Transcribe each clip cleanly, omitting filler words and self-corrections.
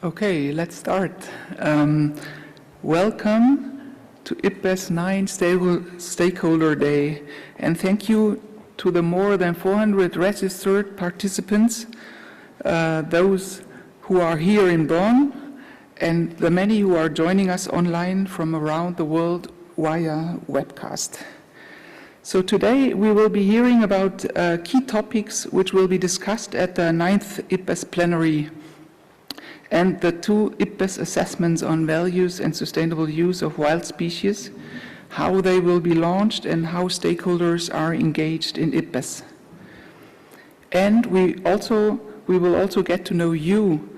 Okay, let's start. Welcome to IPBES 9 Stakeholder Day, and thank you to the more than 400 registered participants, those who are here in Bonn, and the many who are joining us online from around the world via webcast. So today we will be hearing about key topics which will be discussed at the 9th IPBES plenary and the 2 IPBES assessments on values and sustainable use of wild species, how they will be launched and how stakeholders are engaged in IPBES. And we will also get to know you,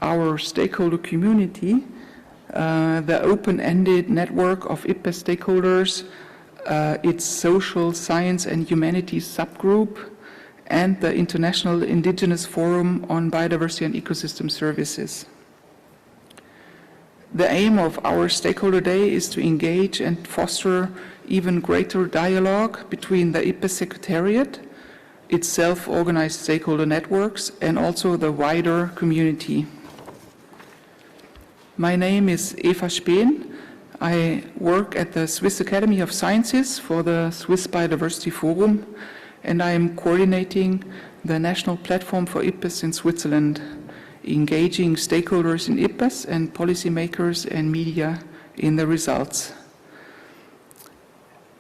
our stakeholder community, the open-ended network of IPBES stakeholders, its social, science and humanities subgroup, and the International Indigenous Forum on Biodiversity and Ecosystem Services. The aim of our Stakeholder Day is to engage and foster even greater dialogue between the IPBES Secretariat, its self-organized stakeholder networks, and also the wider community. My name is Eva Spehn. I work at the Swiss Academy of Sciences for the Swiss Biodiversity Forum, and I am coordinating the National Platform for IPBES in Switzerland, engaging stakeholders in IPBES and policymakers and media in the results.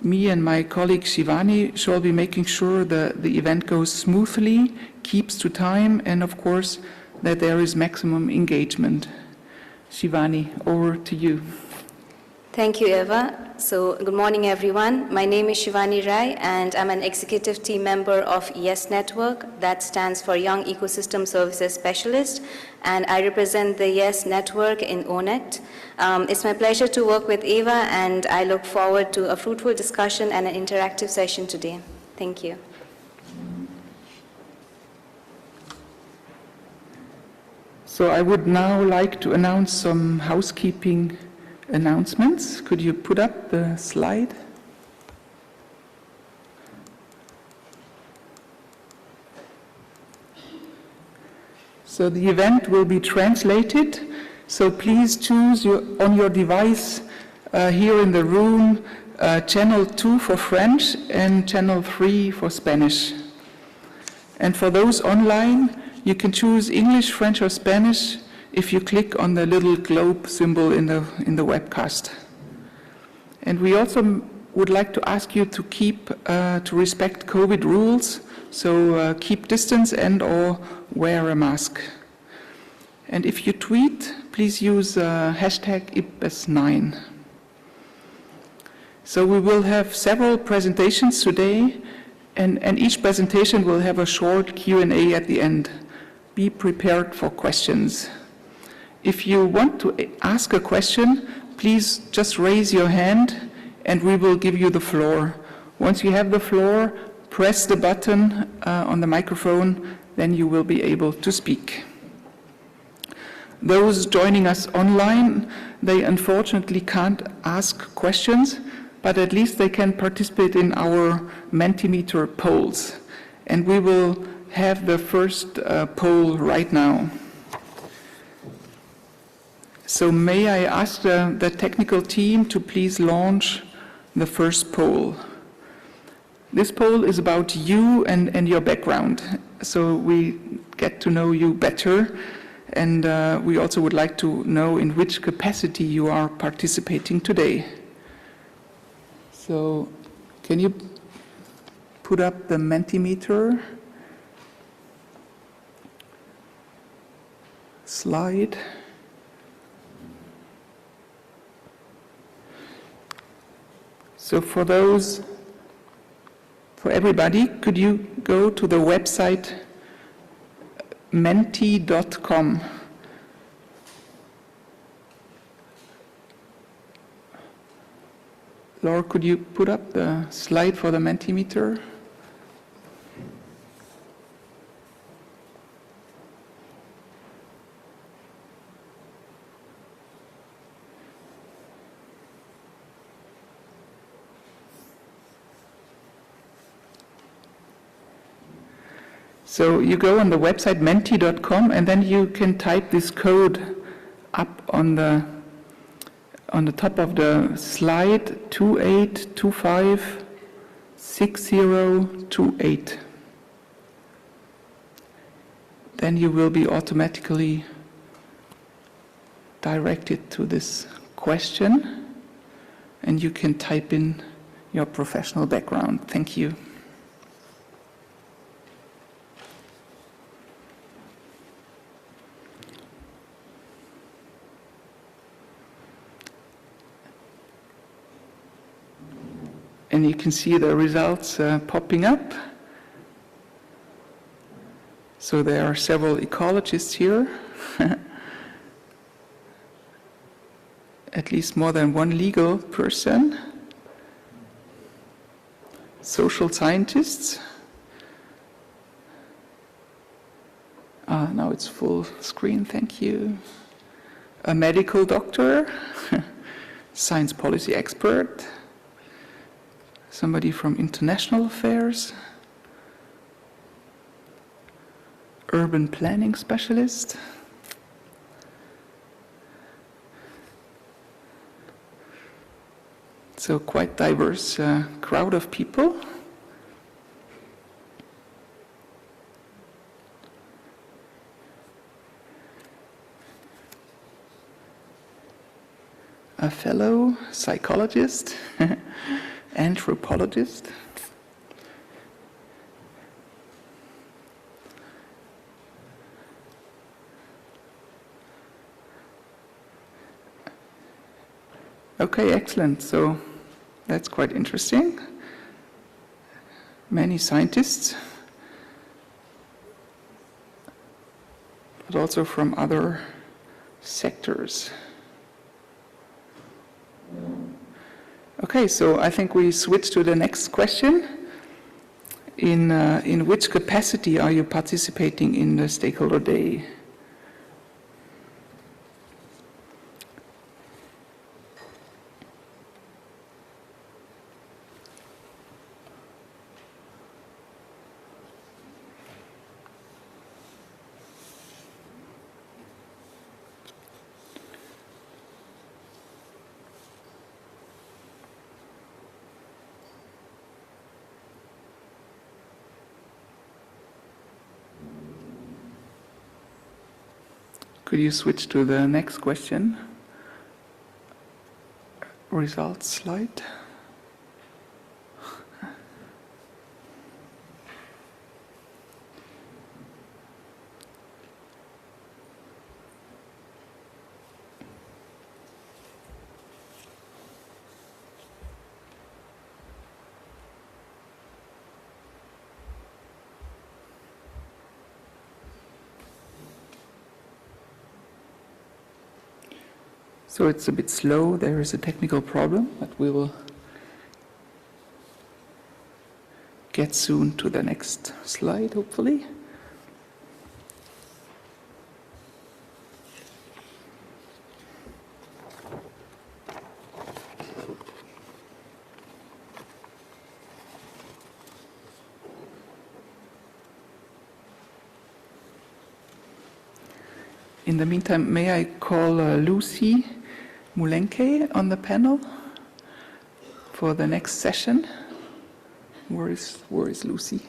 Me and my colleague Shivani shall be making sure that the event goes smoothly, keeps to time, and of course that there is maximum engagement. Shivani, over to you. Thank you, Eva. So, good morning, everyone. My name is Shivani Rai, and I'm an executive team member of YES Network. That stands for Young Ecosystem Services Specialist, and I represent the YES Network in ONET. It's my pleasure to work with Eva, and I look forward to a fruitful discussion and an interactive session today. Thank you. So I would now like to announce some housekeeping announcements. Could you put up the slide? So the event will be translated, so please choose on your device here in the room channel 2 for French and channel 3 for Spanish. And for those online, you can choose English, French or Spanish if you click on the little globe symbol in the webcast. And we also would like to ask you to respect COVID rules, so keep distance and or wear a mask. And if you tweet, please use hashtag IPBES9. So we will have several presentations today, and each presentation will have a short Q&A at the end. Be prepared for questions. If you want to ask a question, please just raise your hand and we will give you the floor. Once you have the floor, press the button on the microphone, then you will be able to speak. Those joining us online, they unfortunately can't ask questions, but at least they can participate in our Mentimeter polls. And we will have the first poll right now. So may I ask the technical team to please launch the first poll. This poll is about you and your background, so we get to know you better, and we also would like to know in which capacity you are participating today. So can you put up the Mentimeter slide? So for everybody, could you go to the website menti.com? Laura, could you put up the slide for the Mentimeter? So you go on the website menti.com and then you can type this code up on the top of the slide 28256028. Then you will be automatically directed to this question, and you can type in your professional background. Thank you. And you can see the results popping up. So there are several ecologists here, at least more than one legal person, social scientists. Now it's full screen, thank you. A medical doctor, science policy expert, somebody from international affairs, urban planning specialist, so quite diverse crowd of people. A fellow psychologist, anthropologist, okay, excellent. So that's quite interesting. Many scientists, but also from other sectors. Okay, so I think we switch to the next question. In which capacity are you participating in the Stakeholder Day? Could you switch to the next question? Results slide. So it's a bit slow, there is a technical problem, but we will get soon to the next slide, hopefully. In the meantime, may I call Lucy Mulenke on the panel for the next session? Where is Lucy?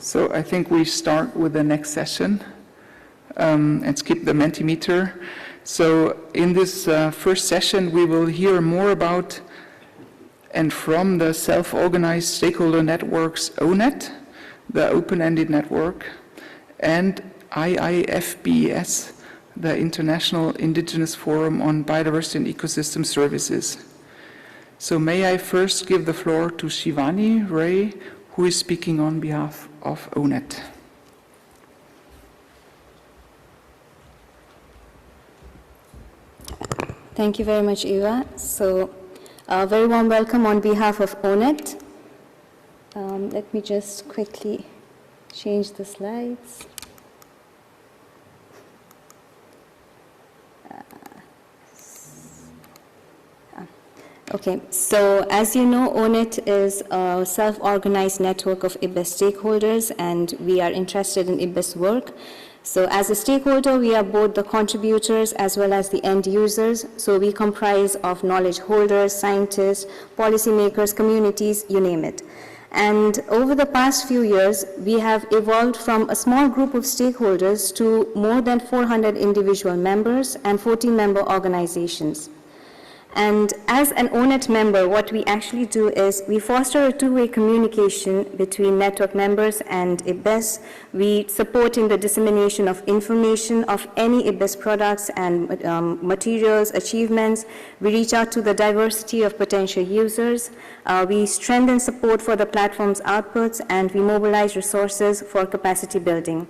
So I think we start with the next session and skip the Mentimeter. So in this first session, we will hear more about and from the self-organized stakeholder networks ONET, the open-ended network, and IIFBS, the International Indigenous Forum on Biodiversity and Ecosystem Services. So may I first give the floor to Shivani Ray, who is speaking on behalf of ONET. Thank you very much, Eva. So, a very warm welcome on behalf of ONET. Let me just quickly change the slides. Okay, so as you know, ONET is a self-organized network of IBES stakeholders, and we are interested in IBES work. So as a stakeholder, we are both the contributors as well as the end users. So we comprise of knowledge holders, scientists, policymakers, communities, you name it. And over the past few years, we have evolved from a small group of stakeholders to more than 400 individual members and 14 member organizations. And as an ONET member, what we actually do is we foster a two-way communication between network members and IBES. We support in the dissemination of information of any IBES products and materials, achievements. We reach out to the diversity of potential users. We strengthen support for the platform's outputs, and we mobilize resources for capacity building.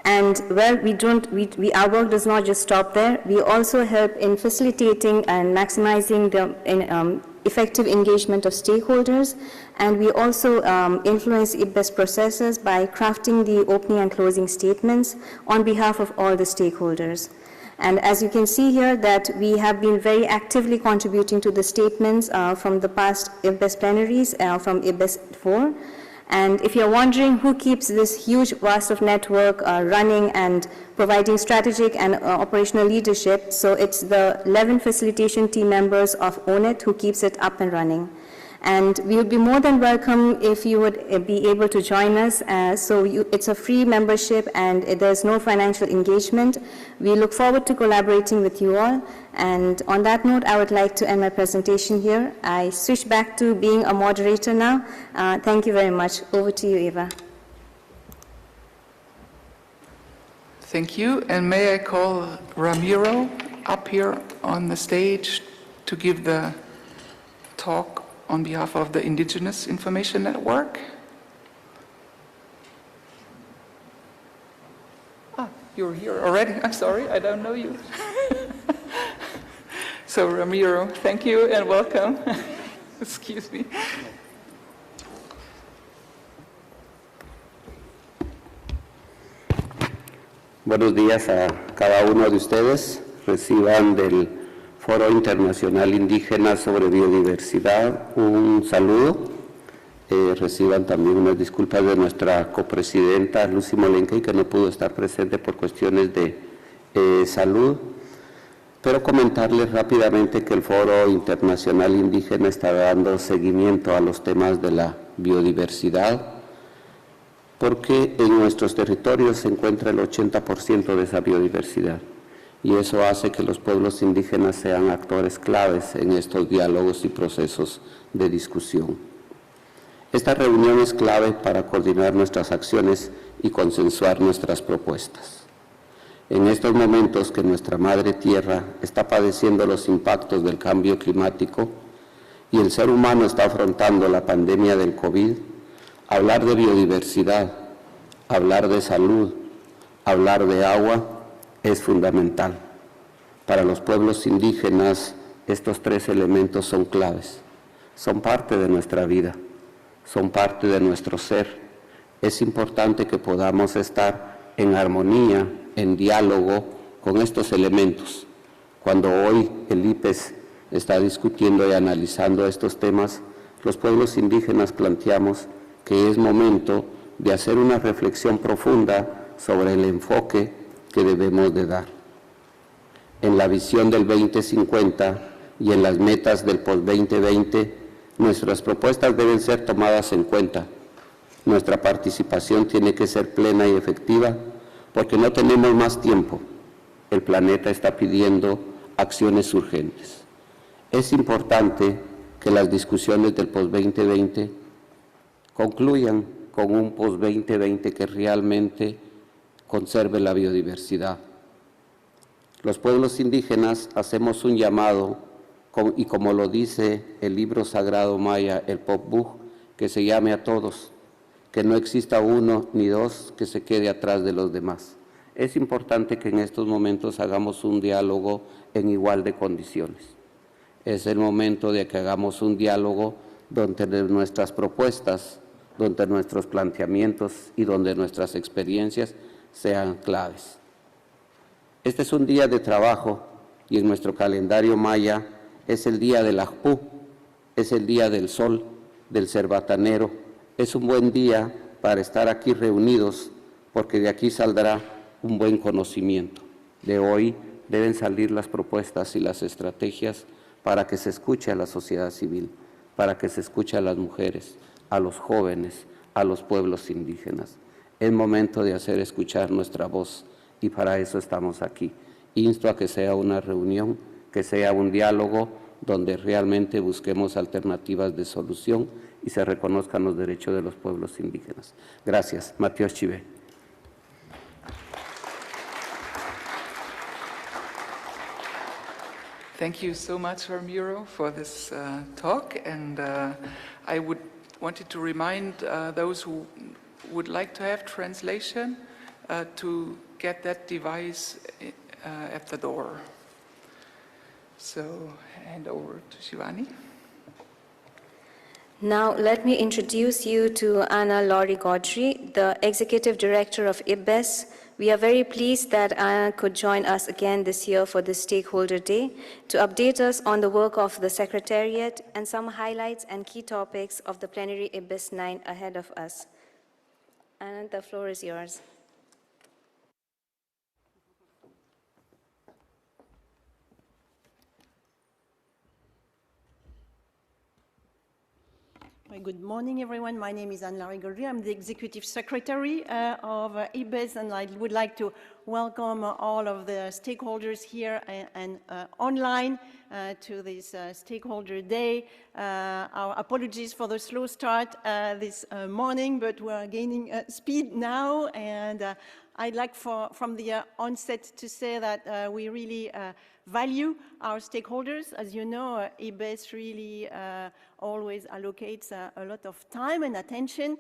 And well, our work does not just stop there. We also help in facilitating and maximizing the effective engagement of stakeholders. And we also influence IBES processes by crafting the opening and closing statements on behalf of all the stakeholders. And as you can see here, that we have been very actively contributing to the statements from the past IBES plenaries from IBES 4. And if you're wondering who keeps this huge vast of network running and providing strategic and operational leadership, so it's the 11 facilitation team members of ONET who keeps it up and running. And we would be more than welcome if you would be able to join us. It's a free membership and there's no financial engagement. We look forward to collaborating with you all. And on that note, I would like to end my presentation here. I switch back to being a moderator now. Thank you very much. Over to you, Eva. Thank you. And may I call Ramiro up here on the stage to give the talk on behalf of the Indigenous Information Network. Ah, you're here already. I'm sorry, I don't know you. So Ramiro, thank you and welcome. Excuse me. Buenos días a cada uno de ustedes. Reciban del Foro Internacional Indígena sobre Biodiversidad un saludo. Reciban también unas disculpas de nuestra copresidenta Lucy Molenque, que no pudo estar presente por cuestiones de salud. Pero comentarles rápidamente que el Foro Internacional Indígena está dando seguimiento a los temas de la biodiversidad, porque en nuestros territorios se encuentra el 80% de esa biodiversidad. Y eso hace que los pueblos indígenas sean actores claves en estos diálogos y procesos de discusión. Esta reunión es clave para coordinar nuestras acciones y consensuar nuestras propuestas. En estos momentos que nuestra madre tierra está padeciendo los impactos del cambio climático y el ser humano está afrontando la pandemia del COVID, hablar de biodiversidad, hablar de salud, hablar de agua, es fundamental. Para los pueblos indígenas, estos tres elementos son claves, son parte de nuestra vida, son parte de nuestro ser. Es importante que podamos estar en armonía, en diálogo con estos elementos. Cuando hoy el IPES está discutiendo y analizando estos temas, los pueblos indígenas planteamos que es momento de hacer una reflexión profunda sobre el enfoque que debemos de dar. En la visión del 2050 y en las metas del post-2020, nuestras propuestas deben ser tomadas en cuenta. Nuestra participación tiene que ser plena y efectiva porque no tenemos más tiempo. El planeta está pidiendo acciones urgentes. Es importante que las discusiones del post-2020 concluyan con un post-2020 que realmente conserve la biodiversidad. Los pueblos indígenas hacemos un llamado, y como lo dice el libro sagrado maya, el Popol Vuh, que se llame a todos, que no exista uno ni dos que se quede atrás de los demás. Es importante que en estos momentos hagamos un diálogo en igual de condiciones. Es el momento de que hagamos un diálogo donde nuestras propuestas, donde nuestros planteamientos y donde nuestras experiencias sean claves. Este es un día de trabajo y en nuestro calendario maya es el día del Ajpú, es el día del sol, del cerbatanero. Es un buen día para estar aquí reunidos porque de aquí saldrá un buen conocimiento. De hoy deben salir las propuestas y las estrategias para que se escuche a la sociedad civil, para que se escuche a las mujeres, a los jóvenes, a los pueblos indígenas. Es momento de hacer escuchar nuestra voz y para eso estamos aquí. Insto a que sea una reunión, que sea un diálogo donde realmente busquemos alternativas de solución y se reconozcan los derechos de los pueblos indígenas. Gracias. Mateo Chive. Thank you so much, Ramiro, for this talk. And I wanted to remind those who would like to have translation to get that device at the door. So, hand over to Shivani. Now, let me introduce you to Anna Laurie Godry, the Executive Director of IBES. We are very pleased that Anna could join us again this year for the Stakeholder Day to update us on the work of the Secretariat and some highlights and key topics of the plenary IBES 9 ahead of us. Anna, the floor is yours. Good morning, everyone. My name is Anne-Laurie Gaudry. I'm the Executive Secretary of IBES, and I would like to welcome all of the stakeholders here and online to this Stakeholder Day. Our apologies for the slow start this morning, but we're gaining speed now, and I'd like from the onset to say that we really value our stakeholders. As you know, IBES really always allocates a lot of time and attention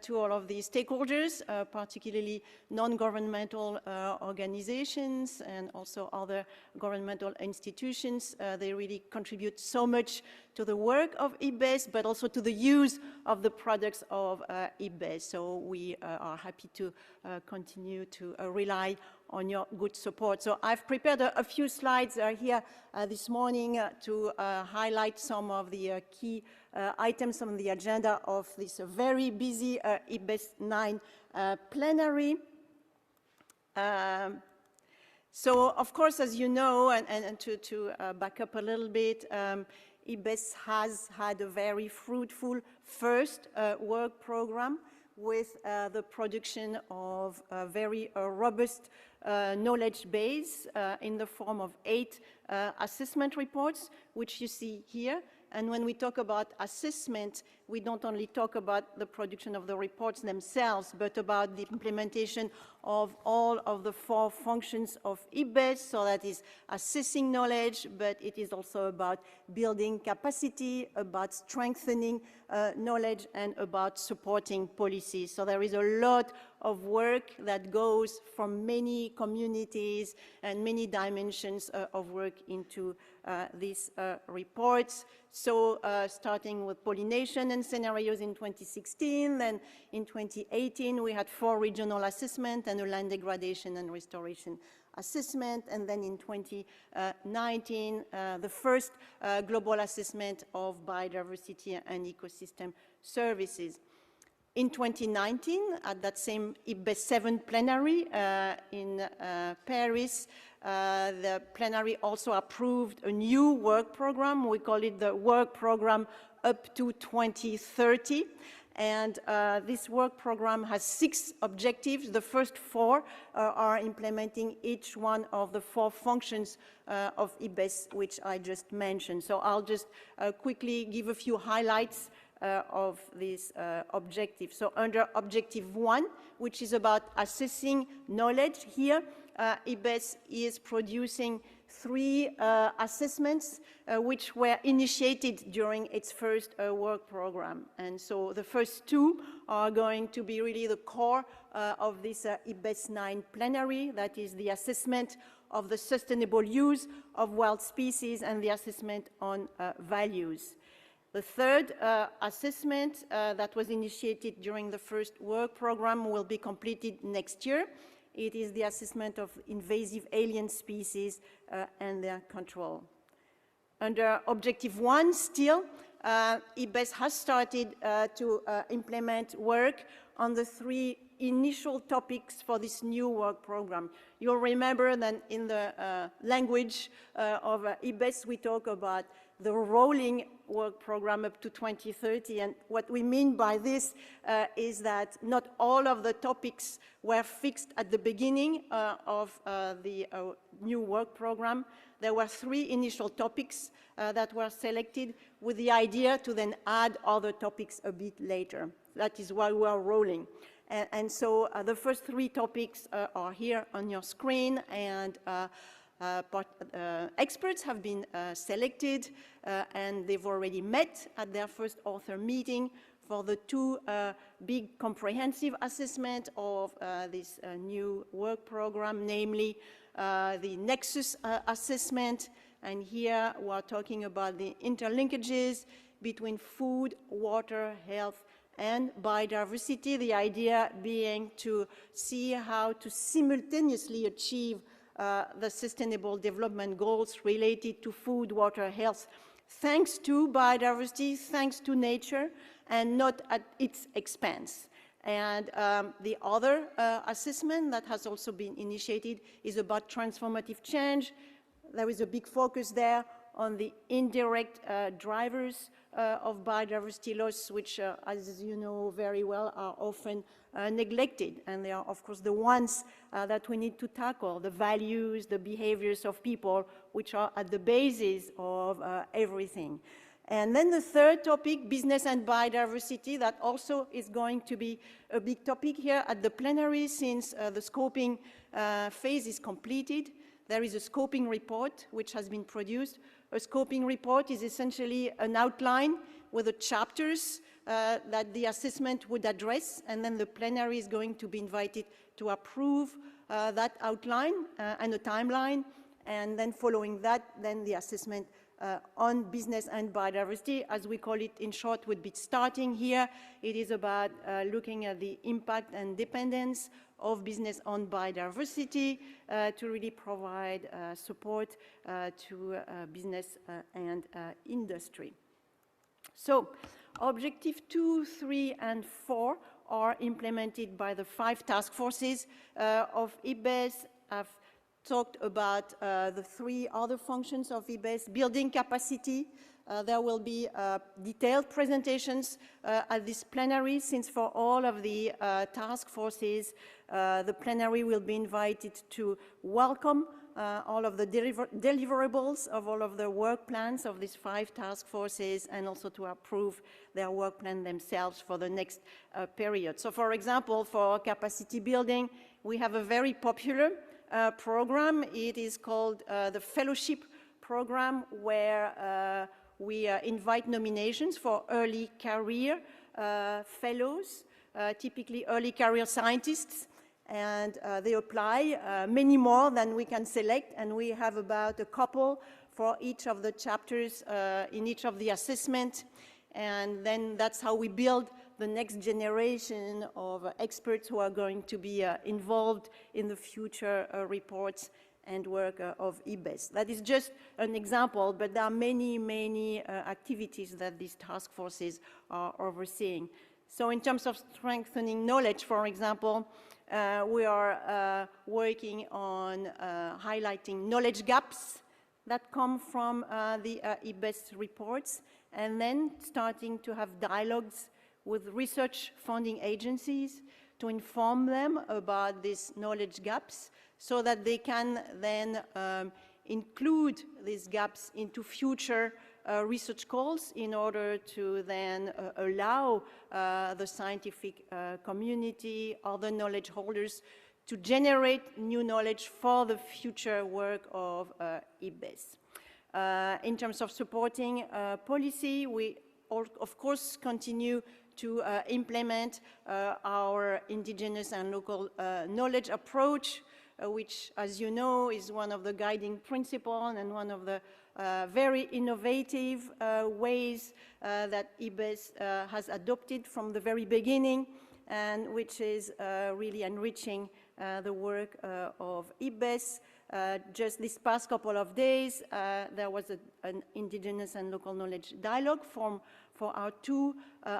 to all of these stakeholders, particularly non-governmental organizations and also other governmental institutions. They really contribute so much to the work of IBES, but also to the use of the products of IBES. So we are happy to continue to rely on your good support. So I've prepared a few slides here this morning to highlight some of the key items on the agenda of this very busy IBES 9 plenary. So, of course, as you know, and to back up a little bit, IBES has had a very fruitful first work program with the production of a very robust knowledge base in the form of 8 assessment reports, which you see here. And when we talk about assessment, we don't only talk about the production of the reports themselves, but about the implementation of all of the 4 functions of IBES. So that is assessing knowledge, but it is also about building capacity, about strengthening knowledge, and about supporting policies. So there is a lot of work that goes from many communities and many dimensions of work into these reports. So starting with pollination and scenarios in 2016, then in 2018 we had 4 regional assessments and a land degradation and restoration assessment, and then in 2019 the first global assessment of biodiversity and ecosystem services. In 2019, at that same IBES 7 plenary in Paris, the plenary also approved a new work program. We call it the work program up to 2030. And this work program has 6 objectives. The first 4 are implementing each one of the 4 functions of IBES, which I just mentioned. So I'll just quickly give a few highlights of this objective. So under objective 1, which is about assessing knowledge here, IBES is producing 3 assessments which were initiated during its first work program. And so the first 2 are going to be really the core of this IBES 9 plenary, that is the assessment of the sustainable use of wild species and the assessment on values. The third assessment that was initiated during the first work program will be completed next year. It is the assessment of invasive alien species and their control. Under Objective 1 still, IBES has started to implement work on the 3 initial topics for this new work program. You'll remember that in the language of IBES, we talk about the rolling work program up to 2030. And what we mean by this is that not all of the topics were fixed at the beginning of the new work program. There were 3 initial topics that were selected with the idea to then add other topics a bit later. That is why we are rolling. And so the first 3 topics are here on your screen, and experts have been selected, and they've already met at their first author meeting for the 2 big comprehensive assessment of this new work program, namely the Nexus assessment. And here we're talking about the interlinkages between food, water, health, and biodiversity, the idea being to see how to simultaneously achieve the Sustainable Development Goals related to food, water, health, thanks to biodiversity, thanks to nature, and not at its expense. And the other assessment that has also been initiated is about transformative change. There is a big focus there on the indirect drivers of biodiversity loss, which, as you know very well, are often neglected. And they are, of course, the ones that we need to tackle, the values, the behaviors of people, which are at the basis of everything. And then the third topic, business and biodiversity, that also is going to be a big topic here at the plenary, since the scoping phase is completed. There is a scoping report which has been produced. A scoping report is essentially an outline with the chapters that the assessment would address, and then the plenary is going to be invited to approve that outline and a timeline, and then following that, then the assessment on business and biodiversity, as we call it in short, would be starting here. It is about looking at the impact and dependence of business on biodiversity to really provide support to business and industry. So objective 2, 3, and 4 are implemented by the 5 task forces of IBES. I've talked about the 3 other functions of IBES. Building capacity. There will be detailed presentations at this plenary, since for all of the task forces, the plenary will be invited to welcome all of the deliverables of all of the work plans of these 5 task forces, and also to approve their work plan themselves for the next period. So for example, for capacity building, we have a very popular program. It is called the Fellowship Program, where we invite nominations for early career fellows, typically early career scientists, and they apply, many more than we can select, and we have about a couple for each of the chapters in each of the assessment, and then that's how we build the next generation of experts who are going to be involved in the future reports and work of IBES. That is just an example, but there are many, many activities that these task forces are overseeing. So in terms of strengthening knowledge, for example, we are working on highlighting knowledge gaps that come from the IBES reports, and then starting to have dialogues with research funding agencies to inform them about these knowledge gaps, so that they can then include these gaps into future research calls in order to then allow the scientific community, other knowledge holders, to generate new knowledge for the future work of IBES. In terms of supporting policy, we of course continue to implement our indigenous and local knowledge approach, which, as you know, is one of the guiding principles and one of the very innovative ways that IBES has adopted from the very beginning, and which is really enriching the work of IBES. Just this past couple of days, there was an indigenous and local knowledge dialogue for our two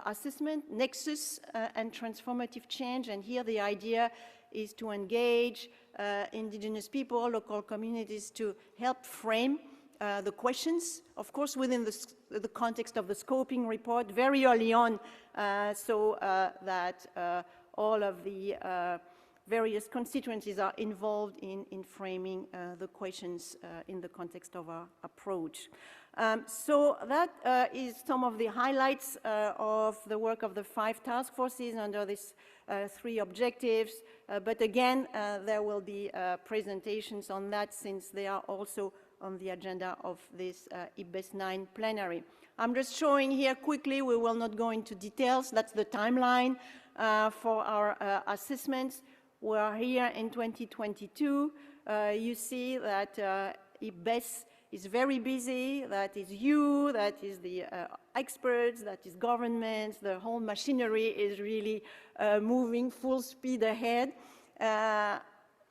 assessments, Nexus and Transformative Change. And here the idea is to engage indigenous people, local communities, to help frame the questions, of course, within the context of the scoping report very early on, so that all of the various constituencies are involved in framing the questions in the context of our approach. So that is some of the highlights of the work of the 5 task forces under these 3 objectives. But again, there will be presentations on that, since they are also on the agenda of this IBES 9 plenary. I'm just showing here quickly, we will not go into details, that's the timeline for our assessments. We are here in 2022. You see that IBES is very busy, that is you, that is the experts, that is governments, the whole machinery is really moving full speed ahead.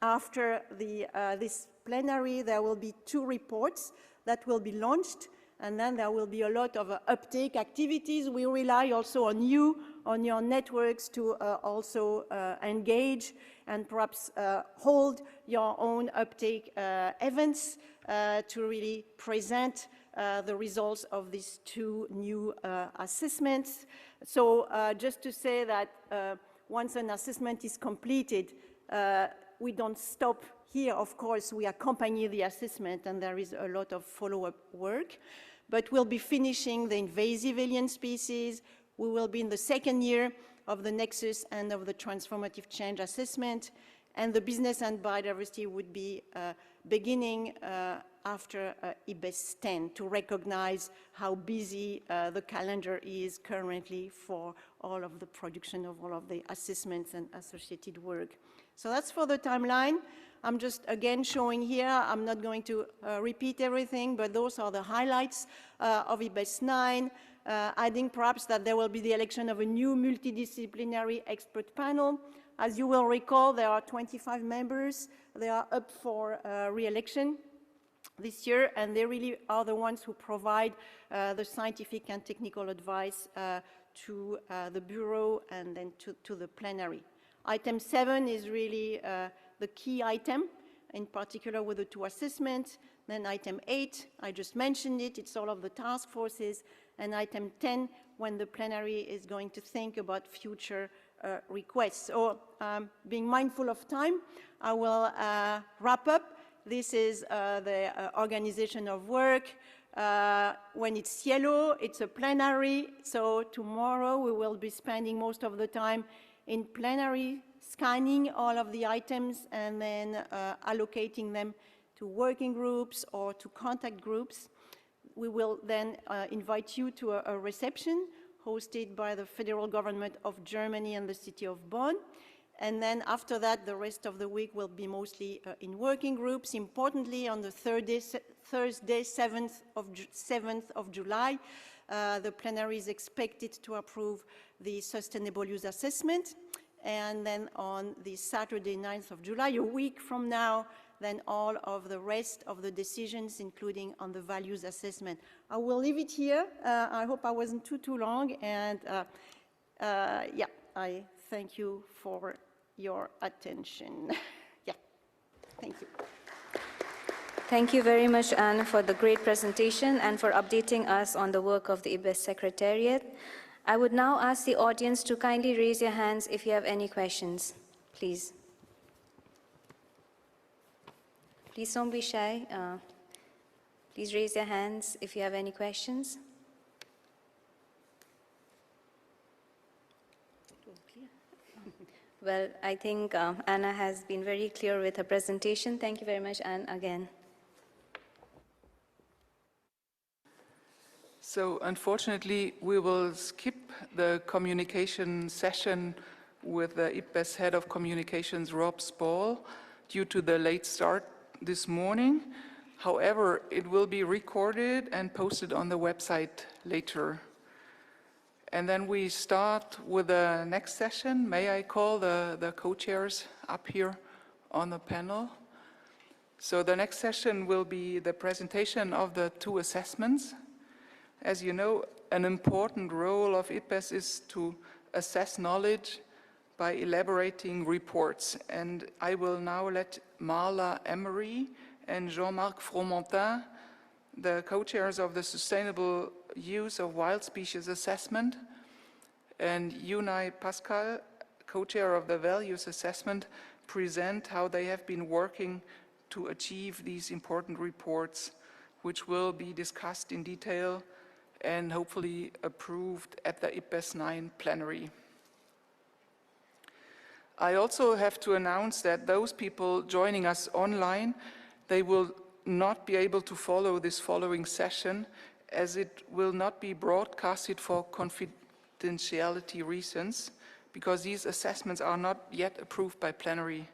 After this plenary, there will be 2 reports that will be launched, and then there will be a lot of uptake activities. We rely also on you, on your networks, to also engage and perhaps hold your own uptake events to really present the results of these 2 new assessments. So just to say that once an assessment is completed, we don't stop here. Of course, we accompany the assessment, and there is a lot of follow-up work. But we'll be finishing the invasive alien species. We will be in the 2nd year of the Nexus and of the Transformative Change assessment. And the business and biodiversity would be beginning after IBES 10, to recognize how busy the calendar is currently for all of the production of all of the assessments and associated work. So that's for the timeline. I'm just again showing here, I'm not going to repeat everything, but those are the highlights of IBES 9, adding perhaps that there will be the election of a new multidisciplinary expert panel. As you will recall, there are 25 members. They are up for re-election this year, and they really are the ones who provide the scientific and technical advice to the Bureau and then to the plenary. Item 7 is really the key item, in particular with the 2 assessments. Then item 8, I just mentioned it, it's all of the task forces. And item 10, when the plenary is going to think about future requests. So being mindful of time, I will wrap up. This is the organization of work. When it's yellow, it's a plenary. So tomorrow we will be spending most of the time in plenary, scanning all of the items and then allocating them to working groups or to contact groups. We will then invite you to a reception hosted by the federal government of Germany and the city of Bonn. And then after that, the rest of the week will be mostly in working groups. Importantly, on the Thursday, 7th of July, the plenary is expected to approve the Sustainable Use Assessment. And then on the Saturday, 9th of July, a week from now, then all of the rest of the decisions, including on the values assessment. I will leave it here. I hope I wasn't too long. And yeah, I thank you for your attention. Yeah, thank you. Thank you very much, Anne, for the great presentation and for updating us on the work of the IBES Secretariat. I would now ask the audience to kindly raise your hands if you have any questions, please. Please don't be shy. Please raise your hands if you have any questions. Well, I think Anna has been very clear with her presentation. Thank you very much, Anne, again. So unfortunately, we will skip the communication session with the IPBES Head of Communications, Rob Spall, due to the late start this morning. However, it will be recorded and posted on the website later. And then we start with the next session. May I call the co-chairs up here on the panel? So the next session will be the presentation of the 2 assessments. As you know, an important role of IPBES is to assess knowledge by elaborating reports. And I will now let Marla Emery and Jean-Marc Fromentin, the co-chairs of the Sustainable Use of Wild Species Assessment, and Unai Pascal, co-chair of the Values Assessment, present how they have been working to achieve these important reports, which will be discussed in detail and hopefully approved at the IPBES 9 plenary. I also have to announce that those people joining us online, they will not be able to follow this following session, as it will not be broadcasted for confidentiality reasons, because these assessments are not yet approved by plenary.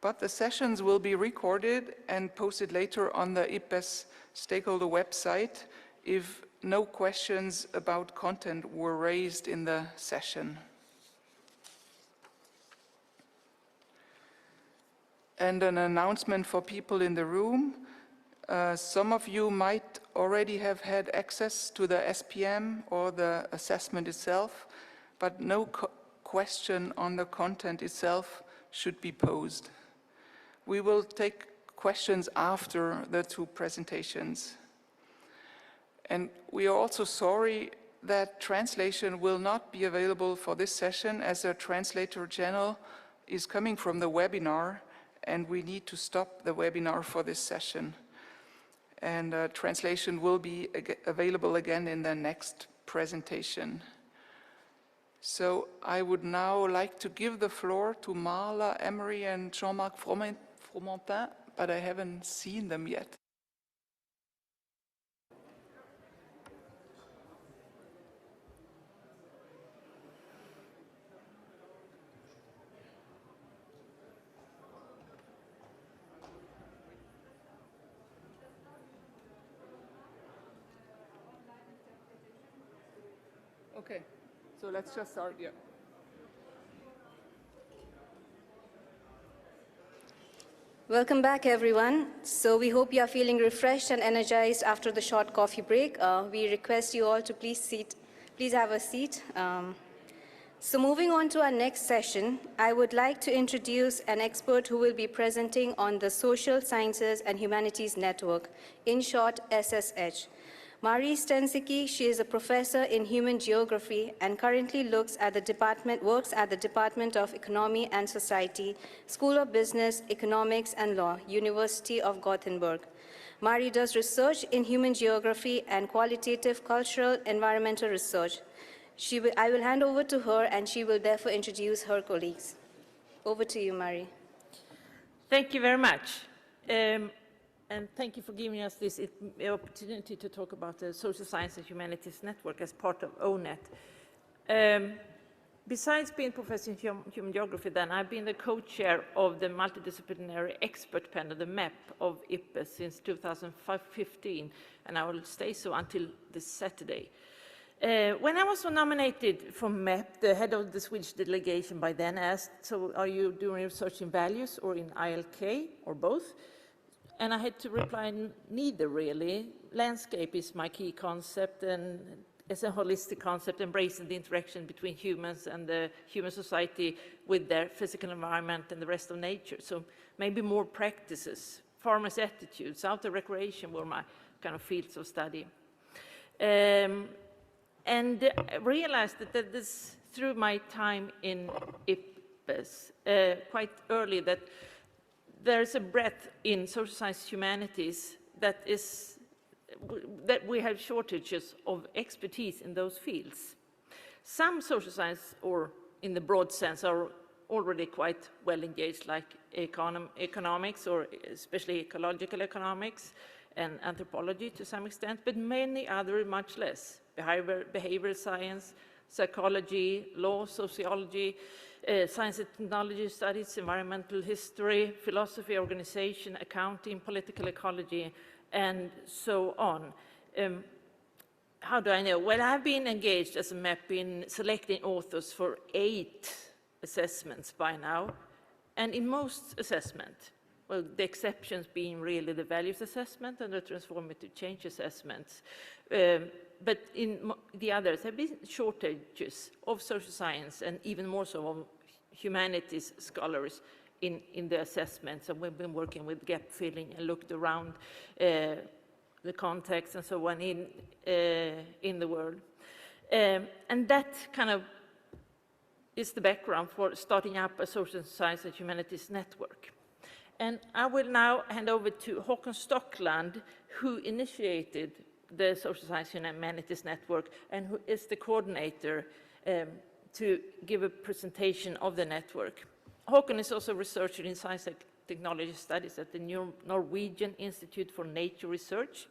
But the sessions will be recorded and posted later on the IPBES stakeholder website if no questions about content were raised in the session. And an announcement for people in the room. Some of you might already have had access to the SPM or the assessment itself, but no question on the content itself should be posed. We will take questions after the 2 presentations. And we are also sorry that translation will not be available for this session, as a translator general is coming from the webinar, and we need to stop the webinar for this session. And translation will be available again in the next presentation. So I would now like to give the floor to Marla Emery and Jean-Marc Fromentin, but I haven't seen them yet. Okay, so let's just start, yeah. Welcome back, everyone. So we hope you are feeling refreshed and energized after the short coffee break. We request you all to please have a seat. So moving on to our next session, I would like to introduce an expert who will be presenting on the Social Sciences and Humanities Network, in short, SSH. Marie Stensicki, she is a professor in human geography and currently works at the Department of Economy and Society, School of Business, Economics and Law, University of Gothenburg. Marie does research in human geography and qualitative cultural environmental research. I will hand over to her, and she will therefore introduce her colleagues. Over to you, Marie. Thank you very much. And thank you for giving us this opportunity to talk about the Social Science and Humanities Network as part of ONET. Besides being professor in human geography, then I've been the co-chair of the Multidisciplinary Expert Panel, the MEP of IPBES, since 2015, and I will stay so until this Saturday. When I was nominated for MEP, the head of the Swedish delegation by then asked, so are you doing research in values or in ILK, or both? And I had to reply, neither really. Landscape is my key concept, and it's a holistic concept, embracing the interaction between humans and the human society with their physical environment and the rest of nature. So maybe more practices, farmers' attitudes, outdoor recreation were my kind of fields of study. And I realized that this, through my time in IPBES, quite early, that there's a breadth in social science humanities that is that we have shortages of expertise in those fields. Some social science, or in the broad sense, are already quite well engaged, like economics, or especially ecological economics and anthropology to some extent, but many other much less. Behavioral science, psychology, law, sociology, science and technology studies, environmental history, philosophy, organization, accounting, political ecology, and so on. How do I know? Well, I've been engaged as a MEP in selecting authors for 8 assessments by now, and in most assessments, well, the exceptions being really the values assessment and the transformative change assessments, but in the others there have been shortages of social science and even more so of humanities scholars in the assessments, and we've been working with gap filling and looked around the context and so on in the world. And that kind of is the background for starting up a social science and humanities network. And I will now hand over to Håkon Stockland, who initiated the Social Science and Humanities Network and who is the coordinator to give a presentation of the network. Håkon is also a researcher in science and technology studies at the Norwegian Institute for Nature Research.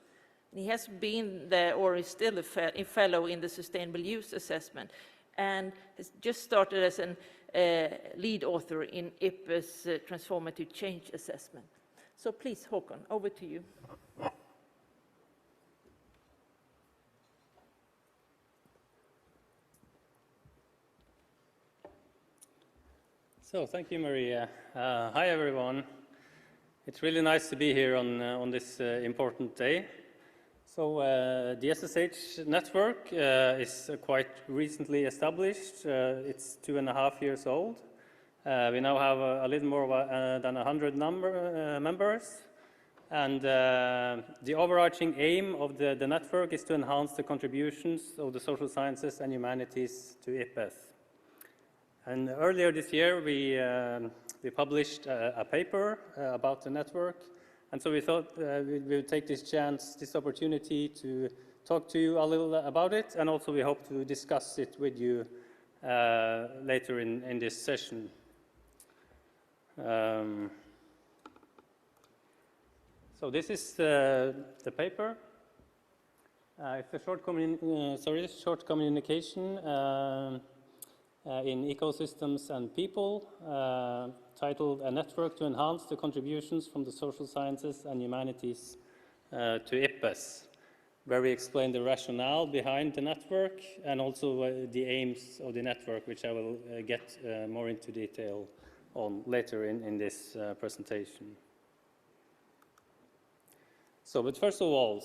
He has been there, or is still a fellow in the Sustainable Use Assessment, and has just started as a lead author in IPBES Transformative Change Assessment. So please, Håkon, over to you. So thank you, Maria. Hi, everyone. It's really nice to be here on this important day. So the SSH network is quite recently established. It's 2.5 years old. We now have a little more than 100 members. And the overarching aim of the network is to enhance the contributions of the social sciences and humanities to IPBES. And earlier this year, we published a paper about the network. And so we thought we would take this opportunity to talk to you a little about it, and also we hope to discuss it with you later in this session. So this is the paper. It's a short communication in ecosystems and people, titled A Network to Enhance the Contributions from the Social Sciences and Humanities to IPBES, where we explain the rationale behind the network and also the aims of the network, which I will get more into detail on later in this presentation. So, but first of all,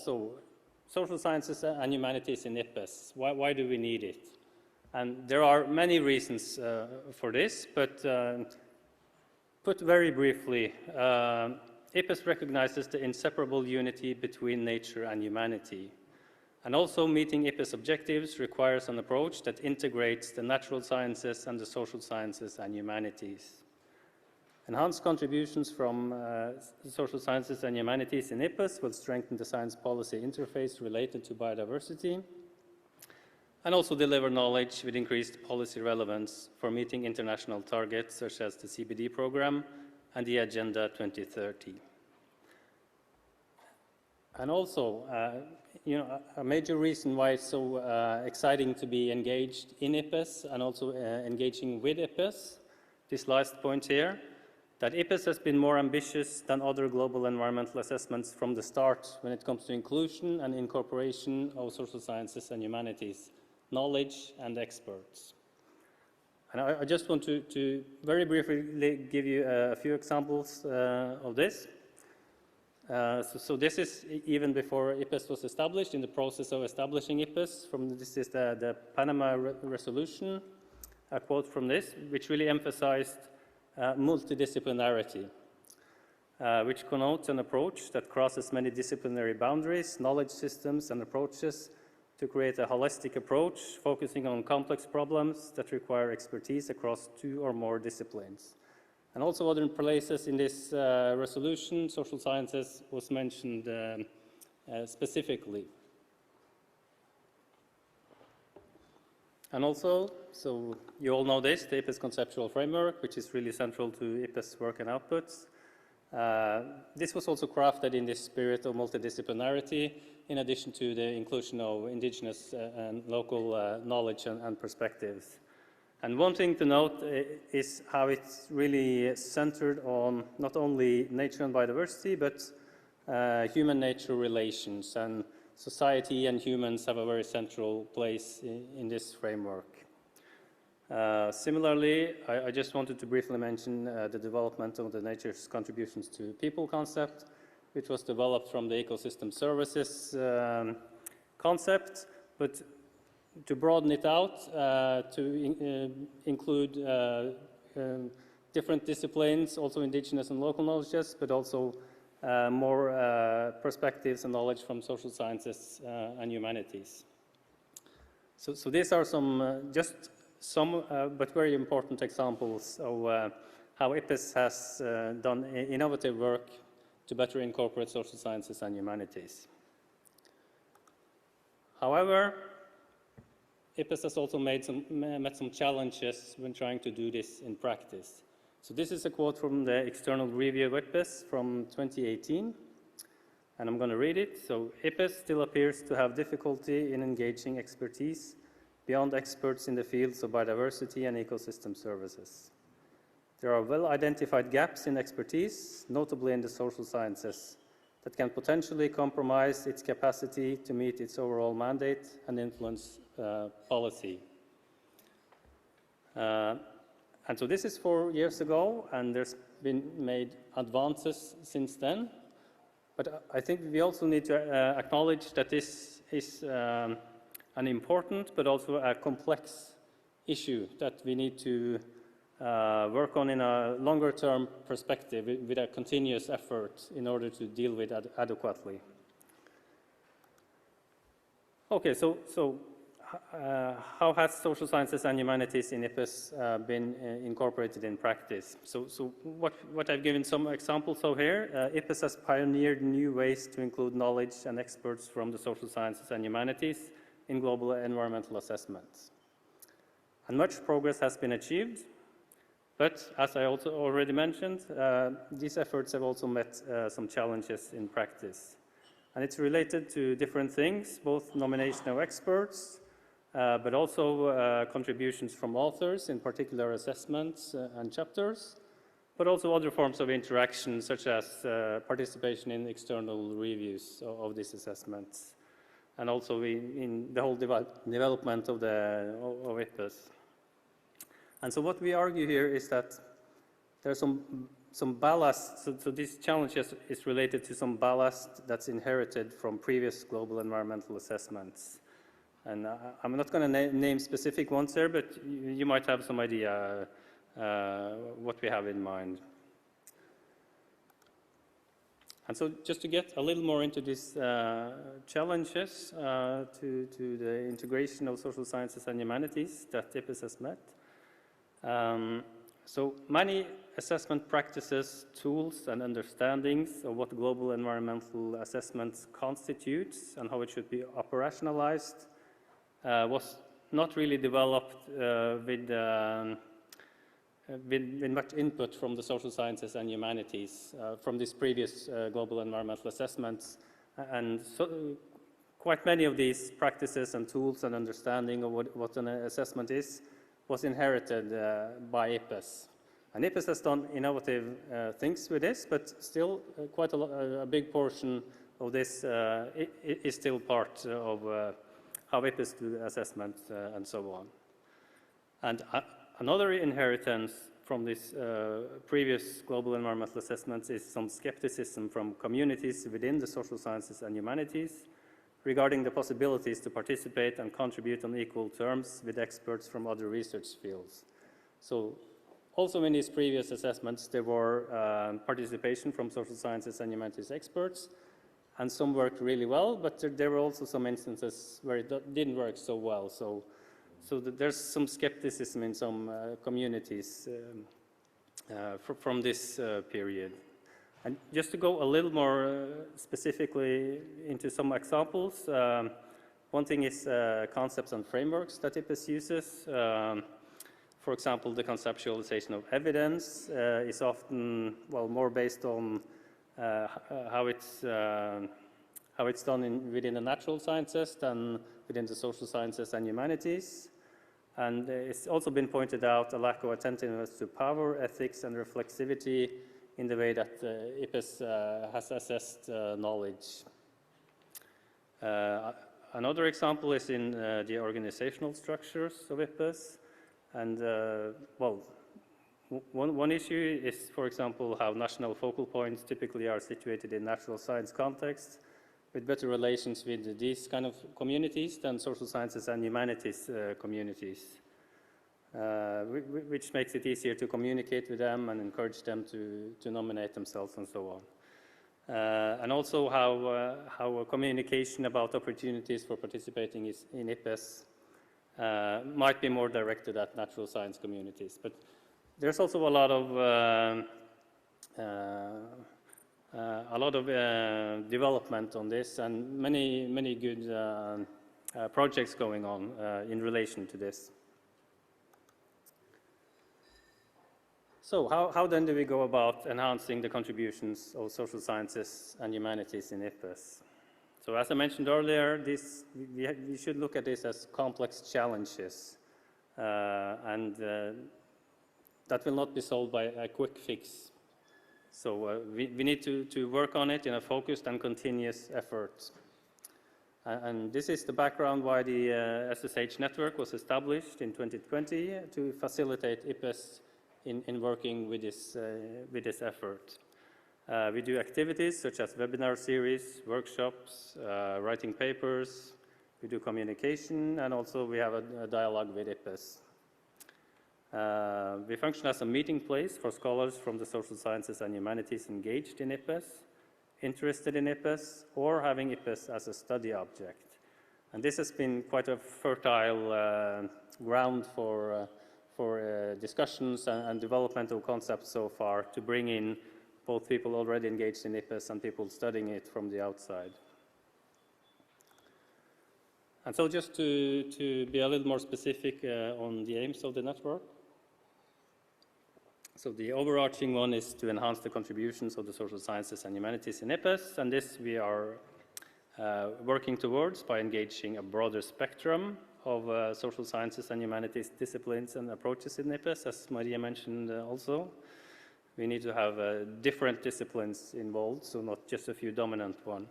social sciences and humanities in IPBES, why do we need it? And there are many reasons for this, but put very briefly, IPBES recognizes the inseparable unity between nature and humanity. And also meeting IPBES objectives requires an approach that integrates the natural sciences and the social sciences and humanities. Enhanced contributions from social sciences and humanities in IPBES will strengthen the science policy interface related to biodiversity, and also deliver knowledge with increased policy relevance for meeting international targets such as the CBD program and the Agenda 2030. And also, a major reason why it's so exciting to be engaged in IPBES and also engaging with IPBES, this last point here, that IPBES has been more ambitious than other global environmental assessments from the start when it comes to inclusion and incorporation of social sciences and humanities, knowledge and experts. And I just want to very briefly give you a few examples of this. So this is even before IPBES was established, in the process of establishing IPBES. This is the Panama Resolution, a quote from this, which really emphasized multidisciplinarity, which connotes an approach that crosses many disciplinary boundaries, knowledge systems, and approaches to create a holistic approach focusing on complex problems that require expertise across 2 or more disciplines. And also other places in this resolution, social sciences was mentioned specifically. And also, so you all know this, the IPPES conceptual framework, which is really central to IPPES work and outputs. This was also crafted in this spirit of multidisciplinarity, in addition to the inclusion of indigenous and local knowledge and perspectives. And one thing to note is how it's really centered on not only nature and biodiversity, but human-nature relations, and society and humans have a very central place in this framework. Similarly, I just wanted to briefly mention the development of the nature's contributions to people concept, which was developed from the ecosystem services concept, but to broaden it out to include different disciplines, also indigenous and local knowledges, but also more perspectives and knowledge from social sciences and humanities. So these are some, just some, but very important examples of how IPPES has done innovative work to better incorporate social sciences and humanities. However, IPPES has also met some challenges when trying to do this in practice. So this is a quote from the external review of IPPES from 2018, and I'm going to read it. So, IPPES still appears to have difficulty in engaging expertise beyond experts in the fields of biodiversity and ecosystem services. There are well-identified gaps in expertise, notably in the social sciences, that can potentially compromise its capacity to meet its overall mandate and influence policy. And so this is 4 years ago, and there's been made advances since then. But I think we also need to acknowledge that this is an important but also a complex issue that we need to work on in a longer-term perspective with a continuous effort in order to deal with it adequately. Okay, so how has social sciences and humanities in IPPES been incorporated in practice? So what I've given some examples of here, IPPES has pioneered new ways to include knowledge and experts from the social sciences and humanities in global environmental assessments. And much progress has been achieved, but as I also already mentioned, these efforts have also met some challenges in practice. And it's related to different things, both nomination of experts, but also contributions from authors, in particular assessments and chapters, but also other forms of interaction, such as participation in external reviews of these assessments, and also in the whole development of IPPES. And so what we argue here is that there's some ballast, so this challenge is related to some ballast that's inherited from previous global environmental assessments. And I'm not going to name specific ones there, but you might have some idea what we have in mind. And so just to get a little more into these challenges to the integration of social sciences and humanities that IPPES has met. So many assessment practices, tools, and understandings of what global environmental assessments constitutes and how it should be operationalized was not really developed with much input from the social sciences and humanities from these previous global environmental assessments. And so quite many of these practices and tools and understanding of what an assessment is was inherited by IPPES. And IPPES has done innovative things with this, but still quite a big portion of this is still part of how IPPES do assessment and so on. And another inheritance from this previous global environmental assessments is some skepticism from communities within the social sciences and humanities regarding the possibilities to participate and contribute on equal terms with experts from other research fields. So also in these previous assessments, there were participation from social sciences and humanities experts, and some worked really well, but there were also some instances where it didn't work so well. So there's some skepticism in some communities from this period. And just to go a little more specifically into some examples, one thing is concepts and frameworks that IPBES uses. For example, the conceptualization of evidence is often, well, more based on how it's done within the natural sciences than within the social sciences and humanities. And it's also been pointed out a lack of attentiveness to power, ethics, and reflexivity in the way that IPBES has assessed knowledge. Another example is in the organizational structures of IPBES. And, well, one issue is, for example, how national focal points typically are situated in natural science contexts with better relations with these kind of communities than social sciences and humanities communities, which makes it easier to communicate with them and encourage them to nominate themselves and so on. And also how communication about opportunities for participating in IPBES might be more directed at natural science communities. But there's also a lot of development on this, and many good projects going on in relation to this. So how then do we go about enhancing the contributions of social sciences and humanities in IPBES? So as I mentioned earlier, we should look at this as complex challenges, and that will not be solved by a quick fix. So we need to work on it in a focused and continuous effort. And this is the background why the SSH network was established in 2020 to facilitate IPBES in working with this effort. We do activities such as webinar series, workshops, writing papers, we do communication, and also we have a dialogue with IPBES. We function as a meeting place for scholars from the social sciences and humanities engaged in IPBES, interested in IPBES, or having IPBES as a study object. And this has been quite a fertile ground for discussions and development of concepts so far, to bring in both people already engaged in IPBES and people studying it from the outside. And so just to be a little more specific on the aims of the network. So the overarching one is to enhance the contributions of the social sciences and humanities in IPBES, and this we are working towards by engaging a broader spectrum of social sciences and humanities disciplines and approaches in IPBES, as Maria mentioned also. We need to have different disciplines involved, so not just a few dominant ones.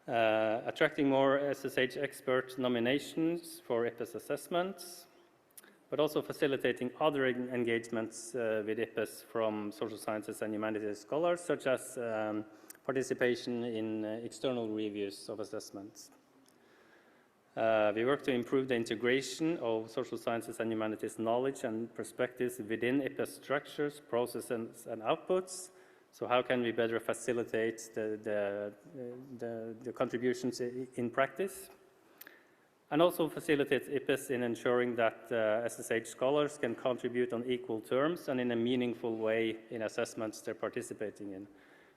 Attracting more SSH expert nominations for IPBES assessments, but also facilitating other engagements with IPBES from social sciences and humanities scholars, such as participation in external reviews of assessments. We work to improve the integration of social sciences and humanities knowledge and perspectives within IPBES structures, processes, and outputs. So how can we better facilitate the contributions in practice? And also facilitate IPBES in ensuring that SSH scholars can contribute on equal terms and in a meaningful way in assessments they're participating in,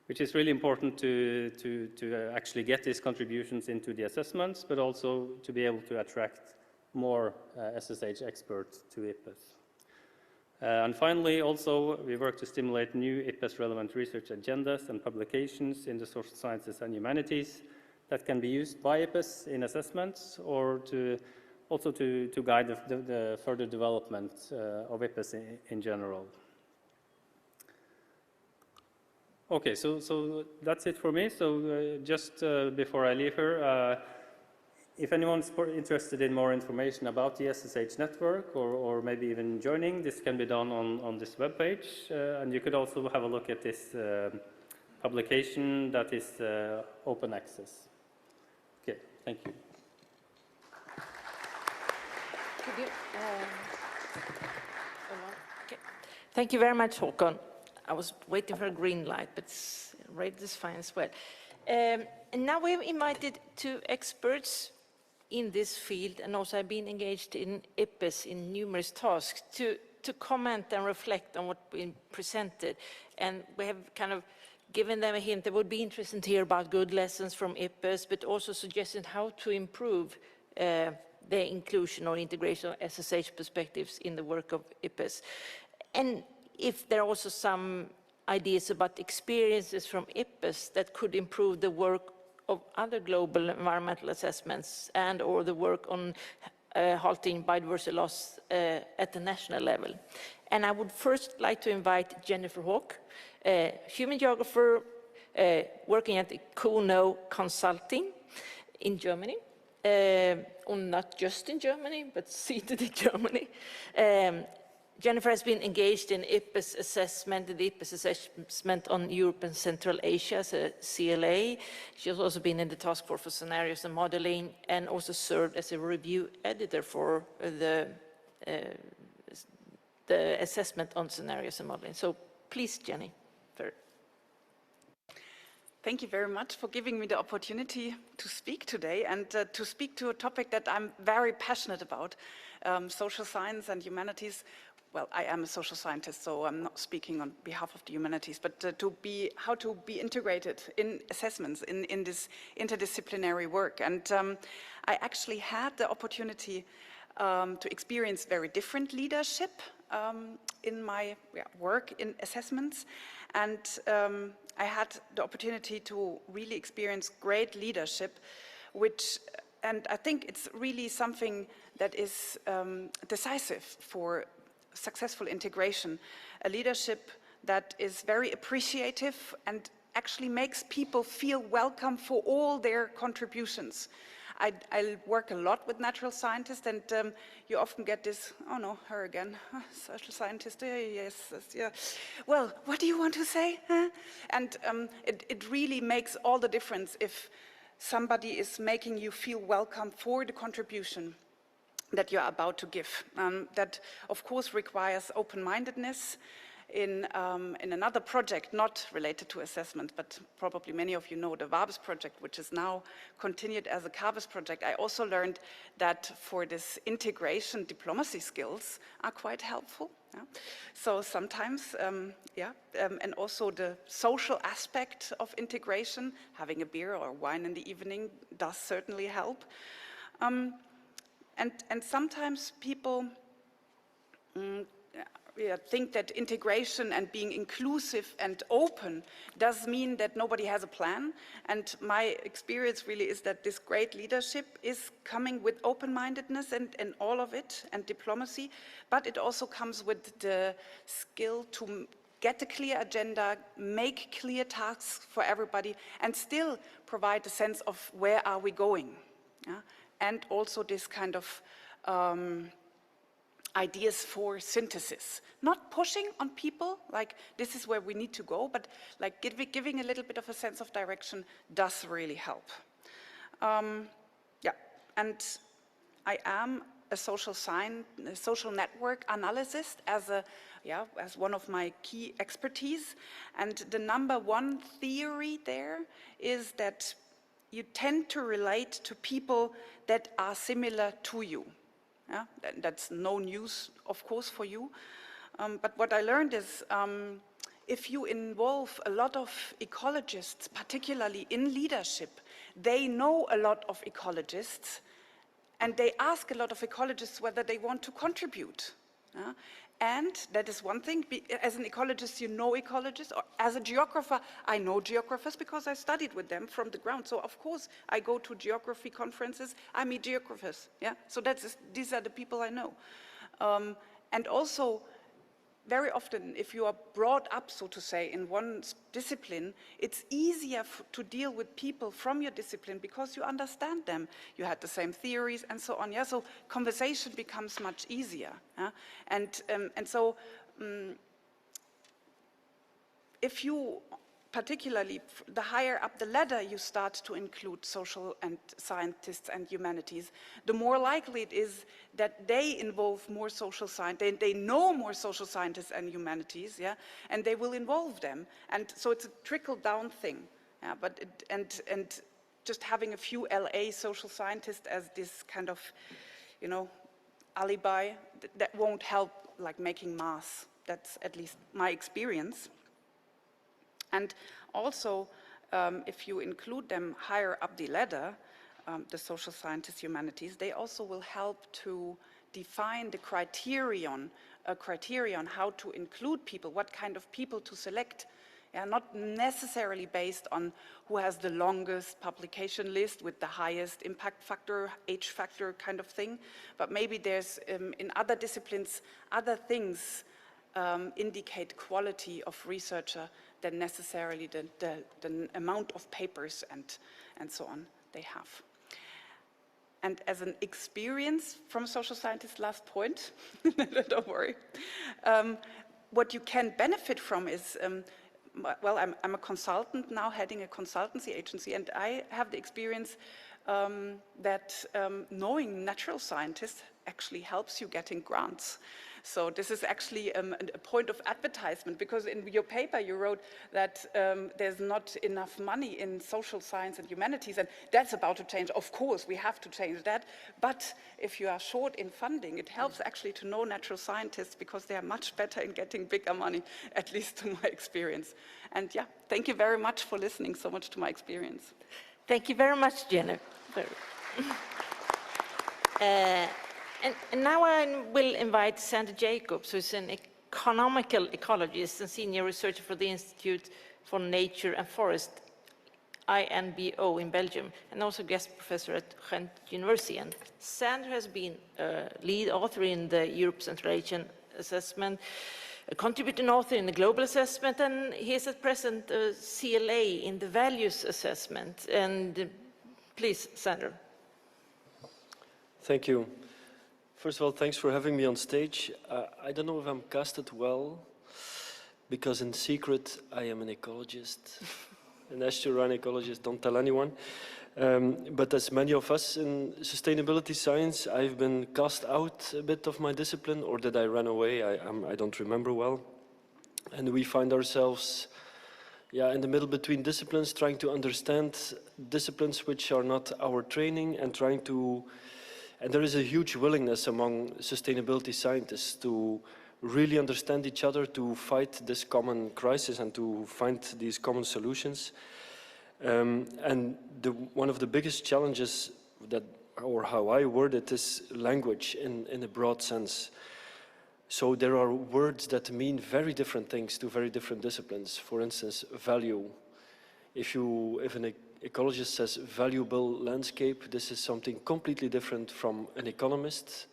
which is really important to actually get these contributions into the assessments, but also to be able to attract more SSH experts to IPBES. And finally, also, we work to stimulate new IPBES-relevant research agendas and publications in the social sciences and humanities that can be used by IPBES in assessments, or also to guide the further development of IPBES in general. Okay, so that's it for me. So just before I leave here, if anyone's interested in more information about the SSH network, or maybe even joining, this can be done on this webpage. And you could also have a look at this publication that is open access. Okay, thank you. Okay. Thank you very much, Håkon. I was waiting for a green light, but red is fine as well. And now we've invited two experts in this field, and also have been engaged in IPBES in numerous tasks, to comment and reflect on what's been presented. And we have kind of giving them a hint. It would be interesting to hear about good lessons from IPPES, but also suggesting how to improve the inclusion or integration of SSH perspectives in the work of IPPES. And if there are also some ideas about experiences from IPPES that could improve the work of other global environmental assessments and or the work on halting biodiversity loss at the national level. And I would first like to invite Jennifer Hawk, human geographer working at Kuno Consulting in Germany, or not just in Germany, but seated in Germany. Jennifer has been engaged in IPPES assessment, the IPPES assessment on Europe and Central Asia as a CLA. She has also been in the task force for scenarios and modeling, and also served as a review editor for the assessment on scenarios and modeling. So please, Jenny. Thank you very much for giving me the opportunity to speak today and to speak to a topic that I'm very passionate about, social science and humanities. Well, I am a social scientist, so I'm not speaking on behalf of the humanities, but how to be integrated in assessments, in this interdisciplinary work. And I actually had the opportunity to experience very different leadership in my work in assessments. And I had the opportunity to really experience great leadership, and I think it's really something that is decisive for successful integration, a leadership that is very appreciative and actually makes people feel welcome for all their contributions. I work a lot with natural scientists, and you often get this, oh no, her again, social scientist, yes, yeah. Well, what do you want to say? Huh? And it really makes all the difference if somebody is making you feel welcome for the contribution that you're about to give. That, of course, requires open-mindedness. In another project, not related to assessment, but probably many of you know the VABS project, which is now continued as a CABES project, I also learned that for this integration, diplomacy skills are quite helpful. Yeah? So sometimes, and also the social aspect of integration, having a beer or wine in the evening does certainly help. And sometimes people think that integration and being inclusive and open does mean that nobody has a plan. And my experience really is that this great leadership is coming with open-mindedness and all of it, and diplomacy, but it also comes with the skill to get a clear agenda, make clear tasks for everybody, and still provide a sense of where are we going. Yeah? And also this kind of ideas for synthesis. Not pushing on people, like this is where we need to go, but like giving a little bit of a sense of direction does really help. And I am a social network analyst as one of my key expertise. And the #1 theory there is that you tend to relate to people that are similar to you. Yeah? That's no news, of course, for you. But what I learned is if you involve a lot of ecologists, particularly in leadership, they know a lot of ecologists, and they ask a lot of ecologists whether they want to contribute. Yeah? And that is one thing. As an ecologist, you know ecologists. Or as a geographer, I know geographers because I studied with them from the ground. So of course, I go to geography conferences. I meet geographers. Yeah. So these are the people I know. And also, very often, if you are brought up, so to say, in one discipline, it's easier to deal with people from your discipline because you understand them. You had the same theories and so on. Yeah, so conversation becomes much easier. Yeah? And so, if you, particularly the higher up the ladder you start to include social and scientists and humanities, the more likely it is that they involve more social scientists, they know more social scientists and humanities, yeah, and they will involve them. And so it's a trickle-down thing, yeah, but and just having a few LA social scientists as this kind of, you know, alibi, that won't help like making mass. That's at least my experience. And also, if you include them higher up the ladder, the social scientists, humanities, they also will help to define the criterion how to include people, what kind of people to select. Yeah, not necessarily based on who has the longest publication list with the highest impact factor, H factor kind of thing, but maybe there's in other disciplines, other things indicate quality of researcher than necessarily the amount of papers and so on they have. And as an experience from social scientists, last point, don't worry, what you can benefit from is, well, I'm a consultant now, heading a consultancy agency, and I have the experience that knowing natural scientists actually helps you getting grants. So this is actually a point of advertisement, because in your paper you wrote that there's not enough money in social science and humanities, and that's about to change. Of course, we have to change that, but if you are short in funding, it helps actually to know natural scientists, because they are much better in getting bigger money, at least to my experience. And yeah, thank you very much for listening so much to my experience. Thank you very much, Jenny. And now I will invite Sandra Jacobs, who's an economical ecologist and senior researcher for the Institute for Nature and Forest, INBO in Belgium, and also guest professor at Ghent University. And Sandra has been a lead author in the Europe Central Asian Assessment, a contributing author in the Global Assessment, and he is at present a CLA in the Values Assessment. And please, Sandra. Thank you. First of all, thanks for having me on stage. I don't know if I'm casted well, because in secret, I am an ecologist, an estuarine ecologist, don't tell anyone. But as many of us in sustainability science, I've been cast out a bit of my discipline, or did I run away? I don't remember well. And we find ourselves in the middle between disciplines, trying to understand disciplines which are not our training, and trying to. And there is a huge willingness among sustainability scientists to really understand each other, to fight this common crisis and to find these common solutions. And one of the biggest challenges that, or how I word it, is language in a broad sense. So there are words that mean very different things to very different disciplines. For instance, value. If an ecologist says valuable landscape, this is something completely different from an economist.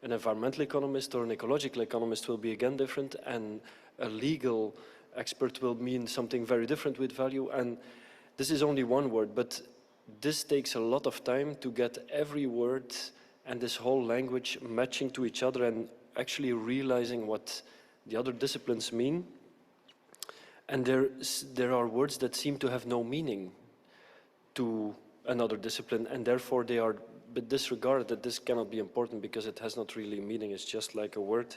An environmental economist or an ecological economist will be again different, and a legal expert will mean something very different with value. And this is only one word, but this takes a lot of time to get every word and this whole language matching to each other and actually realizing what the other disciplines mean. And there are words that seem to have no meaning to another discipline, and therefore they are disregarded, that this cannot be important because it has not really meaning, it's just like a word.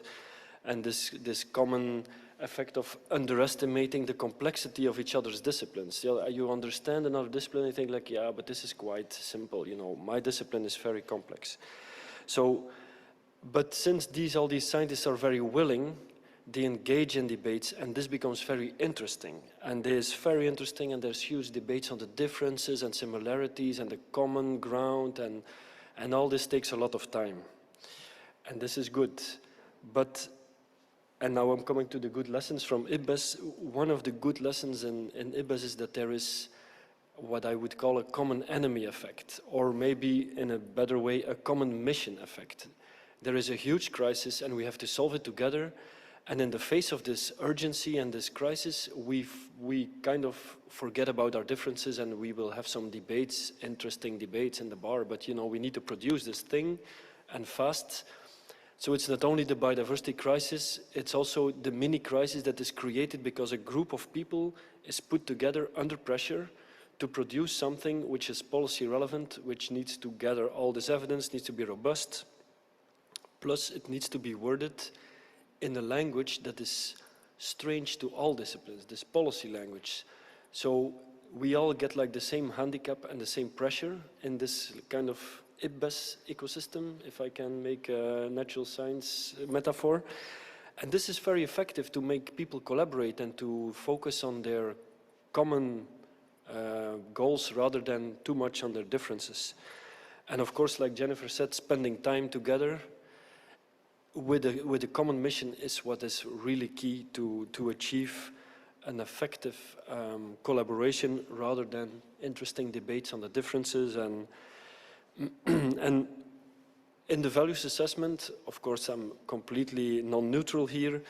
And this common effect of underestimating the complexity of each other's disciplines. You understand another discipline and you think like, yeah, but this is quite simple, my discipline is very complex. So, but since all these scientists are very willing, they engage in debates, and this becomes very interesting. And it is very interesting, and there's huge debates on the differences and similarities and the common ground, and all this takes a lot of time. And this is good. And now I'm coming to the good lessons from IBES. One of the good lessons in IBES is that there is what I would call a common enemy effect, or maybe in a better way, a common mission effect. There is a huge crisis, and we have to solve it together. And in the face of this urgency and this crisis, we kind of forget about our differences, and we will have some debates, interesting debates in the bar, but we need to produce this thing, and fast. So it's not only the biodiversity crisis, it's also the mini crisis that is created because a group of people is put together under pressure to produce something which is policy relevant, which needs to gather all this evidence, needs to be robust, plus it needs to be worded in a language that is strange to all disciplines, this policy language. So we all get like the same handicap and the same pressure in this kind of IBES ecosystem, if I can make a natural science metaphor. And this is very effective to make people collaborate and to focus on their common goals rather than too much on their differences. And of course, like Jennifer said, spending time together with a common mission is what is really key to achieve an effective collaboration rather than interesting debates on the differences. And in the values assessment, of course, I'm completely non-neutral here.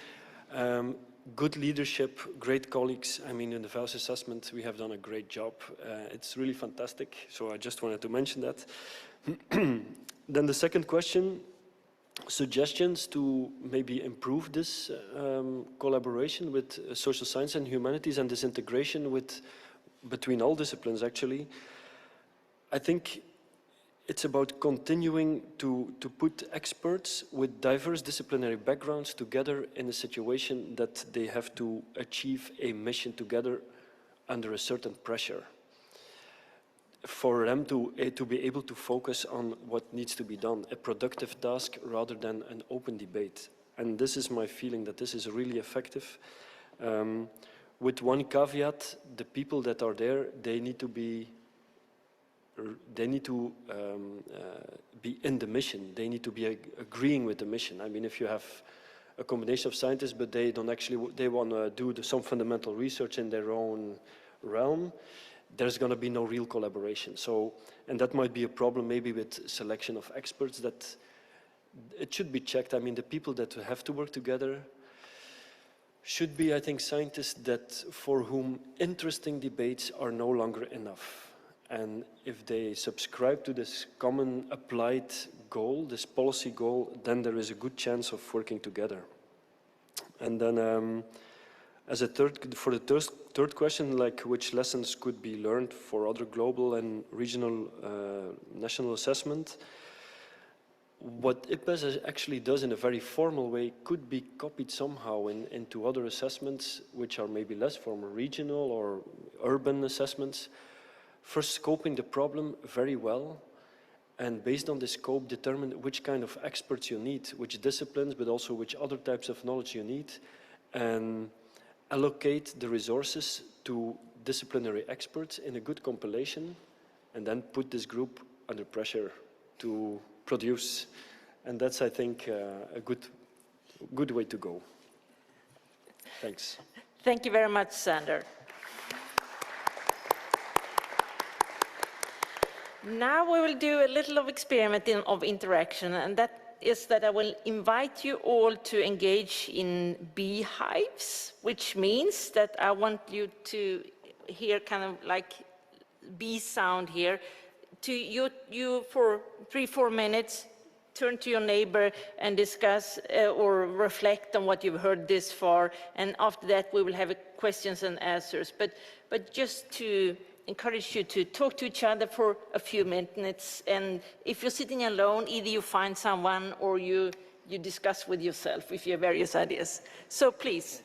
Good leadership, great colleagues. I mean, in the values assessment, we have done a great job. It's really fantastic. So I just wanted to mention that. Then the second question, suggestions to maybe improve this collaboration with social science and humanities and this integration between all disciplines, actually. I think it's about continuing to put experts with diverse disciplinary backgrounds together in a situation that they have to achieve a mission together under a certain pressure. For them to be able to focus on what needs to be done, a productive task rather than an open debate. And this is my feeling that this is really effective. With one caveat, the people that are there, they need to be in the mission. They need to be agreeing with the mission. I mean, if you have a combination of scientists, but they don't actually, they want to do some fundamental research in their own realm, there's going to be no real collaboration. So, and that might be a problem maybe with selection of experts, that it should be checked. I mean, the people that have to work together should be, I think, scientists that for whom interesting debates are no longer enough. And if they subscribe to this common applied goal, this policy goal, then there is a good chance of working together. And then as a for the third question, like which lessons could be learned for other global and regional national assessment, what IPBES actually does in a very formal way could be copied somehow into other assessments, which are maybe less formal, regional or urban assessments. First, scoping the problem very well, and based on the scope, determine which kind of experts you need, which disciplines, but also which other types of knowledge you need, and allocate the resources to disciplinary experts in a good compilation, and then put this group under pressure to produce. And that's, I think, a good way to go. Thanks. Thank you very much, Sander. Now we will do a little of experimenting of interaction, and that is that I will invite you all to engage in beehives, which means that I want you to hear kind of like bee sound here. To you for 3-4 minutes, turn to your neighbor and discuss or reflect on what you've heard this far, and after that we will have questions and answers. But just to encourage you to talk to each other for a few minutes, and if you're sitting alone, either you find someone or you discuss with yourself if you have various ideas. So please.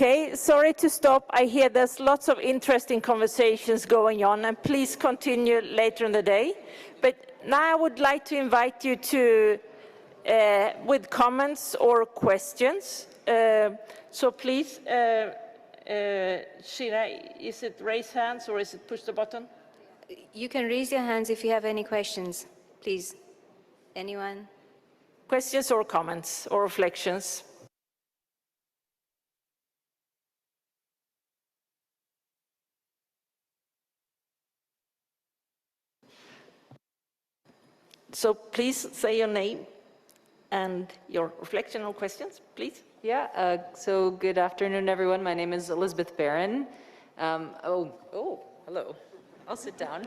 Okay, sorry to stop. I hear there's lots of interesting conversations going on, and please continue later in the day. But now I would like to invite you to, with comments or questions. So please, Shira, is it raise hands or is it push the button? You can raise your hands if you have any questions, please. Anyone? Questions or comments or reflections? So please say your name and your reflection or questions, please. Yeah, so good afternoon, everyone. My name is Elizabeth Barron. Hello. I'll sit down.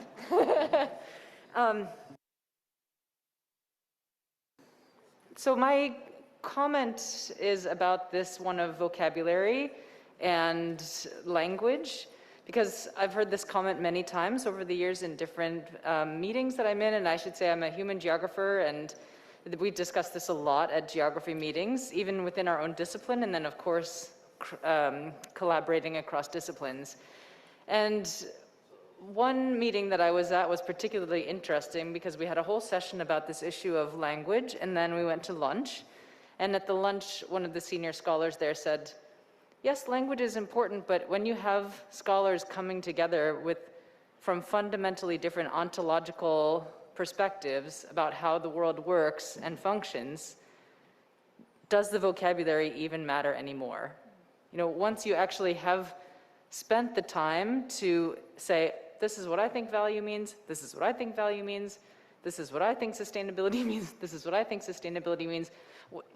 So my comment is about this one of vocabulary and language, because I've heard this comment many times over the years in different meetings that I'm in, and I should say I'm a human geographer, and we discuss this a lot at geography meetings, even within our own discipline, and then of course collaborating across disciplines. And one meeting that I was at was particularly interesting because we had a whole session about this issue of language, and then we went to lunch. And at the lunch, one of the senior scholars there said, yes, language is important, but when you have scholars coming together from fundamentally different ontological perspectives about how the world works and functions, does the vocabulary even matter anymore? You know, once you actually have spent the time to say, this is what I think value means, this is what I think value means, this is what I think sustainability means, this is what I think sustainability means,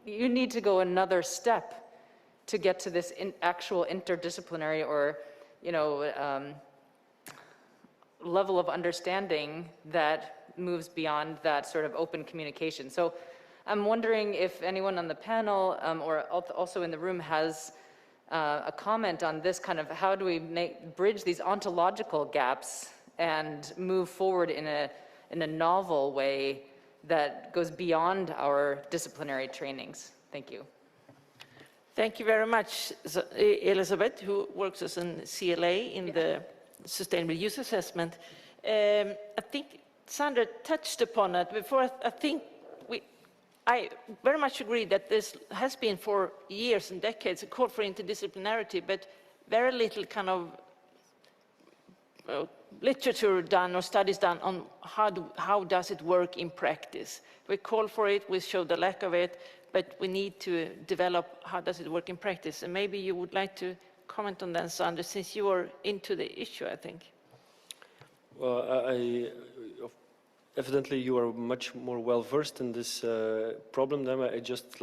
you need to go another step to get to this actual interdisciplinary or, you know, level of understanding that moves beyond that sort of open communication. So I'm wondering if anyone on the panel or also in the room has a comment on this kind of how do we bridge these ontological gaps and move forward in a novel way that goes beyond our disciplinary trainings. Thank you. Thank you very much, Elizabeth, who works as a CLA in the Sustainable Use Assessment. I think Sandra touched upon it before. I very much agree that this has been for years and decades a call for interdisciplinarity, but very little kind of literature done or studies done on how does it work in practice. We call for it, we show the lack of it, but we need to develop how does it work in practice. And maybe you would like to comment on that, Sandra, since you are into the issue, I think. Well, evidently you are much more well versed in this problem than I just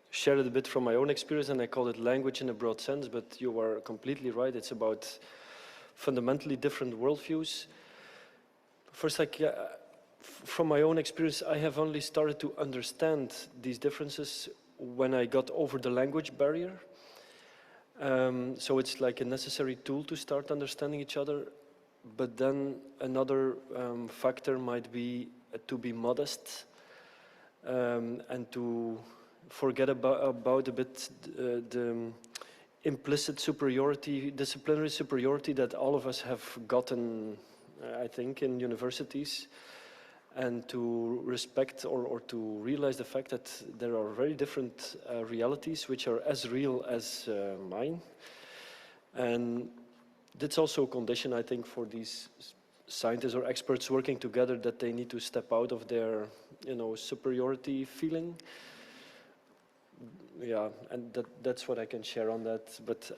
shared it a bit from my own experience, and I call it language in a broad sense, but you are completely right. It's about fundamentally different worldviews. First, from my own experience, I have only started to understand these differences when I got over the language barrier. So it's like a necessary tool to start understanding each other. But then another factor might be to be modest and to forget about a bit the implicit superiority, disciplinary superiority that all of us have gotten, I think, in universities, and to respect or to realize the fact that there are very different realities which are as real as mine. And that's also a condition, I think, for these scientists or experts working together, that they need to step out of their, superiority feeling. Yeah, and that's what I can share on that. But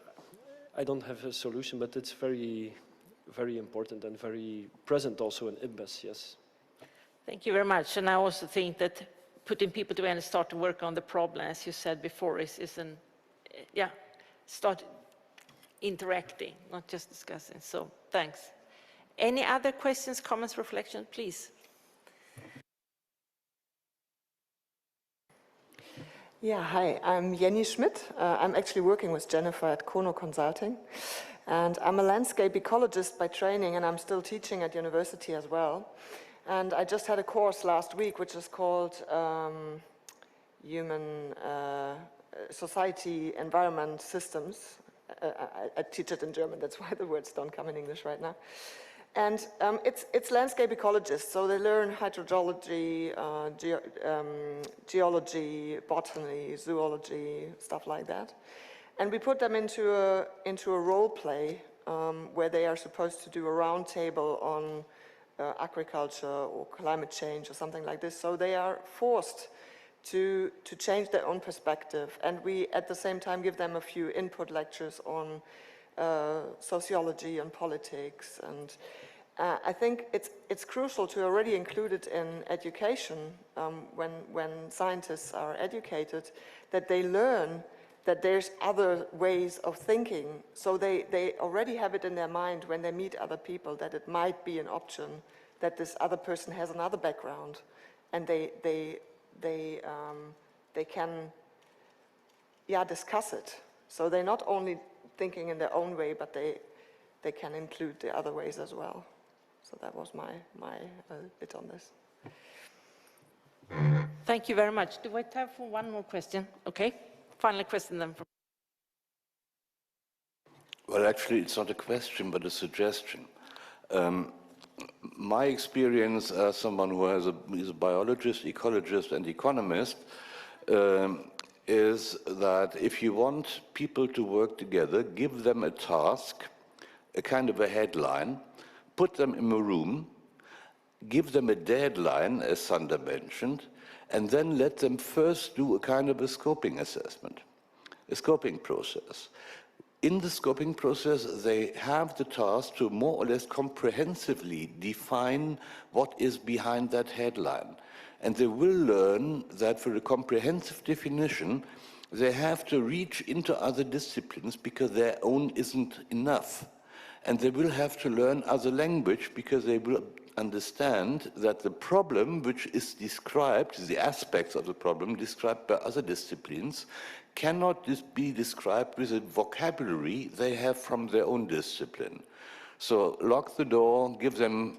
I don't have a solution, but it's very, very important and very present also in IBES, yes. Thank you very much. And I also think that putting people together and start to work on the problem, as you said before, start interacting, not just discussing. So thanks. Any other questions, comments, reflections, please? Yeah, hi, I'm Jenny Schmidt. I'm actually working with Jennifer at Kono Consulting. And I'm a landscape ecologist by training, and I'm still teaching at university as well. And I just had a course last week, which is called Human Society, Environment, Systems, I teach it in German, that's why the words don't come in English right now. And it's landscape ecologists, so they learn hydrogeology, geology, botany, zoology, stuff like that. And we put them into a role play where they are supposed to do a round table on agriculture or climate change or something like this. So they are forced to change their own perspective. And we, at the same time, give them a few input lectures on sociology and politics. And I think it's crucial to already include it in education when scientists are educated, that they learn that there's other ways of thinking. So they already have it in their mind when they meet other people, that it might be an option, that this other person has another background, and they can discuss it. So they're not only thinking in their own way, but they can include the other ways as well. So that was my bit on this. Thank you very much. Do I have time for one more question? Okay. Final question then. Well, actually, it's not a question, but a suggestion. My experience as someone who is a biologist, ecologist, and economist is that if you want people to work together, give them a task, a kind of a headline, put them in a room, give them a deadline, as Sander mentioned, and then let them first do a kind of a scoping assessment, a scoping process. In the scoping process, they have the task to more or less comprehensively define what is behind that headline. And they will learn that for a comprehensive definition, they have to reach into other disciplines because their own isn't enough. And they will have to learn other language because they will understand that the problem which is described, the aspects of the problem described by other disciplines, cannot be described with a vocabulary they have from their own discipline. So lock the door, give them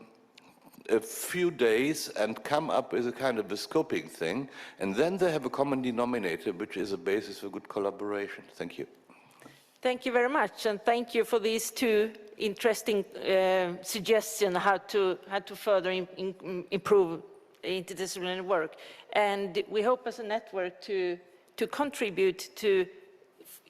a few days and come up with a kind of a scoping thing, and then they have a common denominator which is a basis for good collaboration. Thank you. Thank you very much, and thank you for these two interesting suggestions how to further improve interdisciplinary work. And we hope as a network to contribute to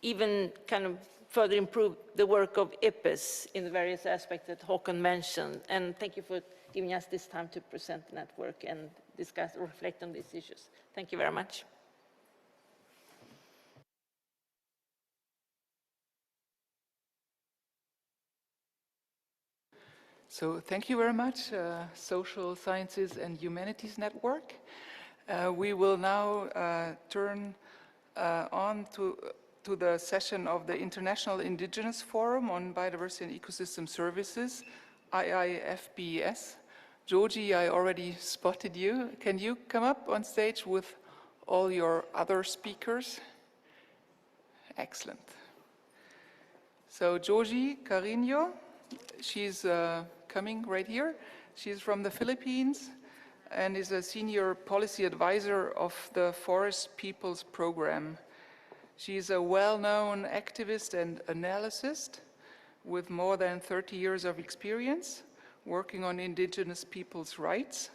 even kind of further improve the work of IPBES in the various aspects that Håkan mentioned. And thank you for giving us this time to present the network and discuss or reflect on these issues. Thank you very much. So thank you very much, Social Sciences and Humanities Network. We will now turn on to the session of the International Indigenous Forum on Biodiversity and Ecosystem Services, IIFBES. Georgie, I already spotted you. Can you come up on stage with all your other speakers? Excellent. So Georgie Carino, she's coming right here. She's from the Philippines and is a senior policy advisor of the Forest Peoples Program. She's a well-known activist and analyst with more than 30 years of experience working on indigenous people's rights.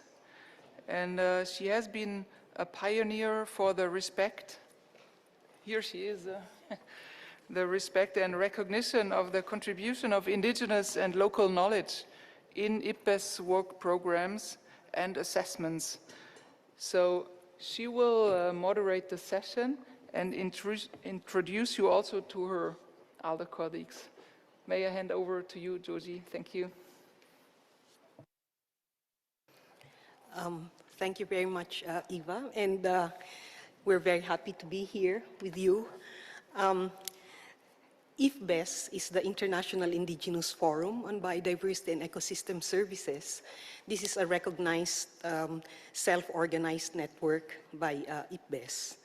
And she has been a pioneer for the respect, here she is, the respect and recognition of the contribution of indigenous and local knowledge in IPBES work programs and assessments. So she will moderate the session and introduce you also to her other colleagues. May I hand over to you, Georgie? Thank you. Thank you very much, Eva, and we're very happy to be here with you. IFBES is the International Indigenous Forum on Biodiversity and Ecosystem Services. This is a recognized self-organized network by IFBES.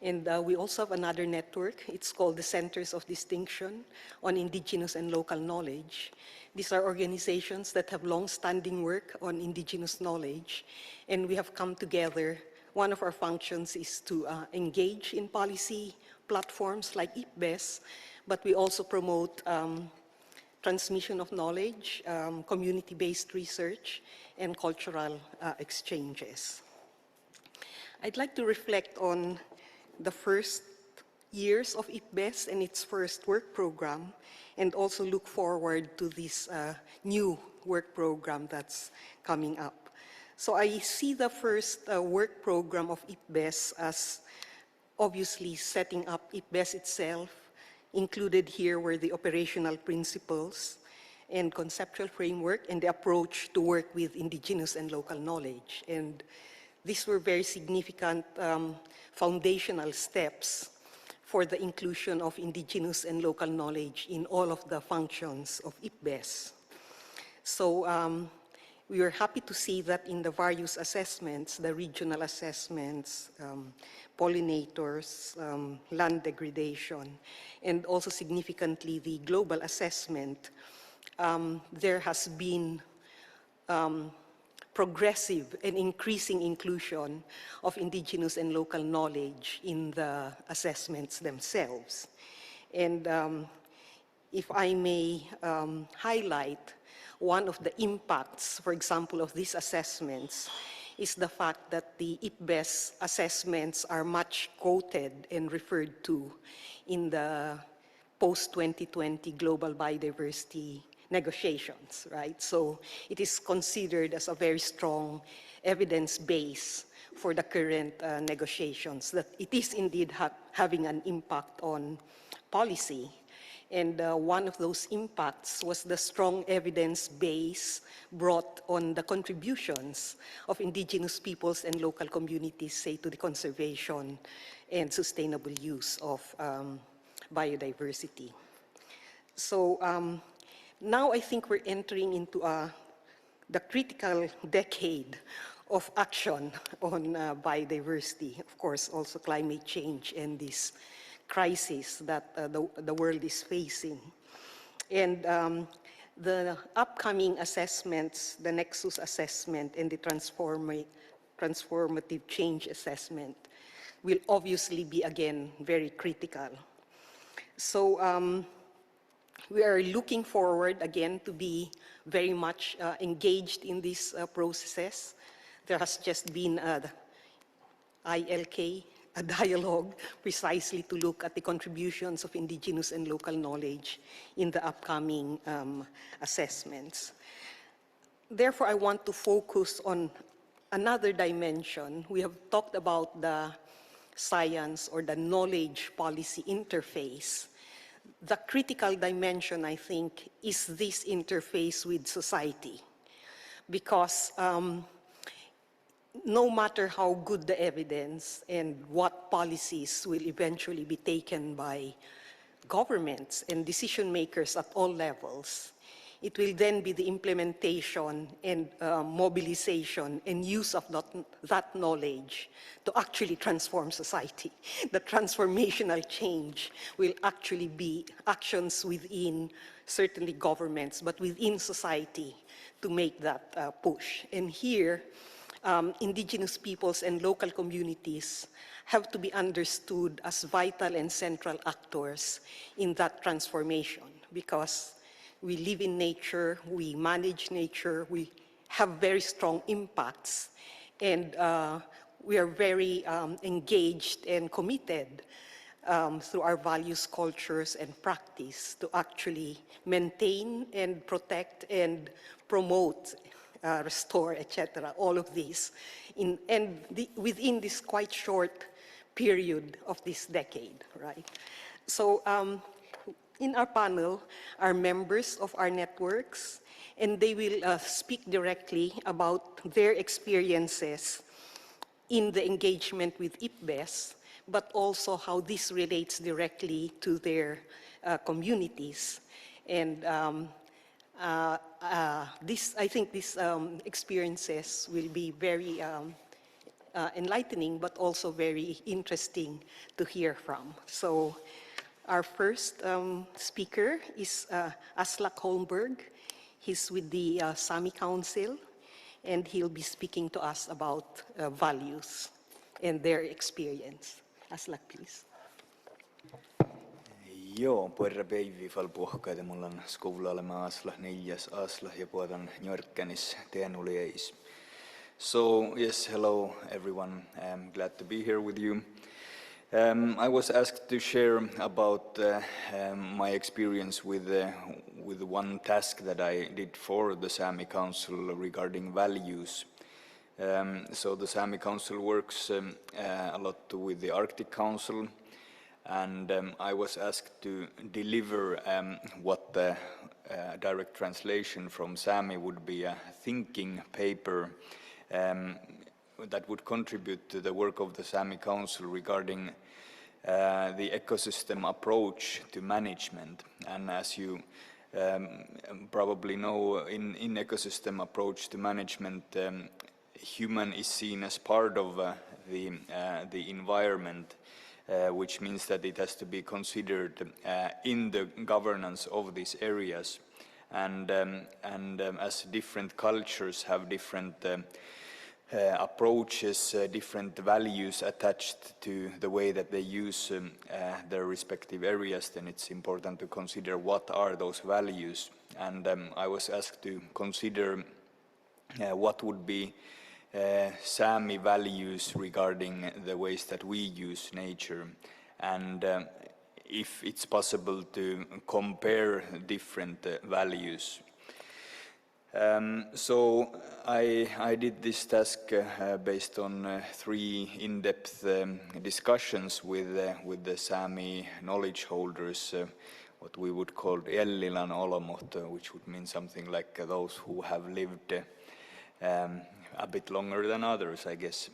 And we also have another network. It's called the Centers of Distinction on Indigenous and Local Knowledge. These are organizations that have long-standing work on indigenous knowledge, and we have come together. One of our functions is to engage in policy platforms like IFBES, but we also promote transmission of knowledge, community-based research, and cultural exchanges. I'd like to reflect on the first years of IPBES and its first work program, and also look forward to this new work program that's coming up. So I see the first work program of IPBES as obviously setting up IPBES itself. Included here were the operational principles and conceptual framework and the approach to work with indigenous and local knowledge. And these were very significant foundational steps for the inclusion of indigenous and local knowledge in all of the functions of IPBES. So we were happy to see that in the various assessments, the regional assessments, pollinators, land degradation, and also significantly the global assessment, there has been progressive and increasing inclusion of indigenous and local knowledge in the assessments themselves. And if I may highlight, one of the impacts, for example, of these assessments is the fact that the IPBES assessments are much quoted and referred to in the post-2020 global biodiversity negotiations, right? So it is considered as a very strong evidence base for the current negotiations, that it is indeed having an impact on policy. And one of those impacts was the strong evidence base brought on the contributions of indigenous peoples and local communities, say, to the conservation and sustainable use of biodiversity. So now I think we're entering into the critical decade of action on biodiversity, of course, also climate change and this crisis that the world is facing. And the upcoming assessments, the Nexus assessment and the transformative change assessment will obviously be, again, very critical. So we are looking forward, again, to be very much engaged in these processes. There has just been the ILK, a dialogue precisely to look at the contributions of indigenous and local knowledge in the upcoming assessments. Therefore, I want to focus on another dimension. We have talked about the science or the knowledge policy interface. The critical dimension, I think, is this interface with society, because no matter how good the evidence and what policies will eventually be taken by governments and decision makers at all levels, it will then be the implementation and mobilization and use of that knowledge to actually transform society. The transformational change will actually be actions within certainly governments, but within society to make that push. And here, indigenous peoples and local communities have to be understood as vital and central actors in that transformation, because we live in nature, we manage nature, we have very strong impacts, and we are very engaged and committed through our values, cultures, and practice to actually maintain and protect and promote, restore, etc., all of these, within this quite short period of this decade, right? So in our panel are members of our networks, and they will speak directly about their experiences in the engagement with IPBES, but also how this relates directly to their communities. And I think these experiences will be very enlightening, but also very interesting to hear from. So our first speaker is Aslak Holmberg. He's with the Sami Council, and he'll be speaking to us about values and their experience. Aslak, please. Joo, puerra päivi falpuhkaita mulla on skoulailema asla 4. asla ja puhutan njörkkänis teenulieis. So, yes, hello everyone. I'm glad to be here with you. I was asked to share about my experience with one task that I did for the Sami Council regarding values. So the Sami Council works a lot with the Arctic Council, and I was asked to deliver what the direct translation from Sami would be a thinking paper that would contribute to the work of the Sami Council regarding the ecosystem approach to management. And as you probably know, in ecosystem approach to management, human is seen as part of the environment, which means that it has to be considered in the governance of these areas. And as different cultures have different approaches, different values attached to the way that they use their respective areas, then it's important to consider what are those values. And I was asked to consider what would be Sami values regarding the ways that we use nature, and if it's possible to compare different values. So I did this task based on 3 in-depth discussions with the Sami knowledge holders, what we would call Ellilan Olomot, which would mean something like those who have lived a bit longer than others, I guess.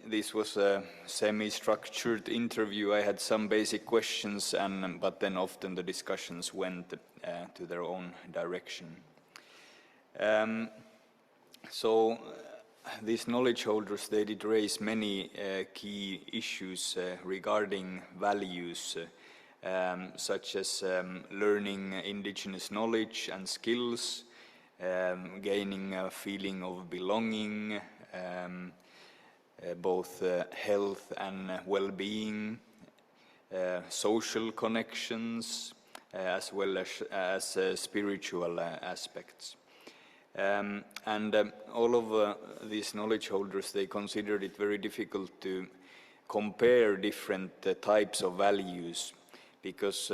This was a semi-structured interview. I had some basic questions, but then often the discussions went to their own direction. So these knowledge holders, they did raise many key issues regarding values, such as learning indigenous knowledge and skills, gaining a feeling of belonging, both health and well-being, social connections, as well as spiritual aspects. And all of these knowledge holders, they considered it very difficult to compare different types of values, because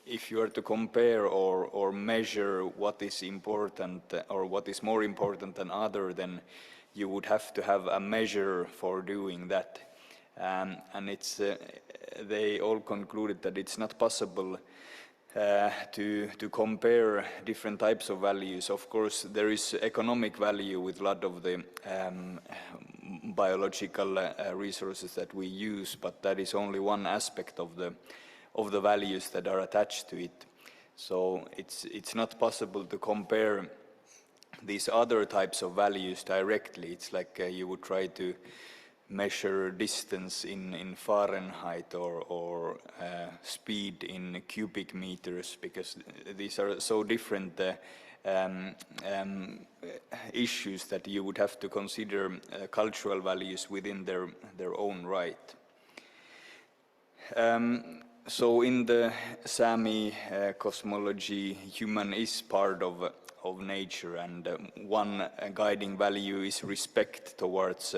if you are to compare or measure what is important or what is more important than other, then you would have to have a measure for doing that. And it's, they all concluded that it's not possible to compare different types of values. Of course, there is economic value with a lot of the biological resources that we use, but that is only one aspect of the values that are attached to it. So it's not possible to compare these other types of values directly. It's like you would try to measure distance in Fahrenheit or speed in cubic meters, because these are so different issues that you would have to consider cultural values within their own right. So in the Sami cosmology, human is part of nature, and one guiding value is respect towards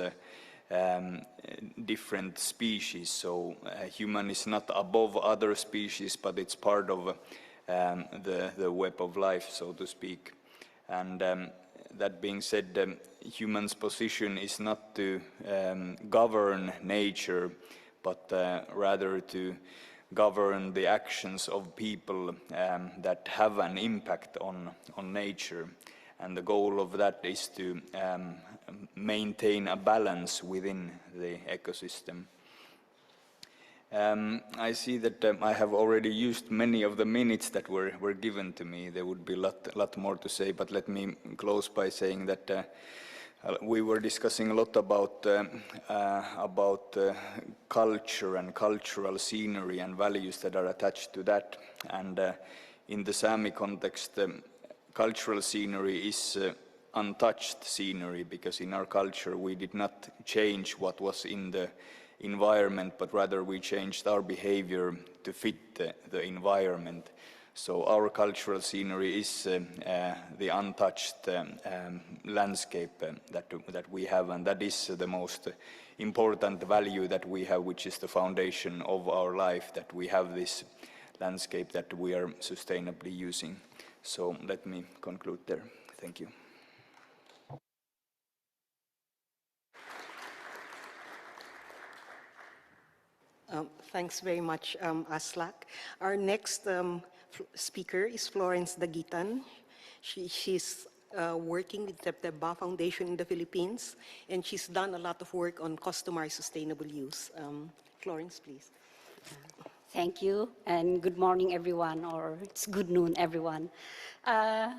different species. So human is not above other species, but it's part of the web of life, so to speak. And that being said, human's position is not to govern nature, but rather to govern the actions of people that have an impact on nature. And the goal of that is to maintain a balance within the ecosystem. I see that I have already used many of the minutes that were given to me. There would be a lot more to say, but let me close by saying that we were discussing a lot about culture and cultural scenery and values that are attached to that. And in the Sami context, cultural scenery is untouched scenery, because in our culture we did not change what was in the environment, but rather we changed our behavior to fit the environment. So our cultural scenery is the untouched landscape that we have, and that is the most important value that we have, which is the foundation of our life, that we have this landscape that we are sustainably using. So let me conclude there. Thank you. Thanks very much, Aslak. Our next speaker is Florence Dagitan. She's working with the Ba Foundation in the Philippines, and she's done a lot of work on customary sustainable use. Florence, please. Thank you, and good morning, everyone, or it's good noon, everyone. I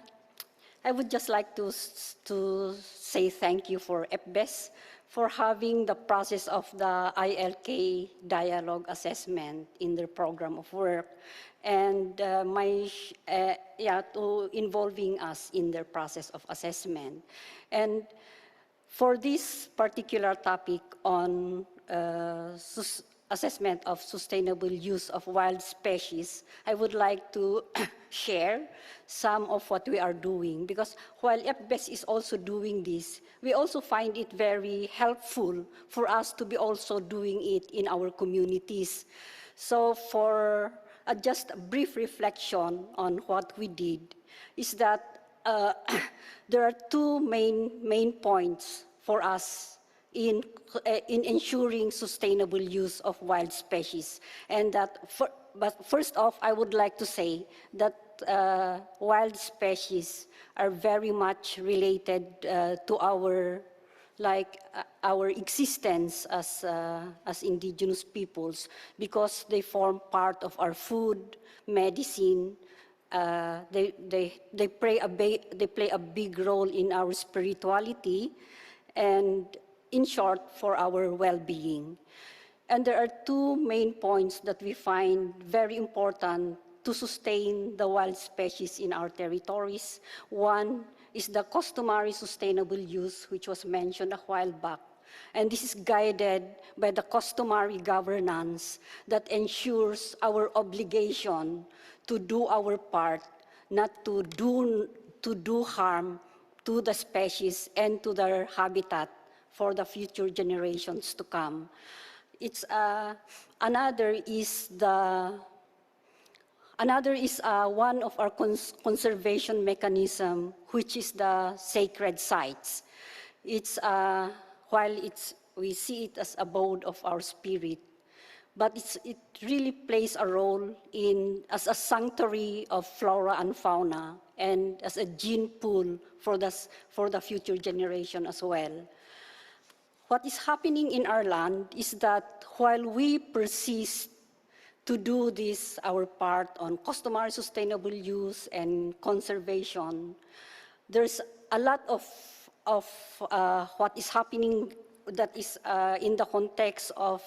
would just like to say thank you for EPBES for having the process of the ILK dialogue assessment in their program of work, and to involving us in their process of assessment. And for this particular topic on assessment of sustainable use of wild species, I would like to share some of what we are doing, because while EPBES is also doing this, we also find it very helpful for us to be also doing it in our communities. So for just a brief reflection on what we did is that there are two main points for us in ensuring sustainable use of wild species. And but first off, I would like to say that wild species are very much related to our existence as indigenous peoples, because they form part of our food, medicine. They play a big role in our spirituality, and in short, for our well-being. And there are two main points that we find very important to sustain the wild species in our territories. One is the customary sustainable use, which was mentioned a while back. And this is guided by the customary governance that ensures our obligation to do our part, not to do harm to the species and to their habitat for the future generations to come. It's another is one of our conservation mechanism, which is the sacred sites. It's we see it as abode of our spirit, but it really plays a role as a sanctuary of flora and fauna, and as a gene pool for the future generation as well. What is happening in our land is that while we persist to do this, our part on customary sustainable use and conservation, there's a lot of what is happening that is in the context of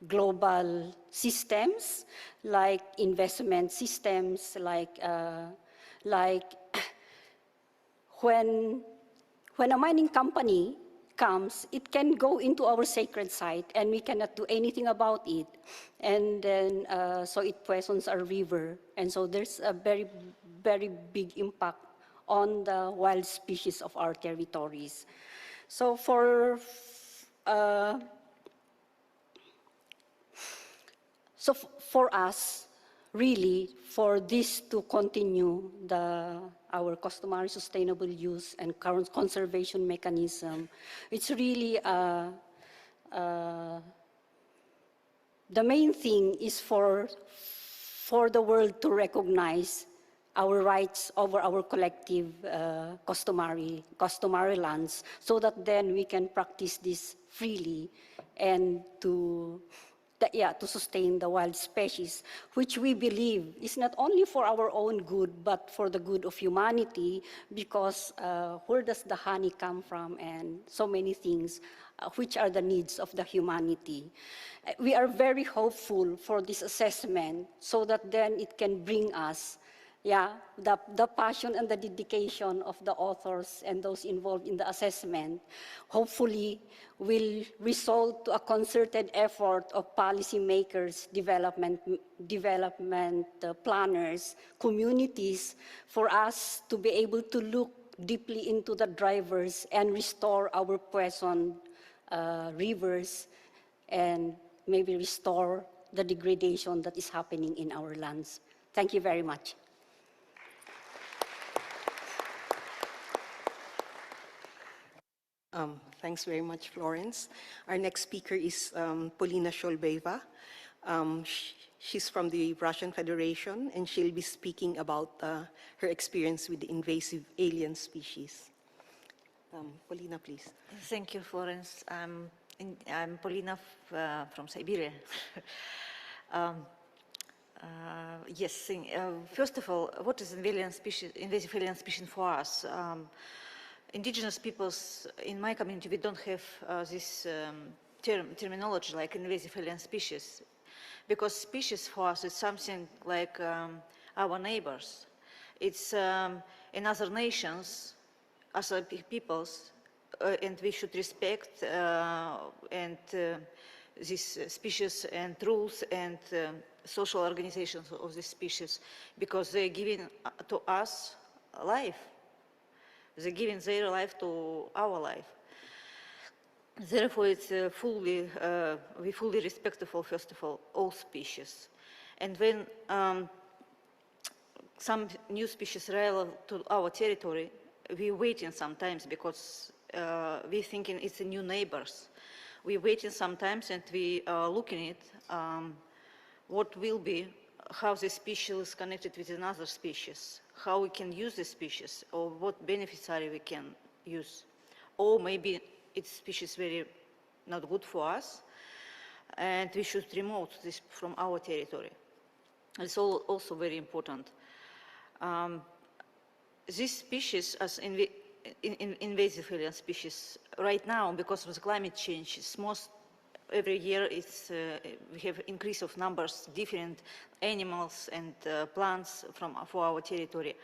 global systems, like investment systems, like when a mining company comes, it can go into our sacred site and we cannot do anything about it. And then, so it poisons our river. And so there's a very, very big impact on the wild species of our territories. So for us, really, for this to continue our customary sustainable use and current conservation mechanism, it's really the main thing is for the world to recognize our rights over our collective customary lands, so that then we can practice this freely and to sustain the wild species, which we believe is not only for our own good, but for the good of humanity, because where does the honey come from, and so many things, which are the needs of the humanity. We are very hopeful for this assessment, so that then it can bring us yeah, the passion and the dedication of the authors and those involved in the assessment hopefully will result to a concerted effort of policymakers, development planners, communities, for us to be able to look deeply into the drivers and restore our poisoned rivers and maybe restore the degradation that is happening in our lands. Thank you very much. Thanks very much, Florence. Our next speaker is Polina Sholbeva. She's from the Russian Federation, and she'll be speaking about her experience with the invasive alien species. Polina, please. Thank you, Florence. I'm Polina from Siberia. Yes, first of all, what is invasive alien species for us? Indigenous peoples in my community, we don't have this terminology like invasive alien species, because species for us is something like our neighbors. It's in other nations, other peoples, and we should respect and these species and rules and social organizations of these species, because they're giving to us life. They're giving their life to our life. Therefore, it's we fully respectful, first of all species. And when some new species arrive to our territory, we're waiting sometimes because we're thinking it's a new neighbors. We're waiting sometimes and we are looking at what will be, how the species is connected with another species, how we can use the species, or what benefits we can use. Or maybe it's species very not good for us, and we should remove this from our territory. It's also very important. These species, as invasive alien species, right now, because of the climate change, it's every year we have increase of numbers, different animals and plants for our territory.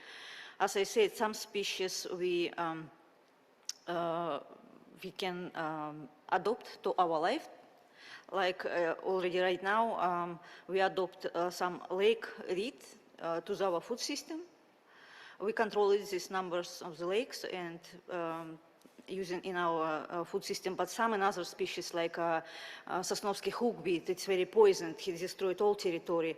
As I said, some species we can adopt to our life. Like already right now, we adopt some lake reed to our food system. We control these numbers of the lakes and using in our food system, but some another species like Sosnovsky hookbeat, it's very poisoned. He destroyed all territory.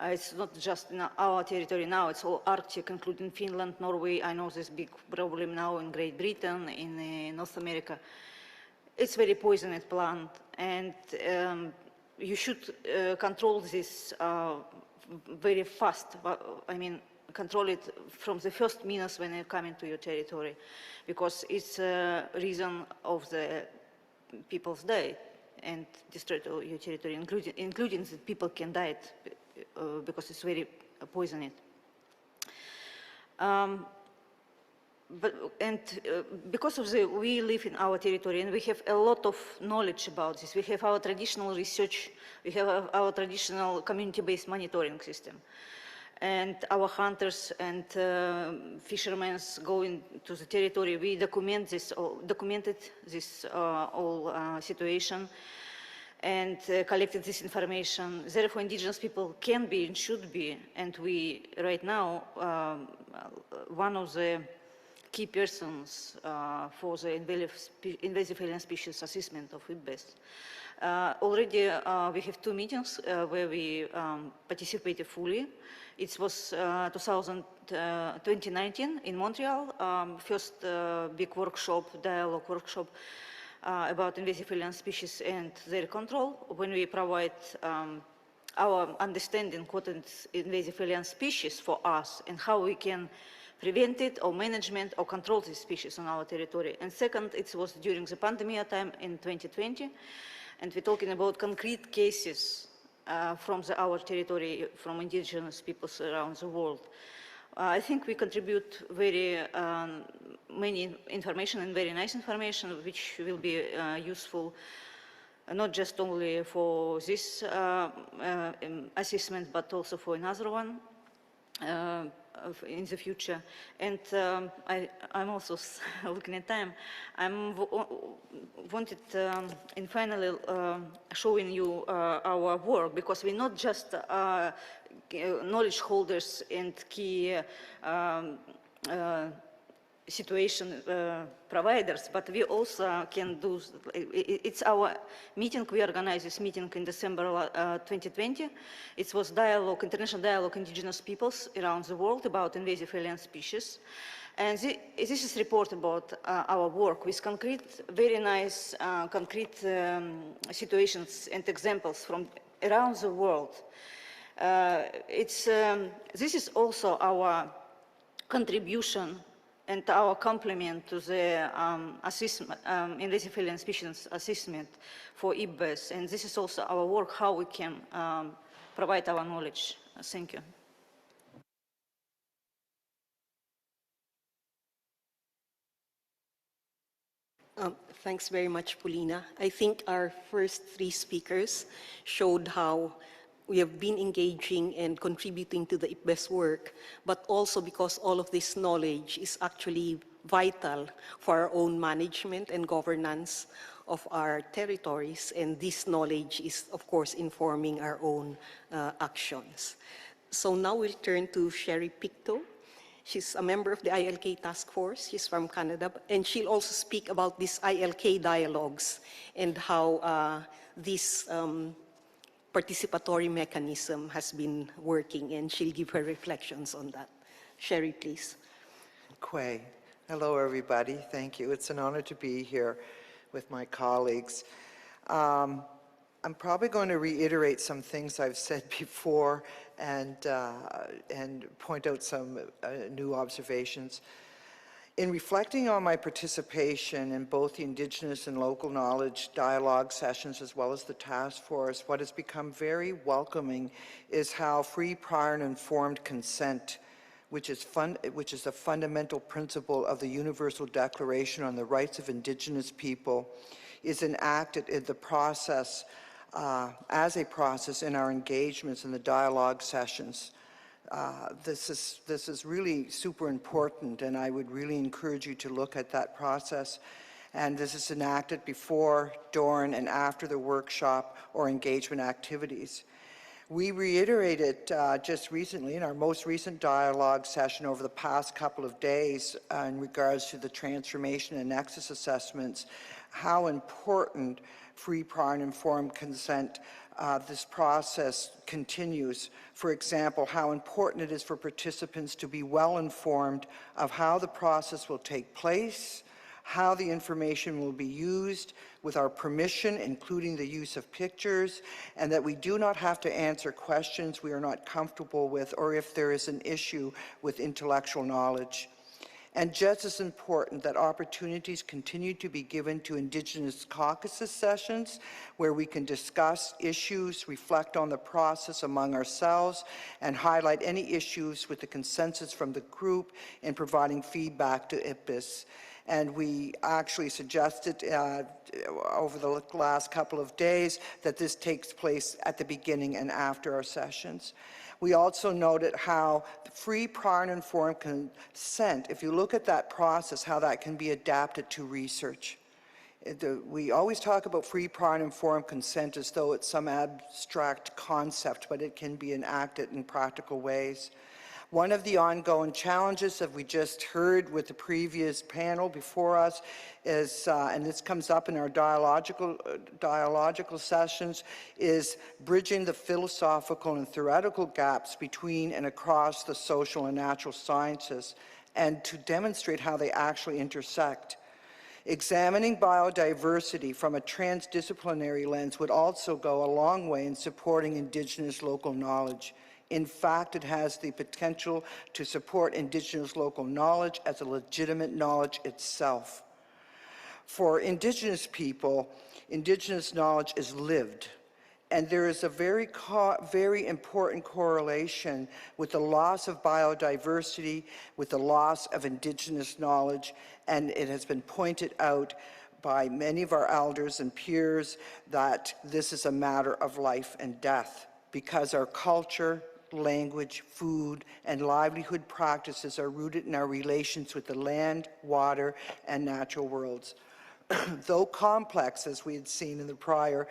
It's not just in our territory now, it's all Arctic, including Finland, Norway. I know there's big problem now in Great Britain, in North America. It's very poisoned plant, and you should control this very fast. I mean, control it from the first minutes when you come into your territory, because it's a reason of the people's die and destroy your territory, including the people can die because it's very poisoned. Because of we live in our territory and we have a lot of knowledge about this. We have our traditional research, we have our traditional community-based monitoring system. And our hunters and fishermen going to the territory, we documented this whole situation and collected this information. Therefore, indigenous people can be and should be, and we right now, one of the key persons for the invasive alien species assessment of IPBES. Already we have 2 meetings where we participated fully. It was 2019 in Montreal, first big workshop, dialogue workshop about invasive alien species and their control, when we provide our understanding what is invasive alien species for us and how we can prevent it or management or control these species on our territory. And second, it was during the pandemic time in 2020, and we're talking about concrete cases from our territory, from indigenous peoples around the world. I think we contribute very many information and very nice information, which will be useful not just only for this assessment, but also for another one. in the future. And I'm also looking at time. I'm wanted in finally showing you our work, because we're not just knowledge holders and key situation providers, but we also can do, it's our meeting, we organized this meeting in December 2020. It was dialogue, international dialogue, indigenous peoples around the world about invasive alien species. And this is a report about our work with concrete, very nice concrete situations and examples from around the world. This is also our contribution and our complement to the assessment, invasive alien species assessment for IPBES. And this is also our work, how we can provide our knowledge. Thank you. Thanks very much, Paulina. I think our first three speakers showed how we have been engaging and contributing to the IPBES work, but also because all of this knowledge is actually vital for our own management and governance of our territories, and this knowledge is, of course, informing our own actions. So now we'll turn to Sherry Pikto. She's a member of the ILK task force. She's from Canada, and she'll also speak about these ILK dialogues and how this participatory mechanism has been working, and she'll give her reflections on that. Sherry, please. Kwei. Hello, everybody. Thank you. It's an honor to be here with my colleagues. I'm probably going to reiterate some things I've said before and point out some new observations. In reflecting on my participation in both the Indigenous and local knowledge dialogue sessions as well as the task force, what has become very welcoming is how free, prior, and informed consent, which is a fundamental principle of the Universal Declaration on the Rights of Indigenous People, is enacted in the process, as a process in our engagements in the dialogue sessions. This is really super important, and I would really encourage you to look at that process. And this is enacted before, during, and after the workshop or engagement activities. We reiterated just recently in our most recent dialogue session over the past couple of days in regards to the transformation and nexus assessments, how important free, prior, and informed consent this process continues. For example, how important it is for participants to be well informed of how the process will take place, how the information will be used with our permission, including the use of pictures, and that we do not have to answer questions we are not comfortable with or if there is an issue with intellectual knowledge. And just as important, that opportunities continue to be given to Indigenous caucuses sessions where we can discuss issues, reflect on the process among ourselves, and highlight any issues with the consensus from the group in providing feedback to IPBES. And we actually suggested over the last couple of days that this takes place at the beginning and after our sessions. We also noted how free, prior, and informed consent, if you look at that process, how that can be adapted to research. We always talk about free, prior, and informed consent as though it's some abstract concept, but it can be enacted in practical ways. One of the ongoing challenges that we just heard with the previous panel before us is, and this comes up in our dialogical sessions, is bridging the philosophical and theoretical gaps between and across the social and natural sciences, and to demonstrate how they actually intersect. Examining biodiversity from a transdisciplinary lens would also go a long way in supporting Indigenous local knowledge. In fact, it has the potential to support Indigenous local knowledge as a legitimate knowledge itself. For Indigenous people, Indigenous knowledge is lived, and there is a very important correlation with the loss of biodiversity, with the loss of Indigenous knowledge, and it has been pointed out by many of our elders and peers that this is a matter of life and death, because our culture, language, food, and livelihood practices are rooted in our relations with the land, water, and natural worlds. Though complex, as we had seen in the prior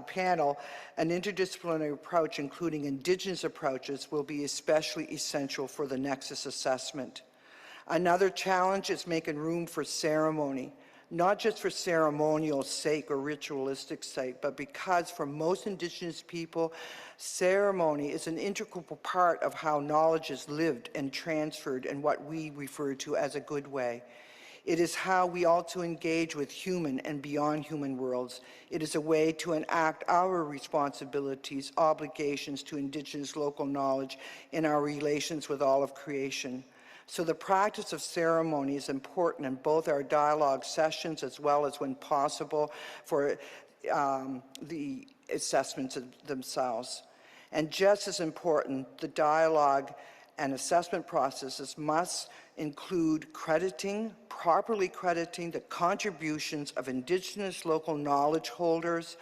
panel, an interdisciplinary approach, including Indigenous approaches, will be especially essential for the Nexus assessment. Another challenge is making room for ceremony, not just for ceremonial sake or ritualistic sake, but because for most Indigenous people, ceremony is an integral part of how knowledge is lived and transferred in what we refer to as a good way. It is how we also engage with human and beyond human worlds. It is a way to enact our responsibilities, obligations to Indigenous local knowledge in our relations with all of creation. So the practice of ceremony is important in both our dialogue sessions as well as when possible for the assessments themselves. And just as important, the dialogue and assessment processes must include properly crediting the contributions of Indigenous local knowledge holders,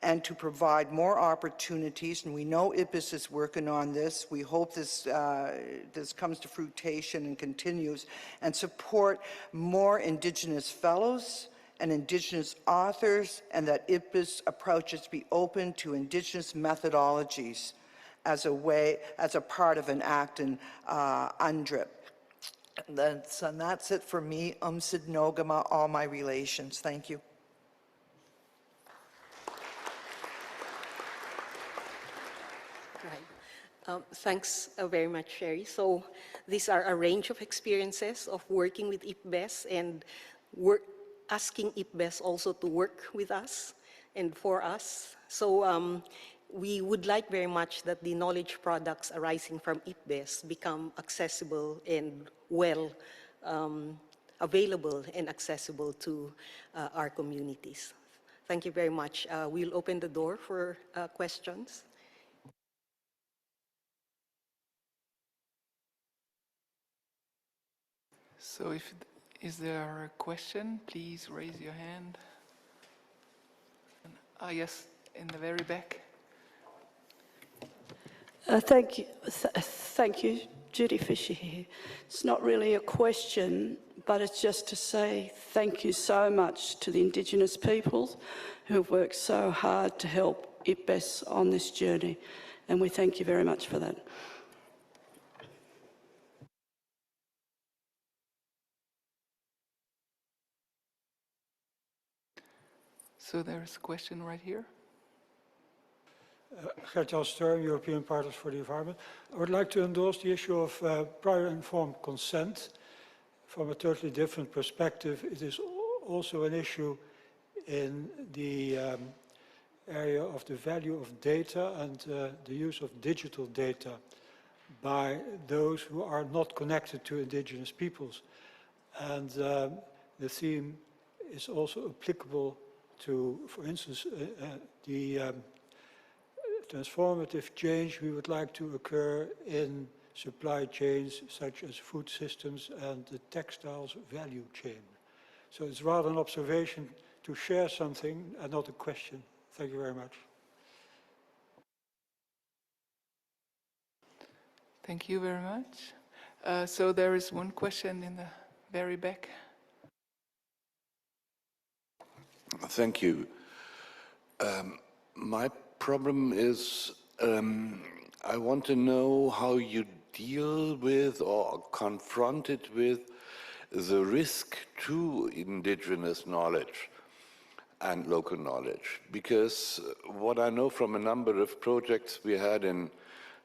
and to provide more opportunities, and we know IPBES is working on this. We hope this comes to fruition and continues, and support more Indigenous fellows and Indigenous authors, and that IPBES approaches be open to Indigenous methodologies as a part of an act in UNDRIP. And that's it for me. Sid Nogama, all my relations. Thank you. Thanks very much, Sherry. So these are a range of experiences of working with IPBES and asking IPBES also to work with us and for us. So we would like very much that the knowledge products arising from IPBES become accessible and available and accessible to our communities. Thank you very much. We'll open the door for questions. So is there a question, please raise your hand. Yes, in the very back. Thank you. Thank you, Judy Fisher here. It's not really a question, but it's just to say thank you so much to the Indigenous peoples who've worked so hard to help IPBES on this journey, and we thank you very much for that. So there's a question right here. Gert-Jan Sturm, European Partners for the Environment. I would like to endorse the issue of prior informed consent. From a totally different perspective, it is also an issue in the area of the value of data and the use of digital data by those who are not connected to Indigenous peoples. And the theme is also applicable to, for instance, the transformative change we would like to occur in supply chains such as food systems and the textiles value chain. So it's rather an observation to share something and not a question. Thank you very much. Thank you very much. So there is one question in the very back. Thank you. My problem is I want to know how you deal with or confronted with the risk to Indigenous knowledge and local knowledge. Because what I know from a number of projects we had in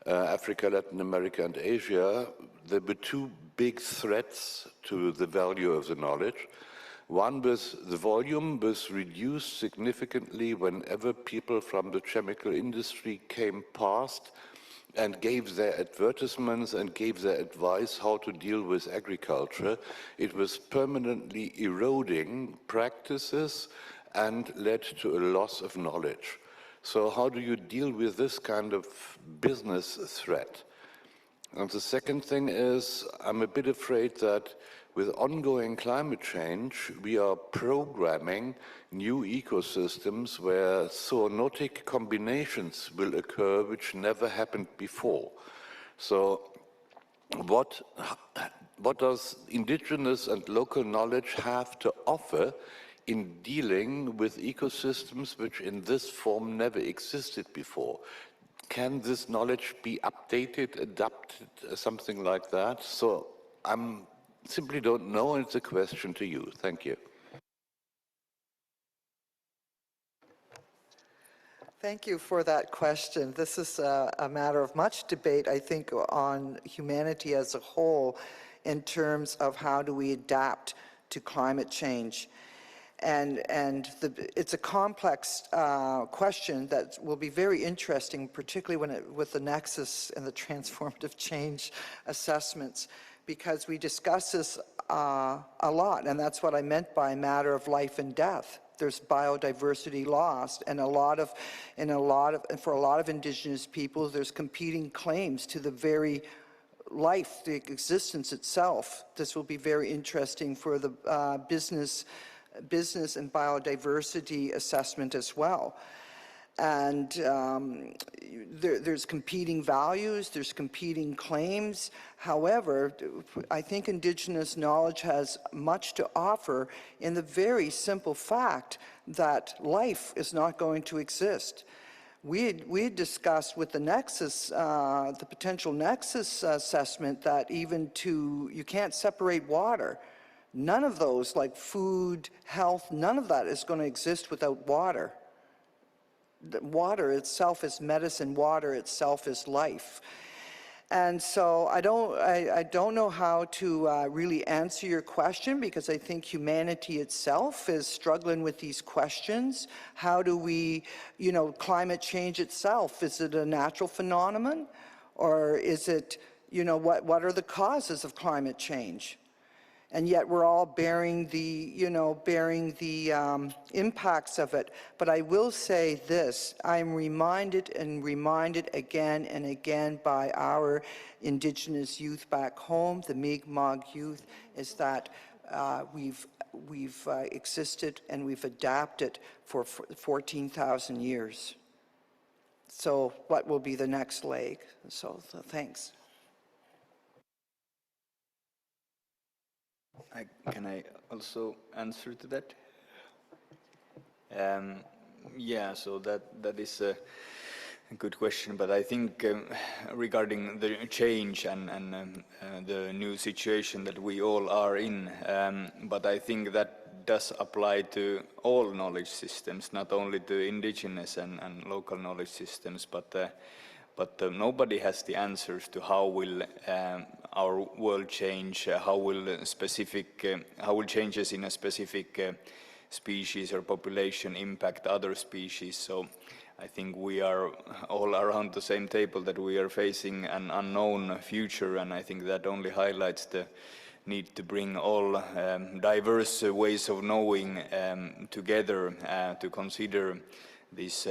Africa, Latin America, and Asia, there were two big threats to the value of the knowledge. One was the volume was reduced significantly whenever people from the chemical industry came past and gave their advertisements and gave their advice how to deal with agriculture. It was permanently eroding practices and led to a loss of knowledge. So how do you deal with this kind of business threat? And the second thing is, I'm a bit afraid that with ongoing climate change, we are programming new ecosystems where zoonotic combinations will occur which never happened before. So what does indigenous and local knowledge have to offer in dealing with ecosystems which in this form never existed before? Can this knowledge be updated, adapted, something like that? So I simply don't know, and it's a question to you. Thank you. Thank you for that question. This is a matter of much debate, I think, on humanity as a whole in terms of how do we adapt to climate change. And it's a complex question that will be very interesting, particularly with the nexus and the transformative change assessments, because we discuss this a lot, and that's what I meant by a matter of life and death. There's biodiversity lost, and for a lot of indigenous peoples, there's competing claims to the very life, the existence itself. This will be very interesting for the business and biodiversity assessment as well. And there's competing values, there's competing claims. However, I think Indigenous knowledge has much to offer in the very simple fact that life is not going to exist. We had discussed with the nexus, the potential nexus assessment, that you can't separate water. None of those, like food, health, none of that is going to exist without water. Water itself is medicine, water itself is life. And so I don't know how to really answer your question, because I think humanity itself is struggling with these questions. How do we, climate change itself, is it a natural phenomenon? Or is it, what are the causes of climate change? And yet we're all bearing the impacts of it. But I will say this, I'm reminded again and again by our Indigenous youth back home, the Mi'kmaq youth, is that we've existed and we've adapted for 14,000 years. So what will be the next leg? So thanks. Can I also answer to that? Yeah, so that is a good question, but I think regarding the change and the new situation that we all are in, but I think that does apply to all knowledge systems, not only to indigenous and local knowledge systems, but nobody has the answers to how will our world change, how will changes in a specific species or population impact other species. So I think we are all around the same table, that we are facing an unknown future, and I think that only highlights the need to bring all diverse ways of knowing together to consider these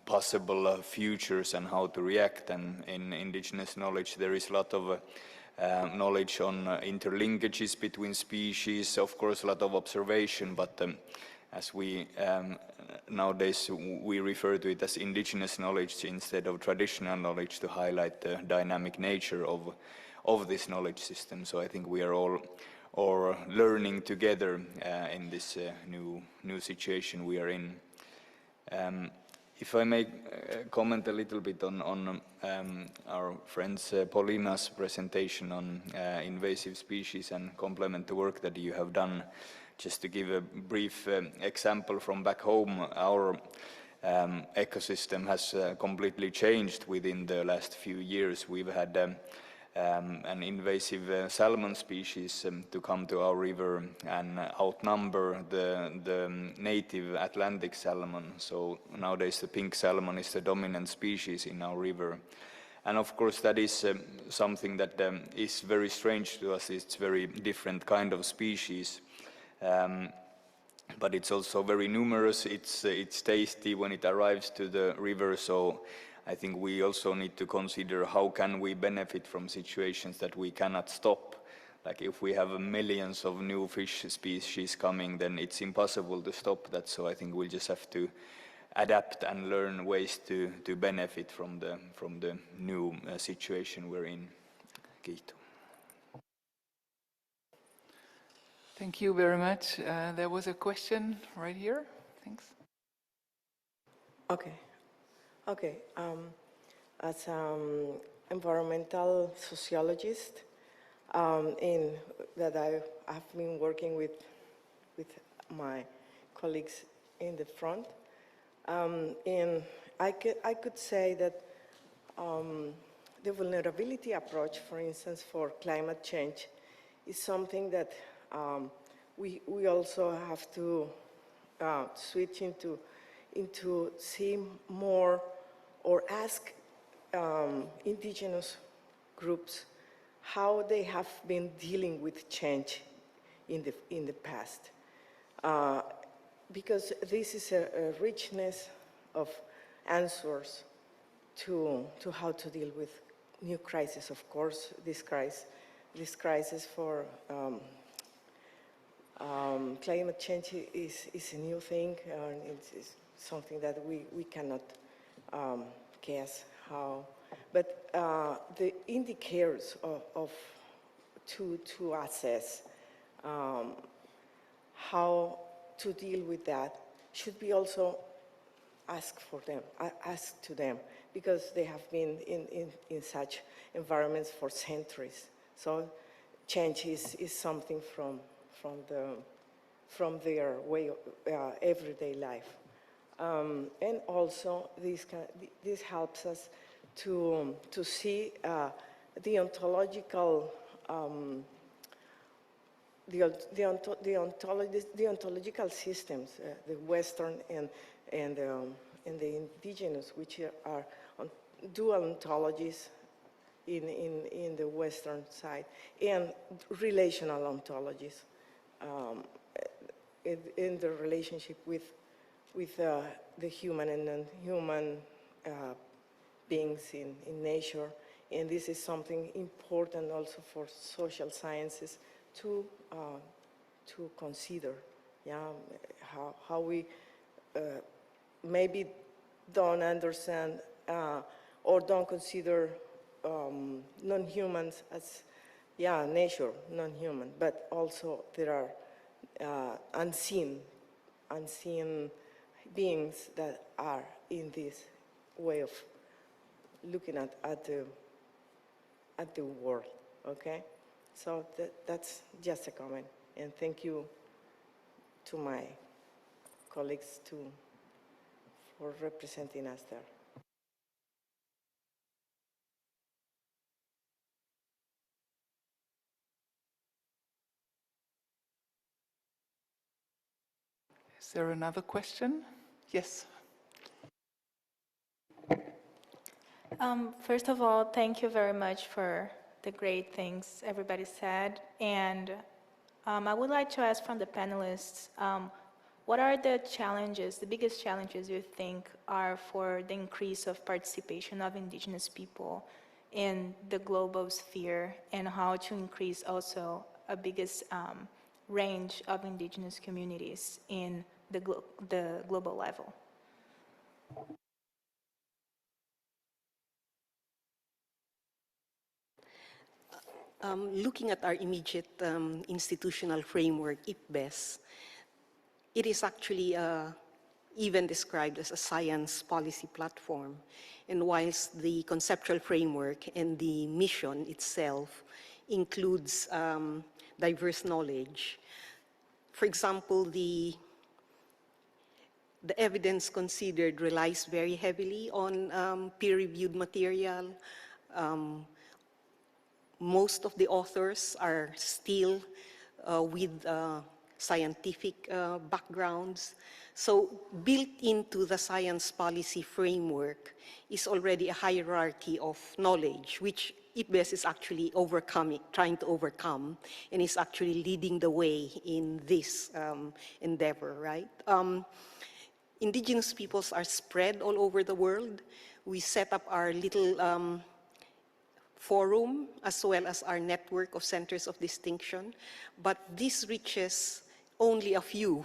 possible futures and how to react. And in indigenous knowledge there is a lot of knowledge on interlinkages between species, of course a lot of observation, but as we nowadays we refer to it as indigenous knowledge instead of traditional knowledge, to highlight the dynamic nature of this knowledge system. So I think we are all learning together in this new situation we are in. If I may comment a little bit on our friend's Paulina's presentation on invasive species and complement the work that you have done, just to give a brief example from back home, our ecosystem has completely changed within the last few years. We've had an invasive salmon species to come to our river and outnumber the native Atlantic salmon. So nowadays the pink salmon is the dominant species in our river. And of course that is something that is very strange to us. It's very different kind of species. But it's also very numerous. It's tasty when it arrives to the river. So I think we also need to consider how can we benefit from situations that we cannot stop. Like if we have millions of new fish species coming, then it's impossible to stop that. So I think we'll just have to adapt and learn ways to benefit from the new situation we're in. Kiitos. Thank you very much. There was a question right here. Thanks. Okay. As environmental sociologist, that I have been working with my colleagues in the front, and I could say that the vulnerability approach, for instance, for climate change, is something that we also have to switch into see more or ask indigenous groups how they have been dealing with change in the past. Because this is a richness of answers to how to deal with new crises. Of course, this crisis for climate change is a new thing, and it's something that we cannot guess how. But the indicators to assess how to deal with that should be also asked to them, because they have been in such environments for centuries. So change is something from their way of everyday life. And also this helps us to see the ontological the ontological systems, the Western and the Indigenous, which are dual ontologies in the Western side, and relational ontologies in the relationship with the human and non-human beings in nature. And this is something important also for social sciences to consider, how we maybe don't understand or don't consider non-humans as, nature, non-human, but also there are unseen beings that are in this way of looking at the world, okay? So that's just a comment, and thank you to my colleagues for representing us there. Is there another question? Yes. First of all, thank you very much for the great things everybody said. And I would like to ask from the panelists, what are the challenges, the biggest challenges you think are for the increase of participation of Indigenous people in the global sphere, and how to increase also a biggest range of Indigenous communities in the global level? Looking at our immediate institutional framework, IPBES, it is actually even described as a science policy platform. And whilst the conceptual framework and the mission itself includes diverse knowledge, for example, the evidence considered relies very heavily on peer-reviewed material. Most of the authors are still with scientific backgrounds. So built into the science policy framework is already a hierarchy of knowledge, which IPBES is actually trying to overcome, and is actually leading the way in this endeavor, right? Indigenous peoples are spread all over the world. We set up our little forum, as well as our network of centers of distinction, but this reaches only a few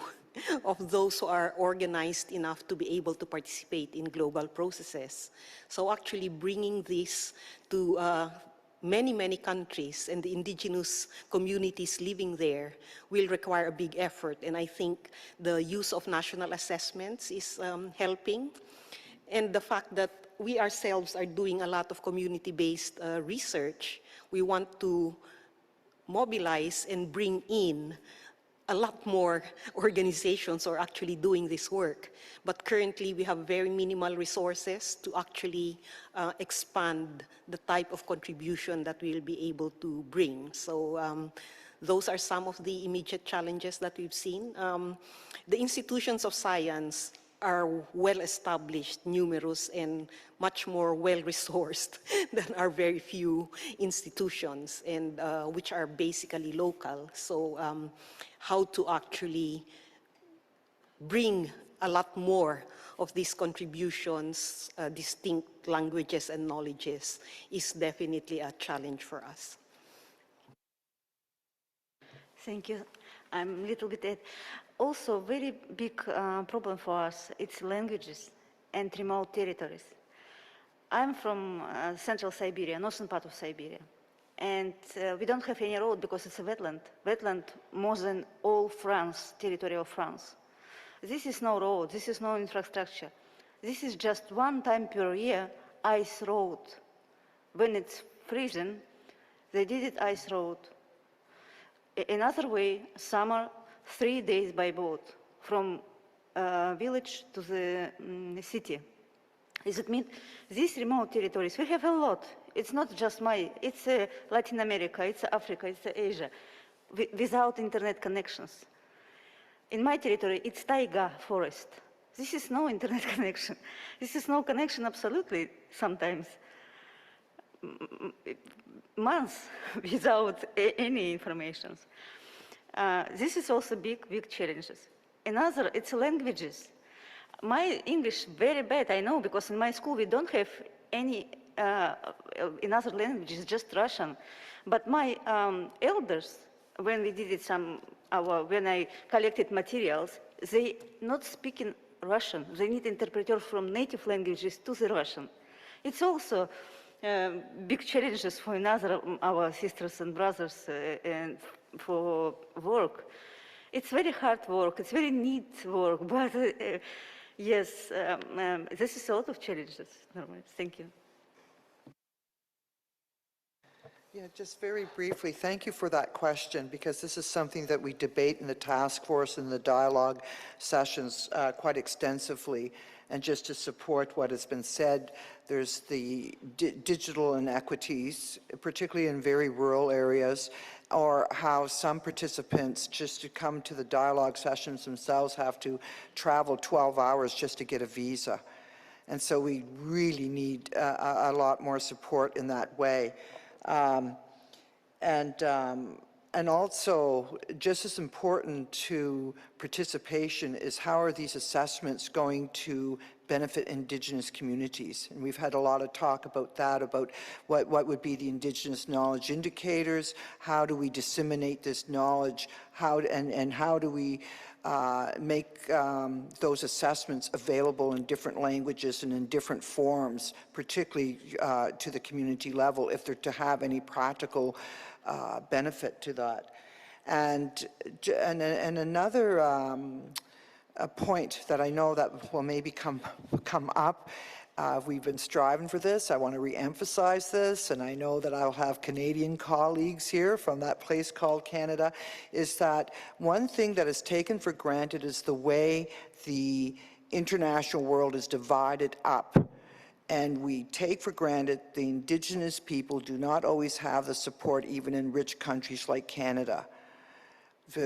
of those who are organized enough to be able to participate in global processes. So actually bringing this to many, many countries and the indigenous communities living there will require a big effort. And I think the use of national assessments is helping. And the fact that we ourselves are doing a lot of community-based research, we want to mobilize and bring in a lot more organizations are actually doing this work. But currently we have very minimal resources to actually expand the type of contribution that we'll be able to bring. So those are some of the immediate challenges that we've seen. The institutions of science are well-established, numerous, and much more well-resourced than our very few institutions, and which are basically local. So how to actually bring a lot more of these contributions, distinct languages and knowledges, is definitely a challenge for us. Thank you. I'm a little bit also very big problem for us. It's languages and remote territories. I'm from central Siberia, northern part of Siberia, and we don't have any road because it's a wetland. Wetland more than all France, territory of France. This is no road. This is no infrastructure. This is just one time per year ice road. When it's freezing, they did it ice road. Another way, summer, 3 days by boat from village to the city. Does it mean these remote territories, we have a lot. It's not just it's Latin America, it's Africa, it's Asia, without internet connections. In my territory, it's taiga forest. This is no internet connection. This is no connection absolutely sometimes. Months without any information. This is also big challenges. Another, it's languages. My English very bad, I know, because in my school we don't have any in other languages, just Russian. But my elders, when we did it when I collected materials, they not speaking Russian. They need interpreters from native languages to the Russian. It's also big challenges for our sisters and brothers and for work. It's very hard work, it's very neat work, but yes, this is a lot of challenges. Thank you. Yeah, just very briefly, thank you for that question, because this is something that we debate in the task force and the dialogue sessions quite extensively. And just to support what has been said, there's the digital inequities, particularly in very rural areas, or how some participants, just to come to the dialogue sessions themselves, have to travel 12 hours just to get a visa. And so we really need a lot more support in that way. And also, just as important to participation is how are these assessments going to benefit Indigenous communities? And we've had a lot of talk about that, about what would be the Indigenous knowledge indicators, how do we disseminate this knowledge, and how do we make those assessments available in different languages and in different forms, particularly to the community level, if they're to have any practical benefit to that. And another a point that I know that will maybe come up, we've been striving for this, I want to re-emphasize this, and I know that I'll have Canadian colleagues here from that place called Canada, is that one thing that is taken for granted is the way the international world is divided up. And we take for granted the Indigenous people do not always have the support even in rich countries like Canada.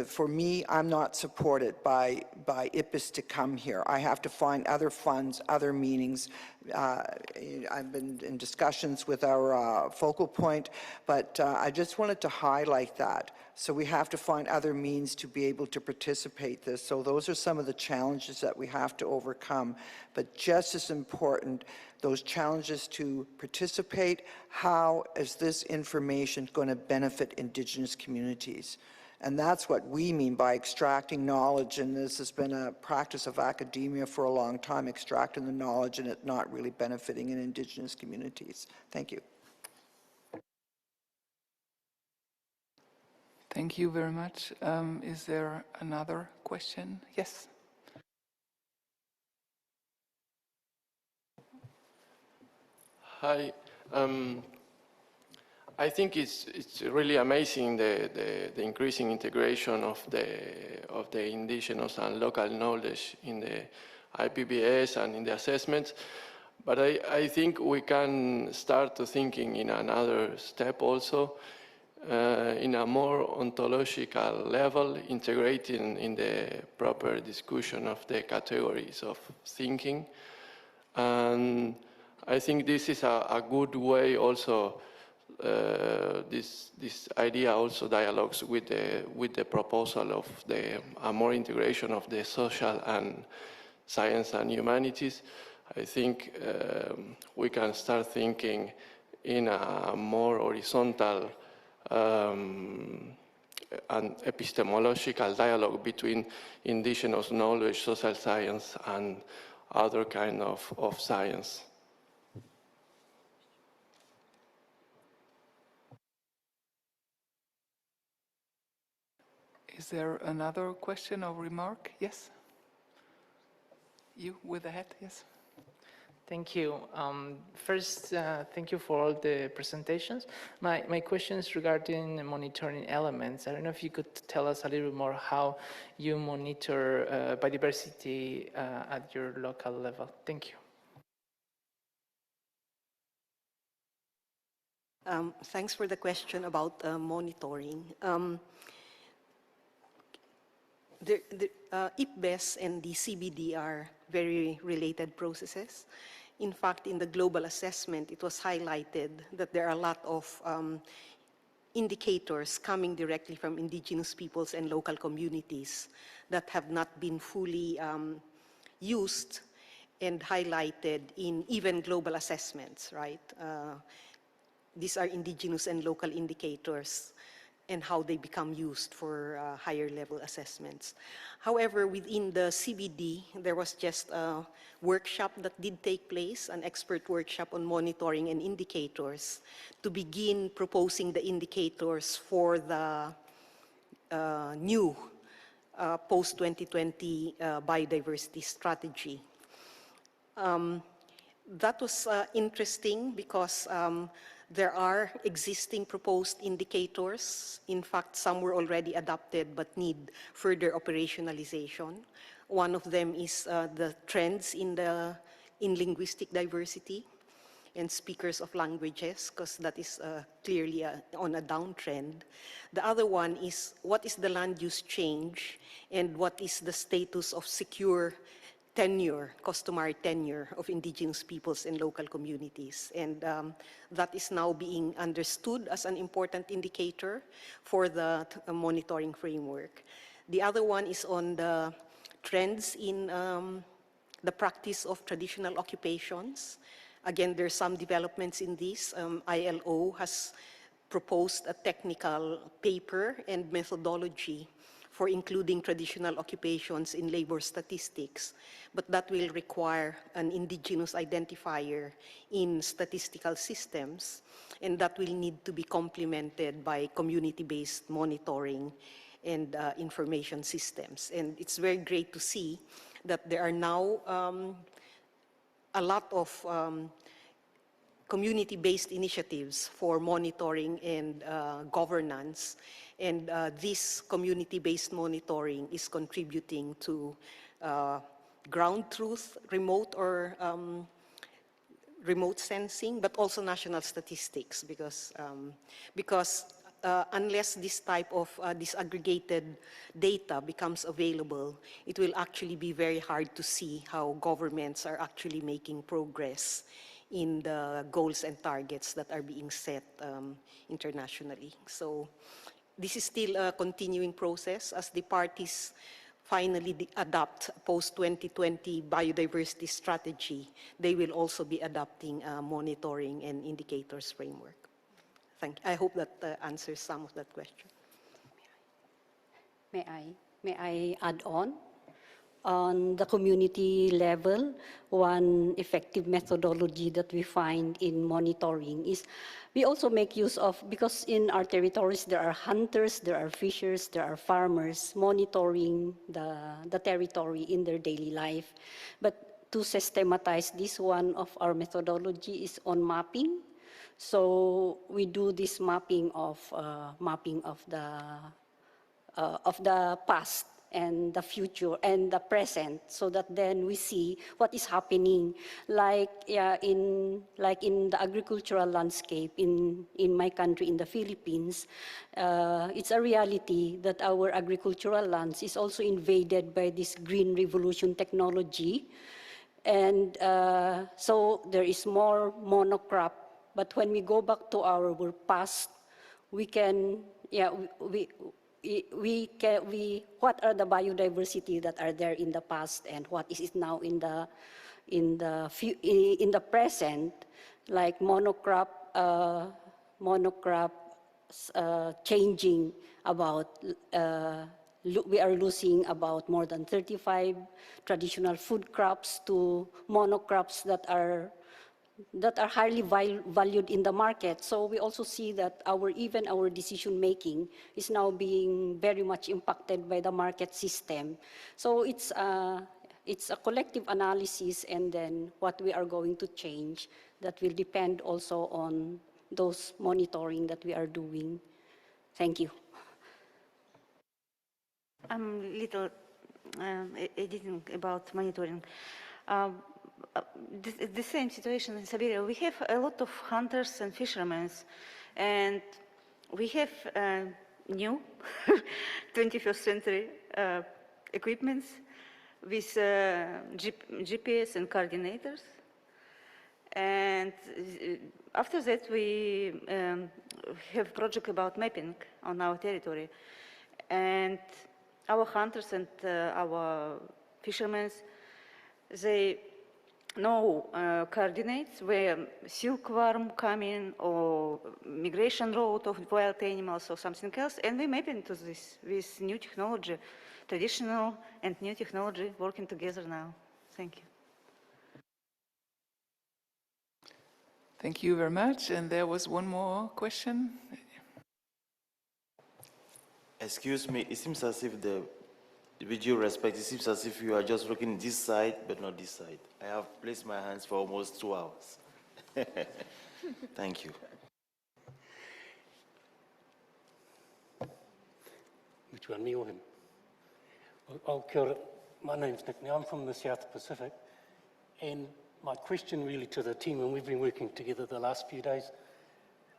For me, I'm not supported by IPBES to come here. I have to find other funds, other meanings. I've been in discussions with our focal point, but I just wanted to highlight that. So we have to find other means to be able to participate this. So those are some of the challenges that we have to overcome. But just as important, those challenges to participate, how is this information going to benefit Indigenous communities? And that's what we mean by extracting knowledge, and this has been a practice of academia for a long time, extracting the knowledge and it not really benefiting in Indigenous communities. Thank you. Thank you very much. Is there another question? Yes. Hi. I think it's really amazing the increasing integration of the indigenous and local knowledge in the IPBS and in the assessments. But I think we can start to thinking in another step also, in a more ontological level, integrating in the proper discussion of the categories of thinking. And I think this is a good way also, this idea also dialogues with the proposal of a more integration of the social and science and humanities. I think we can start thinking in a more horizontal and epistemological dialogue between indigenous knowledge, social science, and other kind of science. Is there another question or remark? Yes? You with the hat, yes? Thank you. First, thank you for all the presentations. My question is regarding monitoring elements. I don't know if you could tell us a little bit more how you monitor biodiversity at your local level. Thank you. Thanks for the question about monitoring. IPBES and the CBD are very related processes. In fact, in the global assessment, it was highlighted that there are a lot of indicators coming directly from indigenous peoples and local communities that have not been fully used and highlighted in even global assessments, right? These are indigenous and local indicators and how they become used for higher level assessments. However, within the CBD, there was just a workshop that did take place, an expert workshop on monitoring and indicators to begin proposing the indicators for the new post-2020 biodiversity strategy. That was interesting because there are existing proposed indicators. In fact, some were already adopted but need further operationalization. One of them is the trends in linguistic diversity and speakers of languages, because that is clearly on a downtrend. The other one is what is the land use change and what is the status of secure tenure, customary tenure of indigenous peoples and local communities. And that is now being understood as an important indicator for the monitoring framework. The other one is on the trends in the practice of traditional occupations. Again, there's some developments in this. ILO has proposed a technical paper and methodology for including traditional occupations in labor statistics, but that will require an indigenous identifier in statistical systems, and that will need to be complemented by community-based monitoring and information systems. And it's very great to see that there are now a lot of community-based initiatives for monitoring and governance. And this community-based monitoring is contributing to ground truth, remote or remote sensing, but also national statistics, because unless this type of disaggregated data becomes available, it will actually be very hard to see how governments are actually making progress in the goals and targets that are being set internationally. So this is still a continuing process as the parties finally adopt post-2020 biodiversity strategy. They will also be adopting a monitoring and indicators framework. I hope that answers some of that question. May I add on? On the community level, one effective methodology that we find in monitoring is we also make use of, because in our territories there are hunters, there are fishers, there are farmers monitoring the territory in their daily life. But to systematize this, one of our methodology is on mapping. So we do this mapping of the past and the future and the present, so that then we see what is happening, like in the agricultural landscape in my country, in the Philippines. It's a reality that our agricultural lands is also invaded by this green revolution technology, and so there is more monocrop. But when we go back to our past, we can, what are the biodiversity that are there in the past and what is it now in the present, like monocrop changing about, we are losing about more than 35 traditional food crops to monocrops that are highly valued in the market. So we also see that even our decision making is now being very much impacted by the market system. So it's a collective analysis, and then what we are going to change that will depend also on those monitoring that we are doing. Thank you. I'm little editing about monitoring. The same situation in Siberia. We have a lot of hunters and fishermen, and we have new 21st century equipments with GPS and coordinators. And after that, we have a project about mapping on our territory. And our hunters and our fishermen, they know coordinates where silkworm coming or migration route of wild animals or something else, and we map into this with new technology, traditional and new technology working together now. Thank you. Thank you very much. And there was one more question. Excuse me, it seems as if with due respect, it seems as if you are just looking this side, but not this side. I have placed my hands for almost 2 hours. Thank you. Which one, me or him? Kia ora. My name's Nick. Now, I'm from the South Pacific, and my question really to the team, and we've been working together the last few days,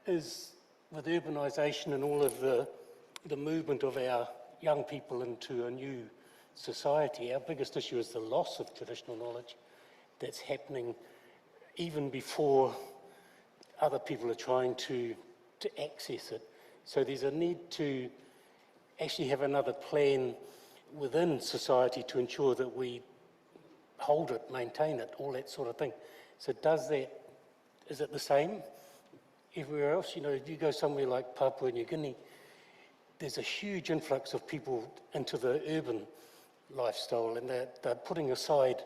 is with urbanisation and all of the movement of our young people into a new society, our biggest issue is the loss of traditional knowledge that's happening even before other people are trying to access it. So there's a need to actually have another plan within society to ensure that we hold it, maintain it, all that sort of thing. So is it the same everywhere else? You know, if you go somewhere like Papua New Guinea, there's a huge influx of people into the urban lifestyle, and they're putting aside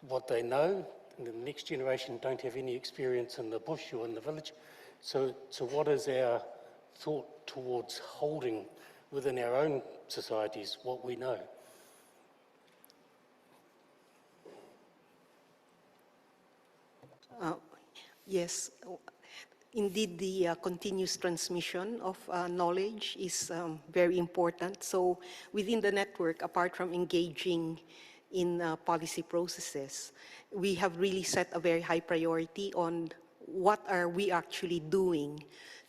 what they know, and the next generation don't have any experience in the bush or in the village. So what is our thought towards holding within our own societies what we know? Yes. Indeed, the continuous transmission of knowledge is very important. So within the network, apart from engaging in policy processes, we have really set a very high priority on what are we actually doing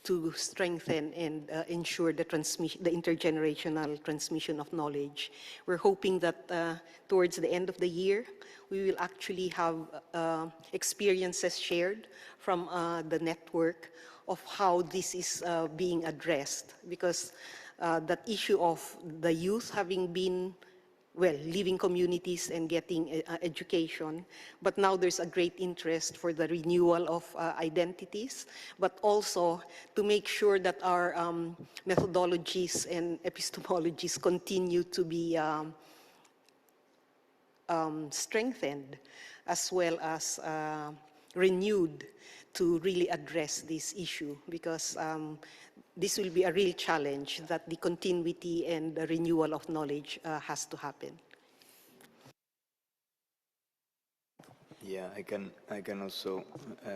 to strengthen and ensure the intergenerational transmission of knowledge. We're hoping that towards the end of the year, we will actually have experiences shared from the network of how this is being addressed, because that issue of the youth having been well, living communities and getting education. But now there's a great interest for the renewal of identities, but also to make sure that our methodologies and epistemologies continue to be strengthened, as well as renewed to really address this issue, because this will be a real challenge that the continuity and the renewal of knowledge has to happen. Yeah, I can also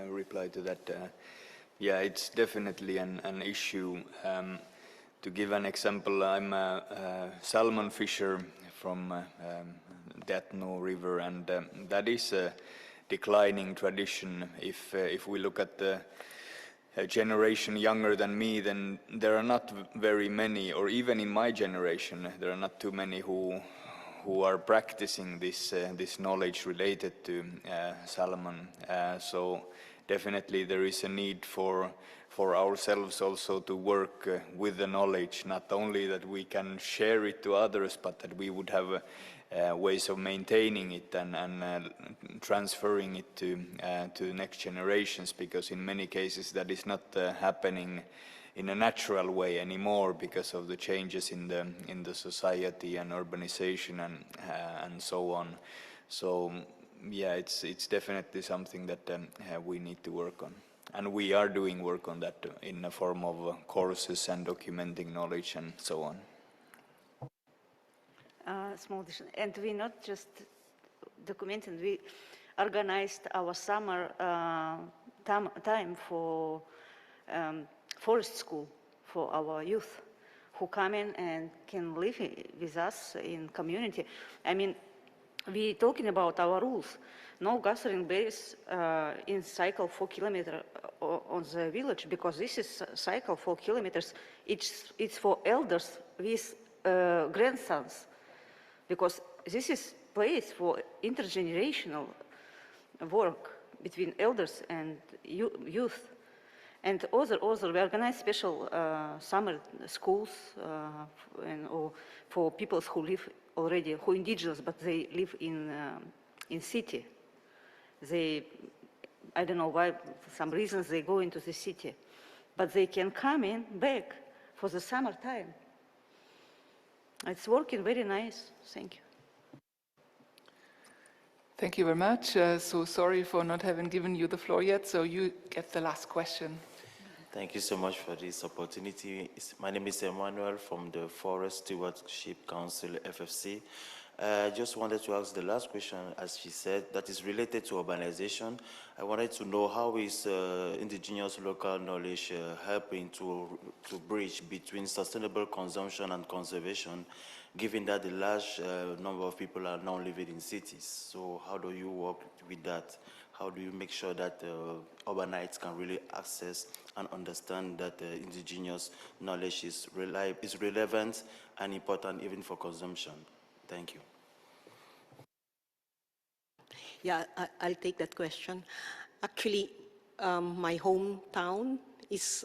reply to that. Yeah, it's definitely an issue. To give an example, I'm a salmon fisher from Datno River, and that is a declining tradition. If we look at the generation younger than me, then there are not very many, or even in my generation, there are not too many who are practicing this knowledge related to salmon. So definitely there is a need for ourselves also to work with the knowledge, not only that we can share it to others, but that we would have ways of maintaining it and transferring it to next generations, because in many cases that is not happening in a natural way anymore because of the changes in the society and urbanization and so on. So yeah, it's definitely something that we need to work on, and we are doing work on that in the form of courses and documenting knowledge and so on. Small addition. And we not just documented, we organized our summer time for forest school for our youth who come in and can live with us in community. I mean, we talking about our rules. No gathering berries in cycle 4 kilometers on the village, because this is cycle 4 kilometers. It's for elders with grandsons, because this is place for intergenerational work between elders and youth. And also we organize special summer schools or for people who live already, who indigenous, but they live in city. They, I don't know why, for some reasons they go into the city, but they can come in back for the summertime. It's working very nice. Thank you. Thank you very much. So sorry for not having given you the floor yet, so you get the last question. Thank you so much for this opportunity. My name is Emmanuel from the Forest Stewardship Council, FFC. I just wanted to ask the last question, as she said, that is related to urbanization. I wanted to know how is indigenous local knowledge helping to bridge between sustainable consumption and conservation, given that the large number of people are now living in cities. So how do you work with that? How do you make sure that urbanites can really access and understand that indigenous knowledge is relevant and important even for consumption? Thank you. Yeah, I'll take that question. Actually, my hometown is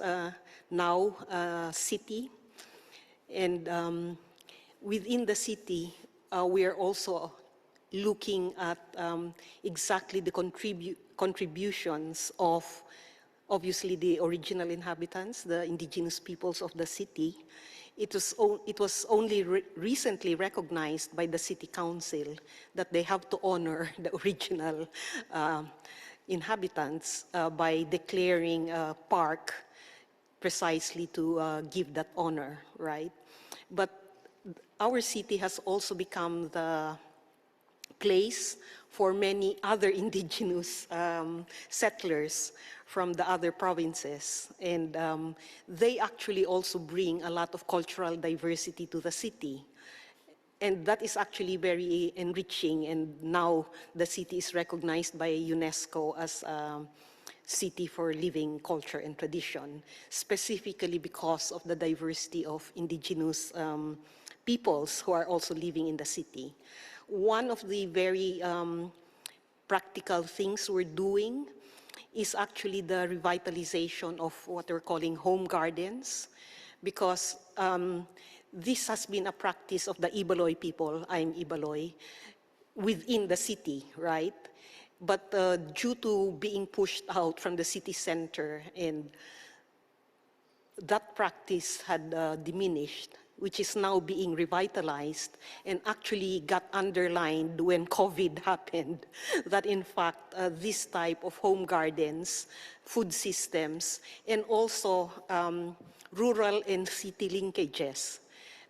now a city, and within the city, we are also looking at exactly the contributions of, obviously, the original inhabitants, the indigenous peoples of the city. It was only recently recognized by the city council that they have to honor the original inhabitants by declaring a park precisely to give that honor, right? But our city has also become the place for many other indigenous settlers from the other provinces. And they actually also bring a lot of cultural diversity to the city. And that is actually very enriching. And now the city is recognized by UNESCO as a city for living culture and tradition, specifically because of the diversity of indigenous peoples who are also living in the city. One of the very practical things we're doing is actually the revitalization of what we're calling home gardens, because this has been a practice of the Ibaloy people, I'm Ibaloy, within the city, right? But due to being pushed out from the city center, and that practice had diminished, which is now being revitalized and actually got underlined when COVID happened, that in fact this type of home gardens, food systems, and also rural and city linkages,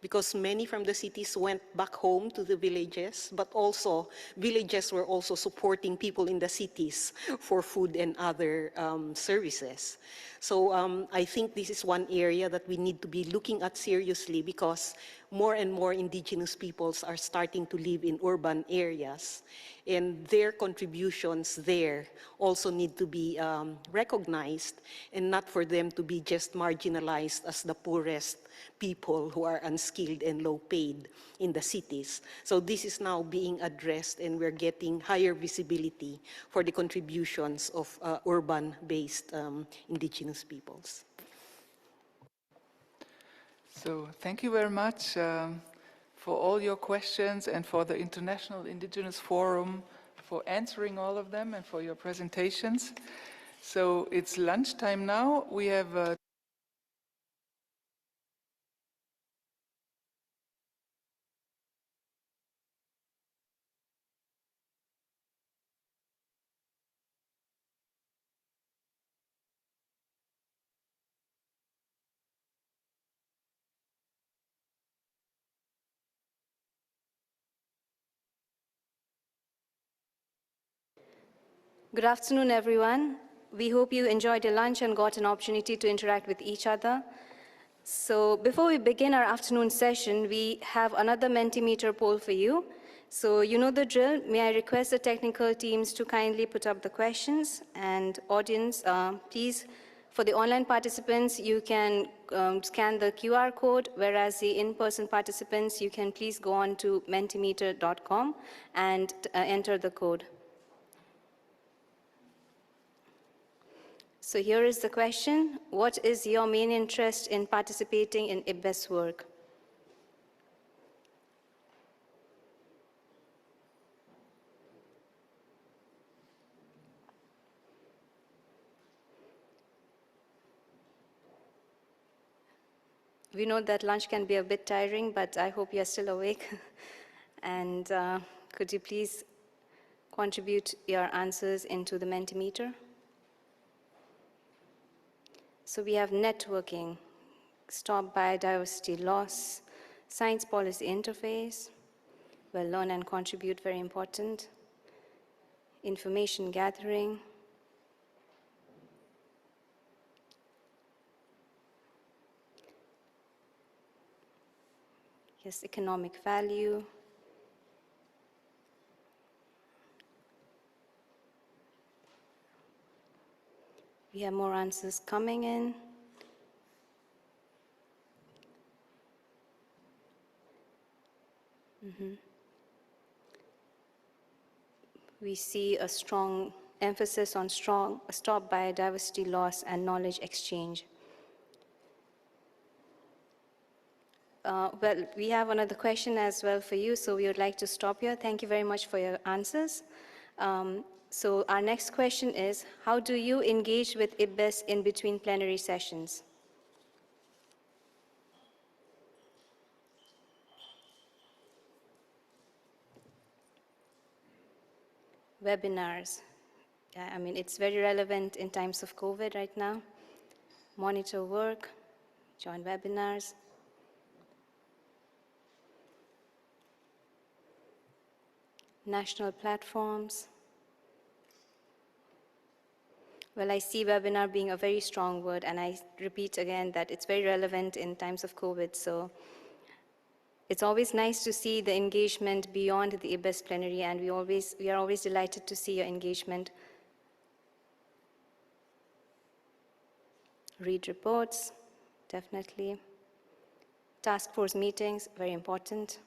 because many from the cities went back home to the villages, but also villages were also supporting people in the cities for food and other services. So I think this is one area that we need to be looking at seriously, because more and more indigenous peoples are starting to live in urban areas, and their contributions there also need to be recognized, and not for them to be just marginalized as the poorest people who are unskilled and low paid in the cities. So this is now being addressed, and we're getting higher visibility for the contributions of urban-based indigenous peoples. So thank you very much for all your questions, and for the International Indigenous Forum for answering all of them, and for your presentations. So it's lunchtime now. We have Good afternoon, everyone. We hope you enjoyed your lunch and got an opportunity to interact with each other. So before we begin our afternoon session, we have another Mentimeter poll for you. So you know the drill. May I request the technical teams to kindly put up the questions, and audience, please, for the online participants, you can scan the QR code, whereas the in-person participants, you can please go on to mentimeter.com and enter the code. So here is the question: what is your main interest in participating in IBBE's work? We know that lunch can be a bit tiring, but I hope you're still awake. And could you please contribute your answers into the Mentimeter? So we have networking, stop biodiversity loss, science policy interface, well, learn and contribute, very important, information gathering, yes, economic value, we have more answers coming in. We see a strong emphasis on stop biodiversity loss and knowledge exchange. Well, we have another question as well for you, so we would like to stop here. Thank you very much for your answers. So our next question is, how do you engage with IBBES in between plenary sessions? Webinars. Yeah, I mean, it's very relevant in times of COVID right now. Monitor work, join webinars. National platforms. Well, I see webinar being a very strong word, and I repeat again that it's very relevant in times of COVID. So it's always nice to see the engagement beyond the IBBES plenary, and we are always delighted to see your engagement. Read reports, definitely. Task force meetings, very important.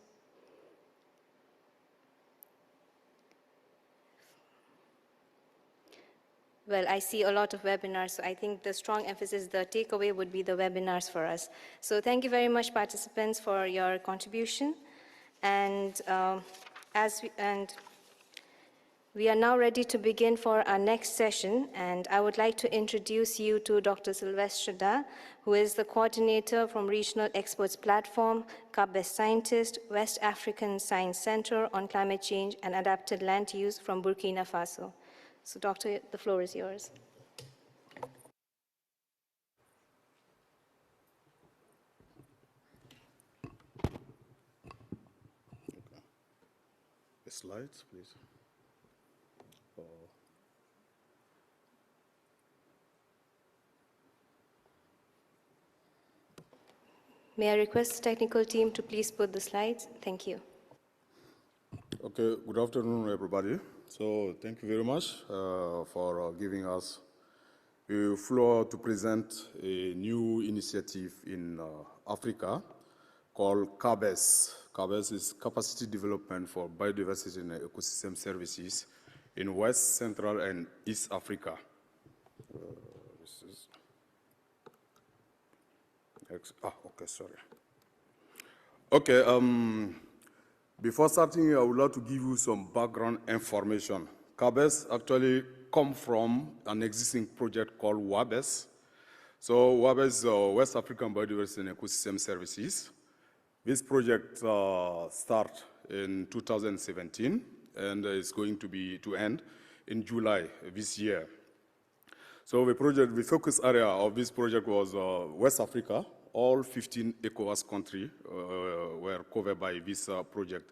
well, I see a lot of webinars, so I think the strong emphasis, the takeaway would be the webinars for us. So thank you very much, participants, for your contribution. And we are now ready to begin for our next session, and I would like to introduce you to Dr. Sylvestre Da, who is the coordinator from Regional Experts Platform, CABES Scientist, West African Science Center on Climate Change and Adapted Land Use from Burkina Faso. So, Doctor, the floor is yours. The slides, please. May I request the technical team to please put the slides? Thank you. Okay, good afternoon, everybody. So thank you very much for giving us a floor to present a new initiative in Africa called CABES. CABES is Capacity Development for Biodiversity and Ecosystem Services in West, Central, and East Africa. Okay, sorry. Okay, before starting, I would like to give you some background information. CABES actually comes from an existing project called WABES. So WABES is West African Biodiversity and Ecosystem Services. This project started in 2017 and is going to end in July this year. So the focus area of this project was West Africa. All 15 ECOWAS countries were covered by this project.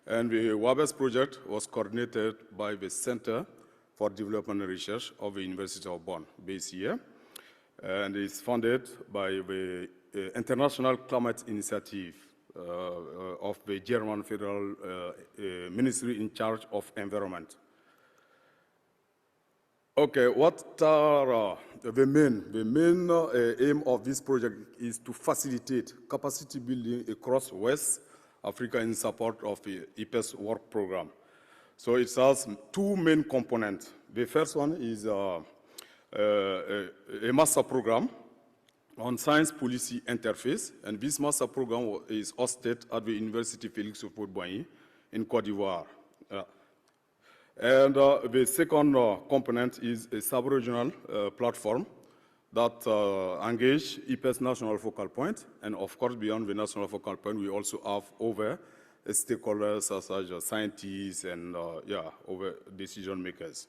And the WABES project was coordinated by the Center for Development and Research of the University of Bonn, based here. And it's funded by the International Climate Initiative of the German Federal Ministry in charge of Environment. Okay, what are the main aim of this project is to facilitate capacity building across West Africa in support of the IPES work program. So it has two main components. The first one is a master program on science policy interface, and this master program is hosted at the University Félix Houphouët-Boigny in Côte d'Ivoire. And the second component is a sub-regional platform that engage IPES national focal point, and of course beyond the national focal point, we also have other stakeholders such as scientists and other decision makers.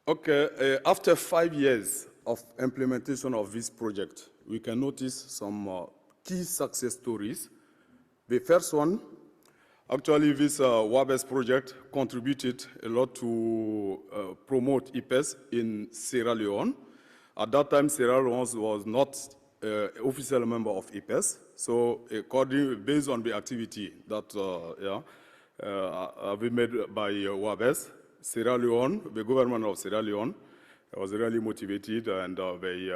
Okay, after 5 years of implementation of this project, we can notice some key success stories. The first one, actually, this WABES project contributed a lot to promote IPES in Sierra Leone. At that time, Sierra Leone was not an official member of IPES. So based on the activity that we made by WABES, Sierra Leone, the government of Sierra Leone was really motivated, and they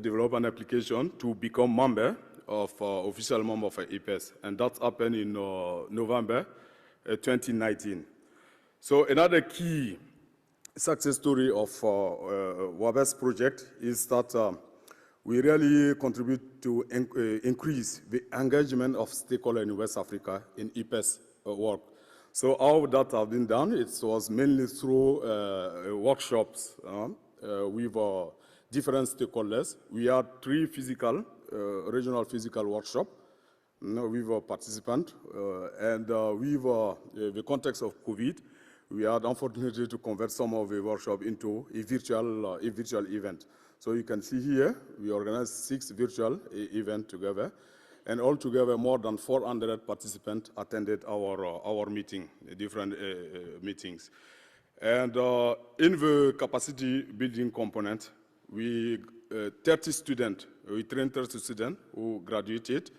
developed an application to become member of official member of IPES, and that happened in November 2019. So another key success story of WABES project is that we really contribute to increase the engagement of stakeholders in West Africa in IPES work. So how that has been done, it was mainly through workshops with different stakeholders. We had 3 regional physical workshop with participants, and with the context of COVID, we had unfortunately to convert some of the workshop into a virtual event. So you can see here, we organized 6 virtual events together, and altogether more than 400 participants attended our meeting, different meetings. And in the capacity building component, we 30 students, we trained 30 students who graduated,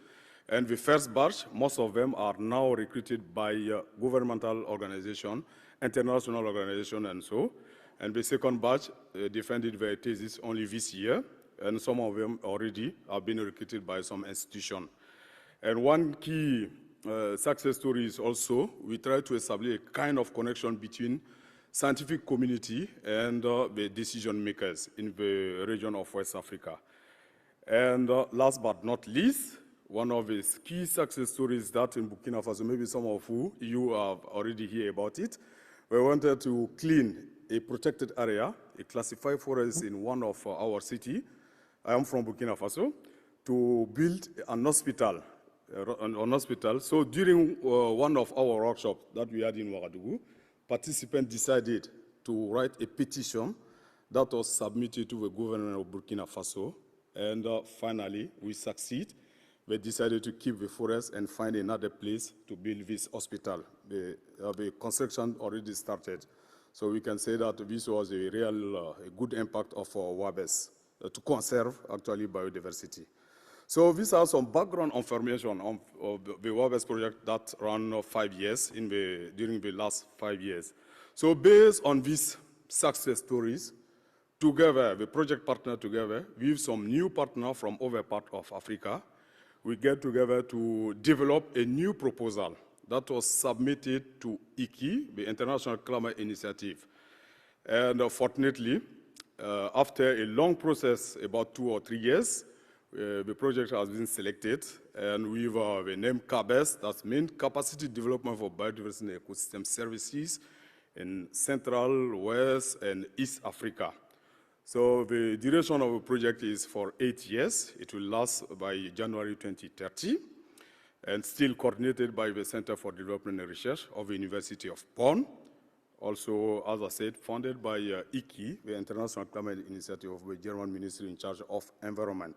and the first batch, most of them are now recruited by governmental organization, international organization, and so. And the second batch defended their thesis only this year, and some of them already have been recruited by some institution. And one key success story is also, we try to establish a kind of connection between scientific community and the decision makers in the region of West Africa. And last but not least, one of his key success stories that in Burkina Faso, maybe some of you have already heard about it, we wanted to clean a protected area, a classified forest in one of our city. I am from Burkina Faso, to build an hospital. So during one of our workshops that we had in Ouagadougou, participants decided to write a petition that was submitted to the government of Burkina Faso. And finally, we succeed. We decided to keep the forest and find another place to build this hospital. The construction already started. So we can say that this was a real a good impact of WABES to conserve actually biodiversity. So these are some background information of the WABES project that ran 5 years during the last 5 years. So based on these success stories, together, the project partner together, with some new partners from other parts of Africa, we get together to develop a new proposal that was submitted to ICI, the International Climate Initiative. And fortunately, after a long process, about 2 or 3 years, the project has been selected, and with the name CABES, that means Capacity Development for Biodiversity and Ecosystem Services in Central, West, and East Africa. So the duration of the project is for 8 years. It will last by January 2030, and still coordinated by the Center for Development and Research of the University of Bonn. Also, as I said, funded by ICI, the International Climate Initiative of the German Ministry in charge of Environment.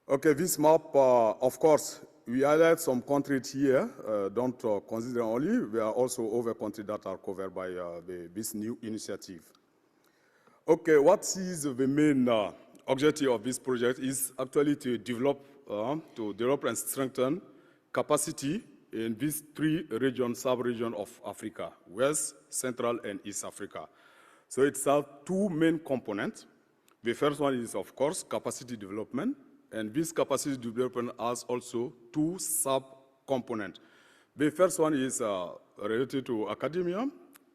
Okay, this map, of course, we highlight some countries here. Don't consider only. There are also other countries that are covered by this new initiative. Okay, what is the main objective of this project is actually to develop and strengthen capacity in these 3 regions, sub-regions of Africa, West, Central, and East Africa. So it's 2 main components. The first one is, of course, capacity development, and this capacity development has also 2 sub-components. The first one is related to academia.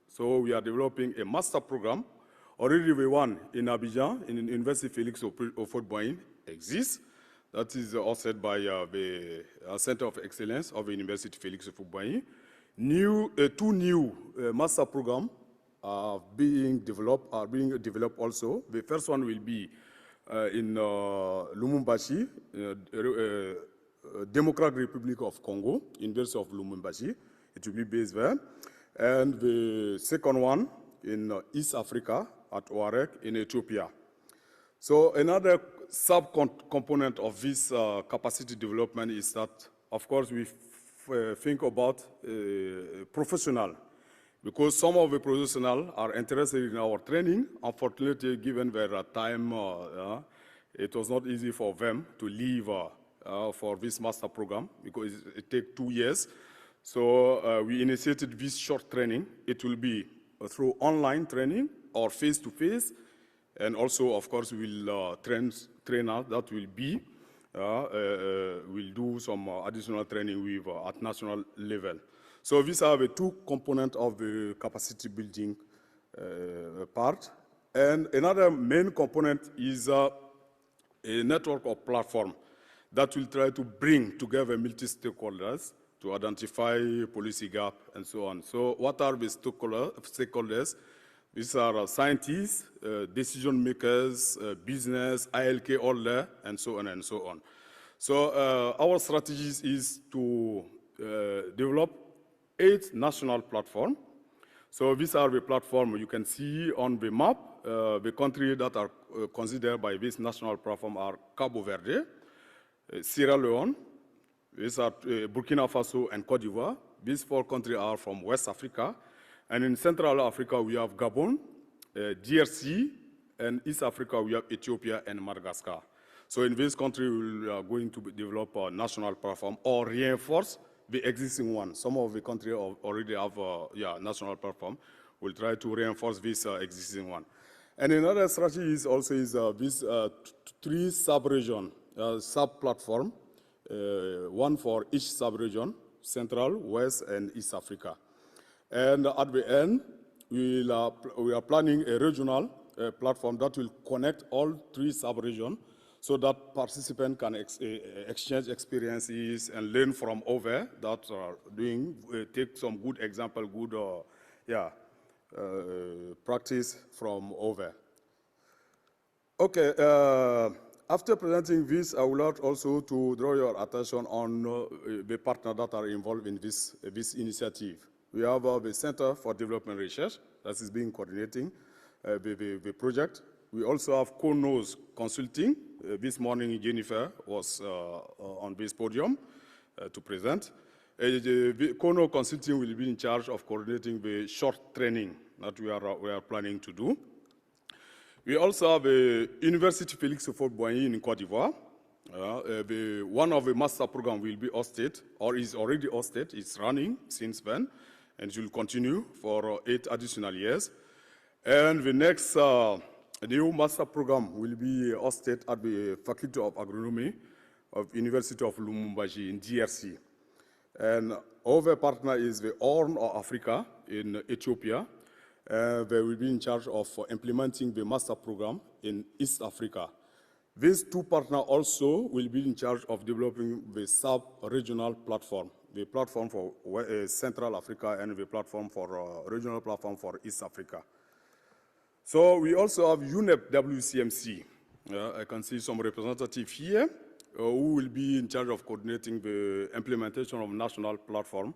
So we are developing a master program. Already the one in Abidjan, in Invasive Félix Houphouët-Boigny exists. That is authored by the Center of Excellence of the University Félix Houphouët-Boigny. 2 new master programs are being developed also. The first one will be in Lumumbashi, Democratic Republic of Congo, University of Lumumbashi. It will be based there. And the second one in East Africa, at Ouareg in Ethiopia. So another sub-component of this capacity development is that, of course, we think about professional, because some of the professionals are interested in our training. Unfortunately, given their time, it was not easy for them to leave for this master program, because it takes 2 years. So we initiated this short training. It will be through online training or face-to-face, and also, of course, we'll trainers that will be, will do some additional training with at national level. So these are the 2 components of the capacity building part. And another main component is a network of platforms that will try to bring together multi-stakeholders to identify policy gap and so on. So what are the stakeholders? These are scientists, decision makers, business, ILK holder, and so on and so on. So our strategy is to develop 8 national platforms. So these are the platforms you can see on the map. The countries that are considered by this national platform are Cabo Verde, Sierra Leone, these are Burkina Faso and Cote d'Ivoire. These 4 countries are from West Africa. And in Central Africa, we have Gabon, DRC, and East Africa, we have Ethiopia and Madagascar. So in this country, we are going to develop a national platform or reinforce the existing one. Some of the countries already have a national platform. We'll try to reinforce this existing one. And another strategy is also these 3 sub-region, sub-platform, one for each sub-region, Central, West, and East Africa. And at the end, we are planning a regional platform that will connect all 3 sub-regions so that participants can exchange experiences and learn from over that are doing, take some good example, good practice from over. Okay, after presenting this, I would like also to draw your attention on the partners that are involved in this initiative. We have the Center for Development Research that is being coordinating the project. We also have Kono's Consulting. This morning, Jennifer was on this podium to present. Kono Consulting will be in charge of coordinating the short training that we are planning to do. We also have a University Félix Houphouët-Boigny in Côte d'Ivoire. One of the master programs will be hosted, or is already hosted. It's running since then, and it will continue for 8 additional years. And the next new master program will be hosted at the Faculty of Agronomy of University of Lumumbashi in DRC. And our partner is the Horn of Africa in Ethiopia. They will be in charge of implementing the master program in East Africa. These 2 partners also will be in charge of developing the sub-regional platform, the platform for Central Africa and the platform for regional platform for East Africa. So we also have UNEP WCMC. I can see some representatives here who will be in charge of coordinating the implementation of national platform,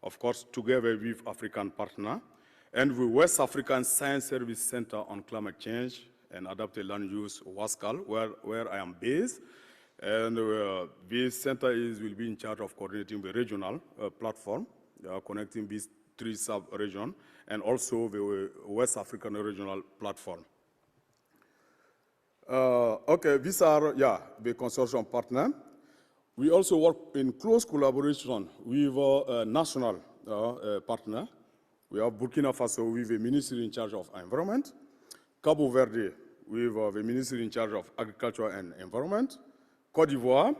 of course, together with African partner, and the West African Science Service Center on Climate Change and Adapted Land Use, WASCAL, where I am based. And this center will be in charge of coordinating the regional platform, connecting these 3 sub-regions, and also the West African regional platform. Okay, these are, the consortium partner. We also work in close collaboration with a national partner. We have Burkina Faso with the Ministry in charge of Environment, Cabo Verde with the Ministry in charge of Agriculture and Environment, Côte d'Ivoire,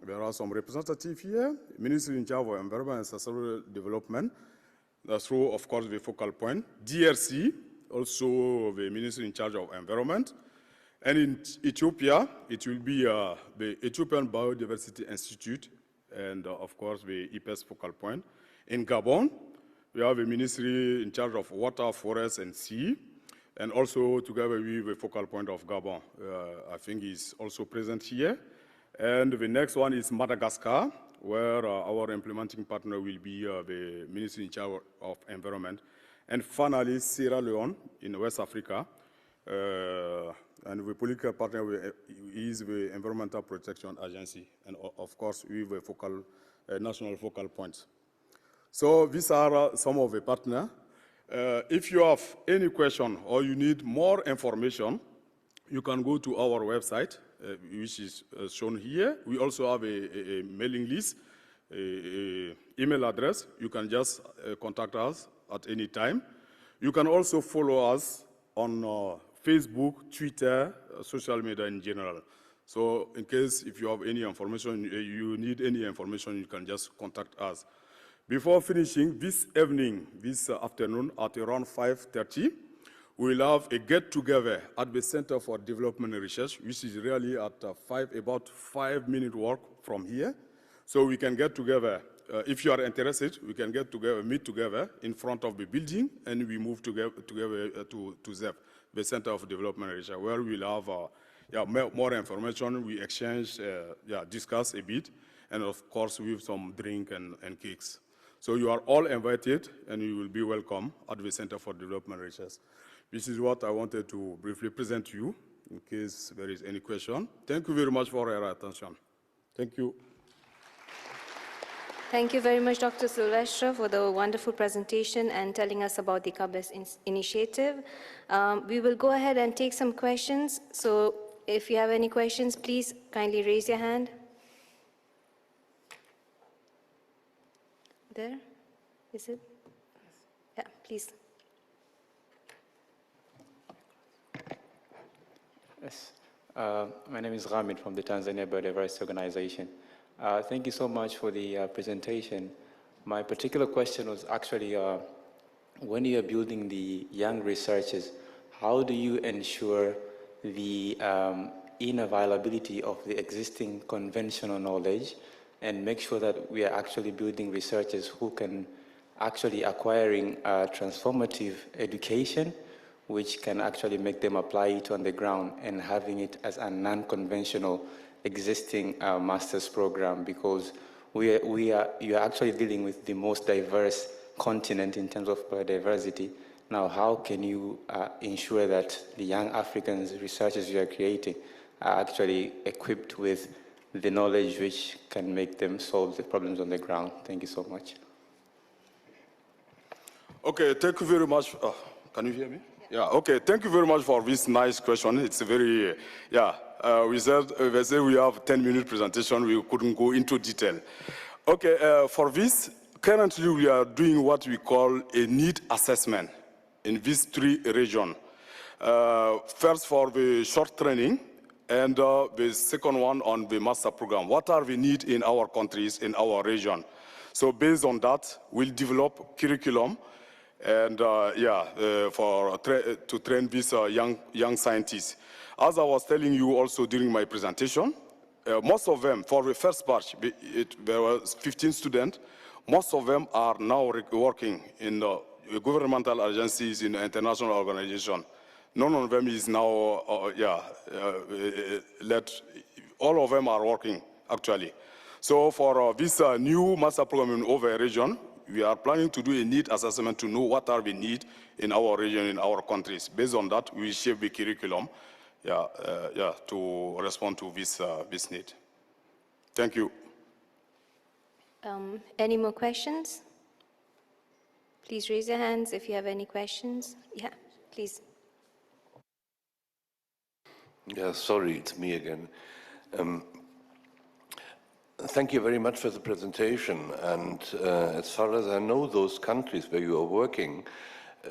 there are some representatives here, Ministry in charge of Environment and Sustainable Development, that's through, of course, the focal point, DRC, also the Ministry in charge of Environment, and in Ethiopia, it will be the Ethiopian Biodiversity Institute, and of course, the IPES focal point. In Gabon, we have a ministry in charge of water, forest, and sea, and also together with the focal point of Gabon. I think is also present here. And the next one is Madagascar, where our implementing partner will be the ministry in charge of environment. And finally, Sierra Leone in West Africa, and the political partner is the Environmental Protection Agency, and of course, with the national focal points. So these are some of the partners. If you have any question or you need more information, you can go to our website, which is shown here. We also have a mailing list, email address. You can just contact us at any time. You can also follow us on Facebook, Twitter, social media in general. So in case if you have any information, you need any information, you can just contact us. Before finishing, this evening, this afternoon at around 5:30, we'll have a get-together at the Center for Development and Research, which is really at about 5-minute walk from here. So we can get together. If you are interested, we can get together, meet together in front of the building, and we move together to ZEP, the Center of Development and Research, where we'll have more information. We exchange, discuss a bit, and of course, with some drink and cakes. So you are all invited, and you will be welcome at the Center for Development and Research. This is what I wanted to briefly present to you, in case there is any question. Thank you very much for your attention. Thank you. Thank you very much, Dr. Silvestre, for the wonderful presentation and telling us about the CABES initiative. We will go ahead and take some questions. So if you have any questions, please kindly raise your hand. There? Is it? Yeah, please. Yes. My name is Ramid from the Tanzania Biodiversity Organization. Thank you so much for the presentation. My particular question was actually when you are building the young researchers, how do you ensure the inavailability of the existing conventional knowledge and make sure that we are actually building researchers who can actually acquiring transformative education, which can actually make them apply it on the ground and having it as a non-conventional existing master's program, because you are actually dealing with the most diverse continent in terms of biodiversity. Now, how can you ensure that the young Africans researchers you are creating are actually equipped with the knowledge which can make them solve the problems on the ground? Thank you so much. Okay, thank you very much. Can you hear me? Yeah, okay, thank you very much for this nice question. It's a very, we said we have 10-minute presentation, we couldn't go into detail. Okay, for this, currently we are doing what we call a need assessment in these 3 regions. First for the short training, and the second one on the master program. What are the needs in our countries, in our region? So based on that, we'll develop curriculum and to train these young scientists. As I was telling you also during my presentation, most of them, for the first batch, there were 15 students. Most of them are now working in governmental agencies, in international organizations. None of them is now, all of them are working, actually. So for this new master program in over region, we are planning to do a need assessment to know what are the needs in our region, in our countries. Based on that, we shape the curriculum to respond to this need. Thank you. Any more questions? Please raise your hands if you have any questions. Yeah, please. Yeah, sorry, it's me again. Thank you very much for the presentation. And as far as I know, those countries where you are working,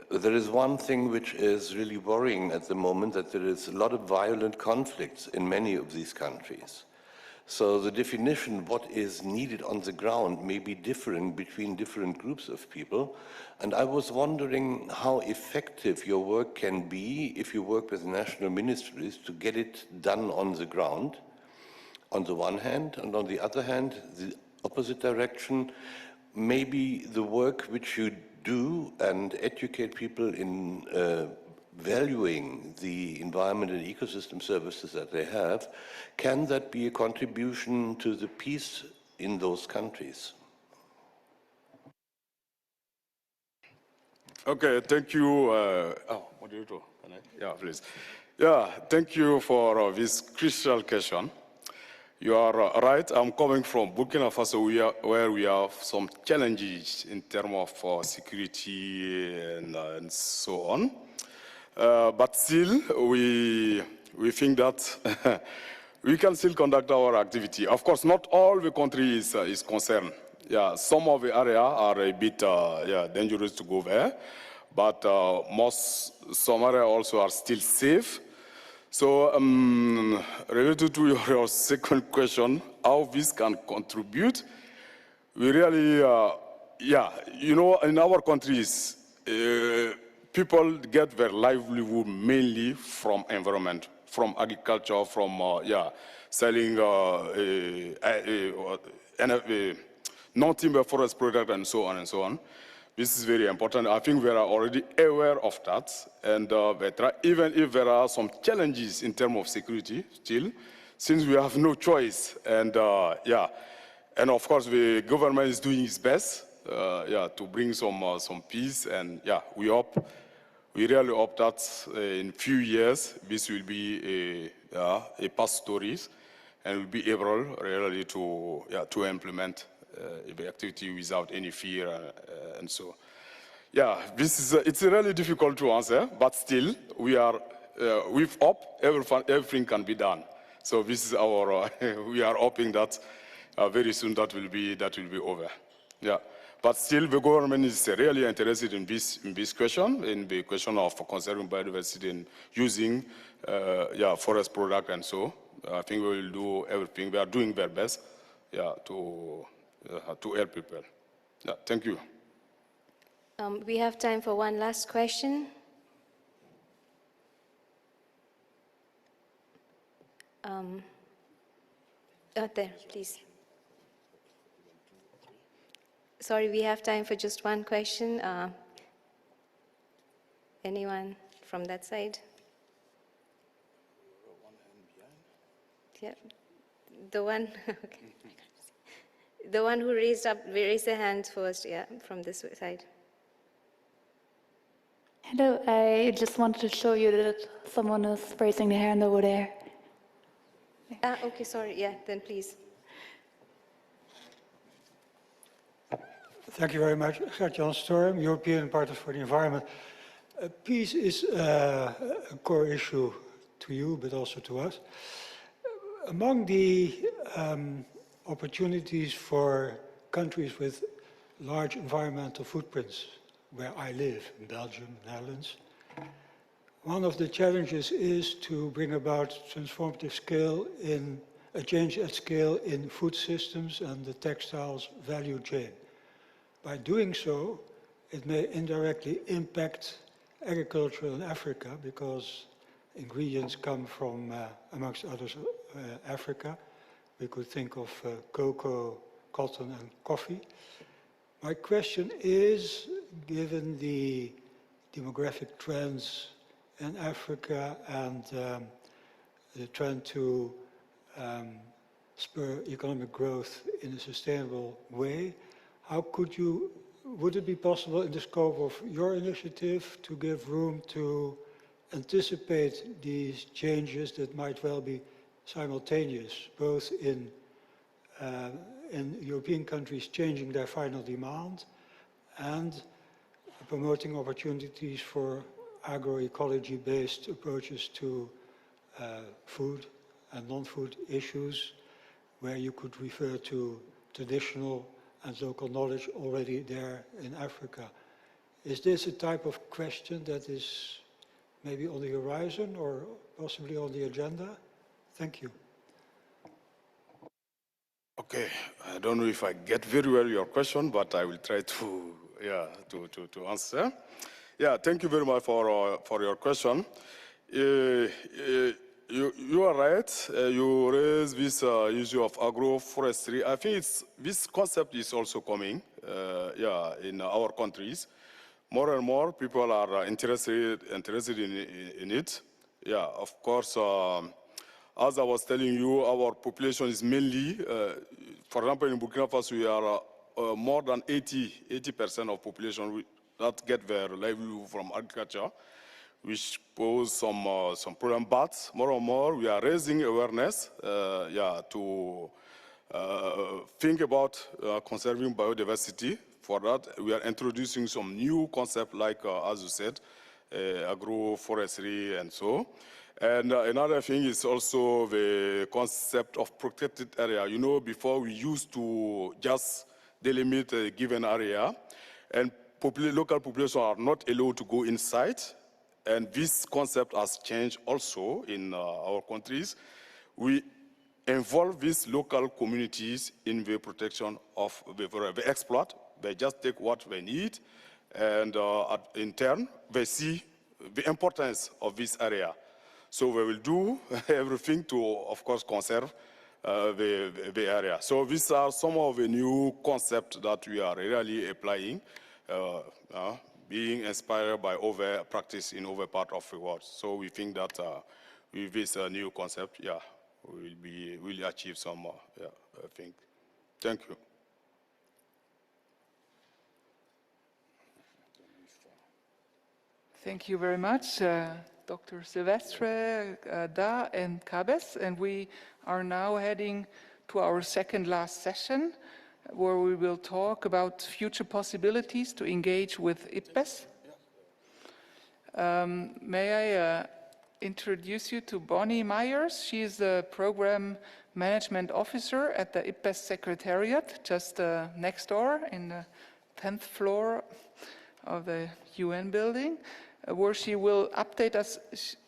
there is one thing which is really worrying at the moment, that there is a lot of violent conflicts in many of these countries. So the definition, what is needed on the ground, may be different between different groups of people. And I was wondering how effective your work can be if you work with national ministries to get it done on the ground, on the one hand, and on the other hand, the opposite direction, maybe the work which you do and educate people in valuing the environment and ecosystem services that they have, can that be a contribution to the peace in those countries? Okay, thank you. What do you do? Can I? Yeah, please. Yeah, thank you for this crucial question. You are right. I'm coming from Burkina Faso, where we have some challenges in terms of security and so on. But still, we think that we can still conduct our activity. Of course, not all the country is concerned. Yeah, some of the area are a bit dangerous to go there, but some area also are still safe. So, related to your second question, how this can contribute, we really, in our countries, people get their livelihood mainly from environment, from agriculture, from selling non-timber forest product and so on and so on. This is very important. I think we are already aware of that. And even if there are some challenges in terms of security still, since we have no choice, and and of course the government is doing its best, to bring some peace, and we really hope that in few years this will be a past stories, and will be able really to implement the activity without any fear and so. Yeah, it's really difficult to answer, but still we are with hope everything can be done. So this is our we are hoping that very soon that will be over. Yeah, but still the government is really interested in this question, in the question of conserving biodiversity and using forest product and so. I think we will do everything. We are doing their best, to help people. Yeah, thank you. We have time for one last question. There, please. Sorry, we have time for just one question. Anyone from that side? Yeah, the one. Okay. The one who raised their hand first. Yeah, from this side. Hello, I just wanted to show you that someone is raising their hand over there. Okay, sorry. Yeah, then please. Thank you very much. Gert-Jan Storm, European Partners for the Environment. Peace is a core issue to you, but also to us. Among the opportunities for countries with large environmental footprints, where I live, in Belgium, Netherlands, one of the challenges is to bring about transformative scale in a change at scale in food systems and the textiles value chain. By doing so, it may indirectly impact agriculture in Africa because ingredients come from, amongst others, Africa. We could think of cocoa, cotton, and coffee. My question is, given the demographic trends in Africa and the trend to spur economic growth in a sustainable way, would it be possible in the scope of your initiative to give room to anticipate these changes that might well be simultaneous, both in European countries changing their final demand and promoting opportunities for agroecology-based approaches to food and non-food issues, where you could refer to traditional and local knowledge already there in Africa. Is this a type of question that is maybe on the horizon or possibly on the agenda? Thank you. Okay, I don't know if I get very well your question, but I will try to, to answer. Yeah, thank you very much for your question. You are right. You raised this issue of agroforestry. I think this concept is also coming, in our countries. More and more people are interested in it. Yeah, of course. As I was telling you, our population is mainly, for example, in Burkina Faso, we are more than 80% of population that get their livelihood from agriculture, which pose some problem. But more and more, we are raising awareness, to think about conserving biodiversity. For that, we are introducing some new concepts like, as you said, agroforestry and so. And another thing is also the concept of protected area. You know, before we used to just delimit a given area, and local population are not allowed to go inside. And this concept has changed also in our countries. We involve these local communities in the protection of the exploit. They just take what they need, and in turn, they see the importance of this area. So we will do everything to, of course, conserve the area. So these are some of the new concepts that we are really applying, being inspired by other practice in other parts of the world. So we think that with this new concept, we'll achieve some, I think. Thank you. Thank you very much, Dr. Silvestre, Da, and Cabez. And we are now heading to our second last session, where we will talk about future possibilities to engage with IPBES. May I introduce you to Bonnie Myers? She is the Program Management Officer at the IPBES Secretariat, just next door in the 10th floor of the UN building, where she will update us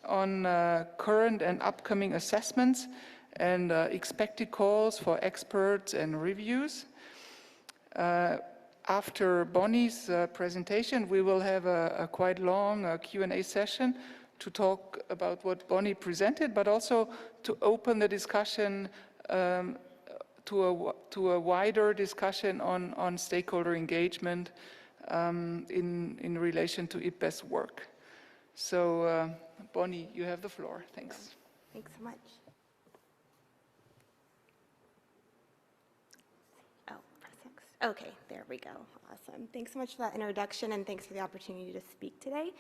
on current and upcoming assessments and expected calls for experts and reviews. after Bonnie's presentation, we will have a quite long Q&A session to talk about what Bonnie presented, but also to open the discussion to a wider discussion on stakeholder engagement in relation to IPBES work. So, Bonnie, you have the floor. Thanks. Thanks so much. Oh, press X. Okay, there we go. Awesome. Thanks so much for that introduction, and thanks for the opportunity to speak today.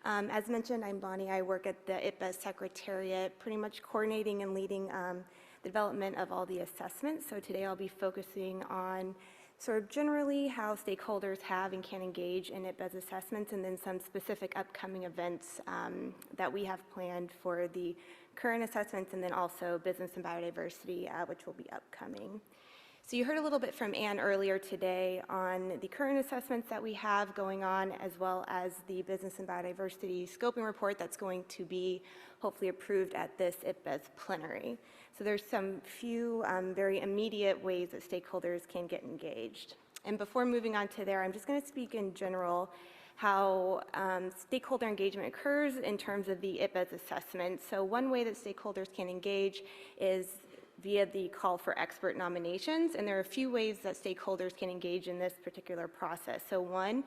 As mentioned, I'm Bonnie. I work at the IPBES Secretariat, pretty much coordinating and leading the development of all the assessments. So today I'll be focusing on sort of generally how stakeholders have and can engage in IPBES assessments, and then some specific upcoming events that we have planned for the current assessments, and then also business and biodiversity, which will be upcoming. So you heard a little bit from Anne earlier today on the current assessments that we have going on, as well as the business and biodiversity scoping report that's going to be hopefully approved at this IPBES plenary. So there's some few very immediate ways that stakeholders can get engaged. And before moving on to there, I'm just going to speak in general how stakeholder engagement occurs in terms of the IPBES assessment. So one way that stakeholders can engage is via the call for expert nominations, and there are a few ways that stakeholders can engage in this particular process. So one,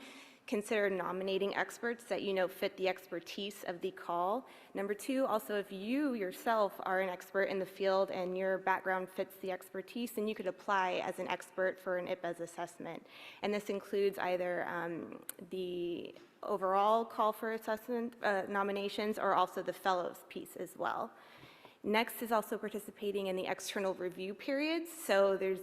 consider nominating experts that you know fit the expertise of the call. Number two, also if you yourself are an expert in the field and your background fits the expertise, then you could apply as an expert for an IPBES assessment. And this includes either the overall call for assessment nominations, or also the fellows piece as well. Next is also participating in the external review periods. So there's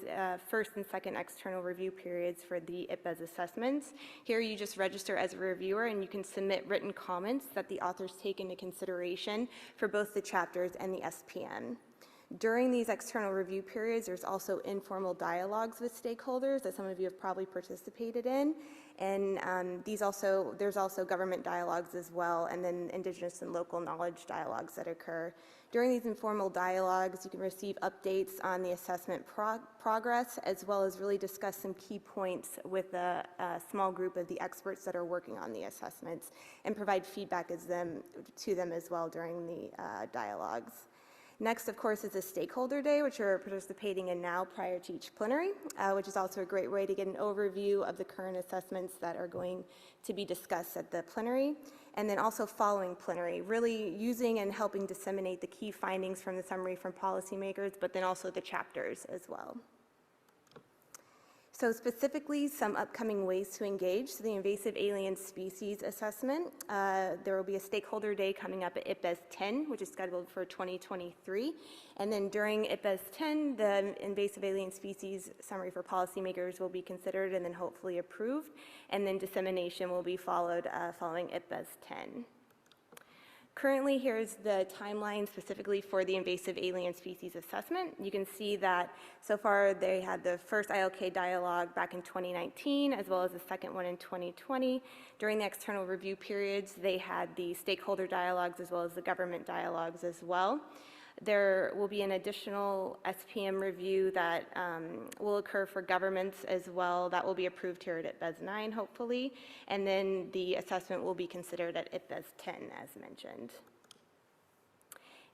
first and second external review periods for the IPBES assessments. Here you just register as a reviewer, and you can submit written comments that the authors take into consideration for both the chapters and the SPM. During these external review periods, there's also informal dialogues with stakeholders that some of you have probably participated in. And there's also government dialogues as well, and then Indigenous and local knowledge dialogues that occur. During these informal dialogues, you can receive updates on the assessment progress, as well as really discuss some key points with a small group of the experts that are working on the assessments, and provide feedback to them as well during the dialogues. Next, of course, is a stakeholder day, which we're participating in now prior to each plenary, which is also a great way to get an overview of the current assessments that are going to be discussed at the plenary. And then also following plenary, really using and helping disseminate the key findings from the summary from policymakers, but then also the chapters as well. So specifically, some upcoming ways to engage. So the invasive alien species assessment, there will be a stakeholder day coming up at IPBES 10, which is scheduled for 2023. And then during IPBES 10, the invasive alien species summary for policymakers will be considered and then hopefully approved. And then dissemination will be followed following IPBES 10. Currently, here's the timeline specifically for the invasive alien species assessment. You can see that so far they had the first ILK dialogue back in 2019, as well as the second one in 2020. During the external review periods, they had the stakeholder dialogues as well as the government dialogues as well. There will be an additional SPM review that will occur for governments as well. That will be approved here at IPBES 9, hopefully. And then the assessment will be considered at IPBES 10, as mentioned.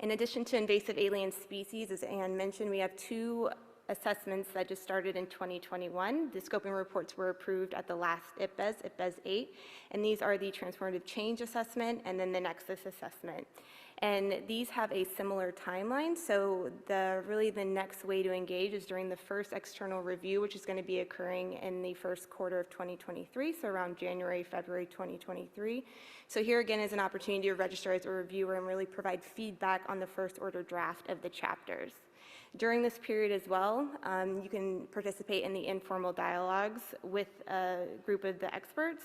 In addition to invasive alien species, as Anne mentioned, we have two assessments that just started in 2021. The scoping reports were approved at the last IPBES, IPBES 8. And these are the transformative change assessment and then the nexus assessment. And these have a similar timeline, so really the next way to engage is during the first external review, which is going to be occurring in the first quarter of 2023, so around January, February 2023. So here again is an opportunity to register as a reviewer and really provide feedback on the first order draft of the chapters. During this period as well, you can participate in the informal dialogues with a group of the experts,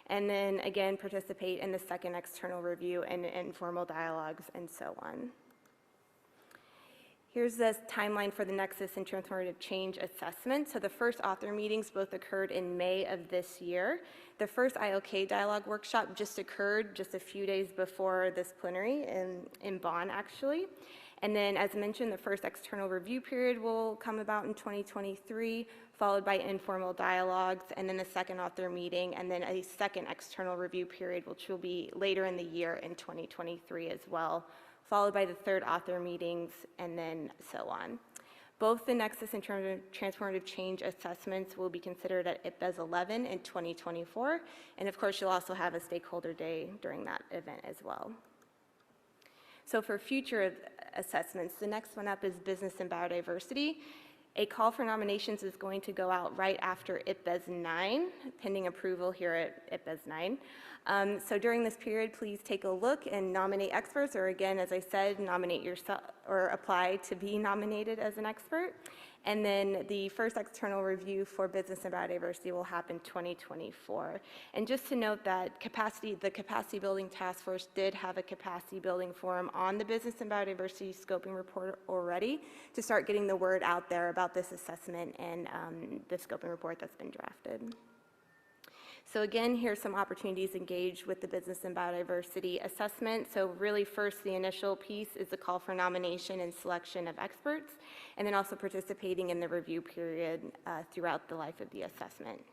and then again participate in the second external review and informal dialogues and so on. Here's the timeline for the Nexus and Transformative Change assessment. So the first author meetings both occurred in May of this year. The first ILK dialogue workshop just occurred just a few days before this plenary in Bonn, actually. And then, as mentioned, the first external review period will come about in 2023, followed by informal dialogues, and then a second author meeting, and then a second external review period, which will be later in the year in 2023 as well, followed by the third author meetings, and then so on. Both the Nexus and Transformative Change assessments will be considered at IPBES 11 in 2024, and of course you'll also have a stakeholder day during that event as well. So for future assessments, the next one up is Business and Biodiversity. A call for nominations is going to go out right after IPBES 9, pending approval here at IPBES 9. So during this period, please take a look and nominate experts, or again, as I said, nominate yourself or apply to be nominated as an expert. And then the first external review for Business and Biodiversity will happen 2024. And just to note that the Capacity Building Task Force did have a capacity building forum on the Business and Biodiversity Scoping Report already to start getting the word out there about this assessment and the scoping report that's been drafted. So again, here's some opportunities to engage with the Business and Biodiversity assessment. So really first, the initial piece is the call for nomination and selection of experts, and then also participating in the review period throughout the life of the assessment.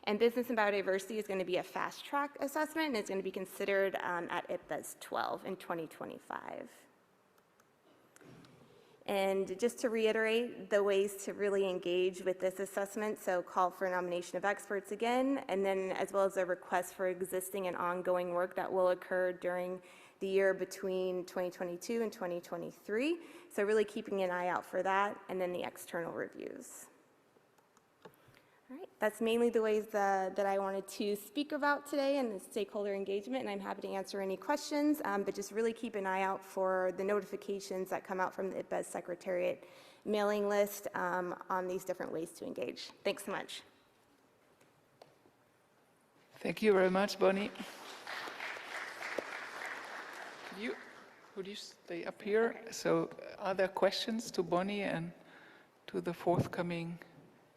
And Business and Biodiversity is going to be a fast-track assessment, and it's going to be considered at IPBES 12 in 2025. And just to reiterate the ways to really engage with this assessment, so call for nomination of experts again, and then as well as a request for existing and ongoing work that will occur during the year between 2022 and 2023. So really keeping an eye out for that, and then the external reviews. All right, that's mainly the ways that I wanted to speak about today and the stakeholder engagement, and I'm happy to answer any questions, but just really keep an eye out for the notifications that come out from the IPBES Secretariat mailing list on these different ways to engage. Thanks so much. Thank you very much, Bonnie. Would you stay up here? Okay. So are there questions to Bonnie and to the forthcoming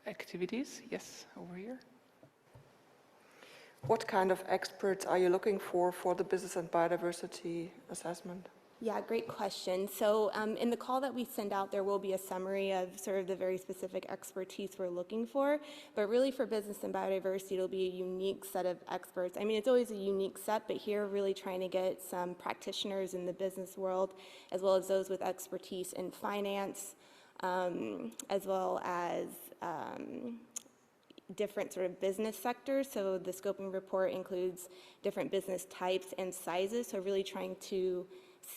activities? Yes, over here. What kind of experts are you looking for the Business and Biodiversity assessment? Yeah, great question. So in the call that we send out, there will be a summary of sort of the very specific expertise we're looking for. But really for Business and Biodiversity, it'll be a unique set of experts. I mean, it's always a unique set, but here really trying to get some practitioners in the business world, as well as those with expertise in finance, as well as different sort of business sectors. So the scoping report includes different business types and sizes. So really trying to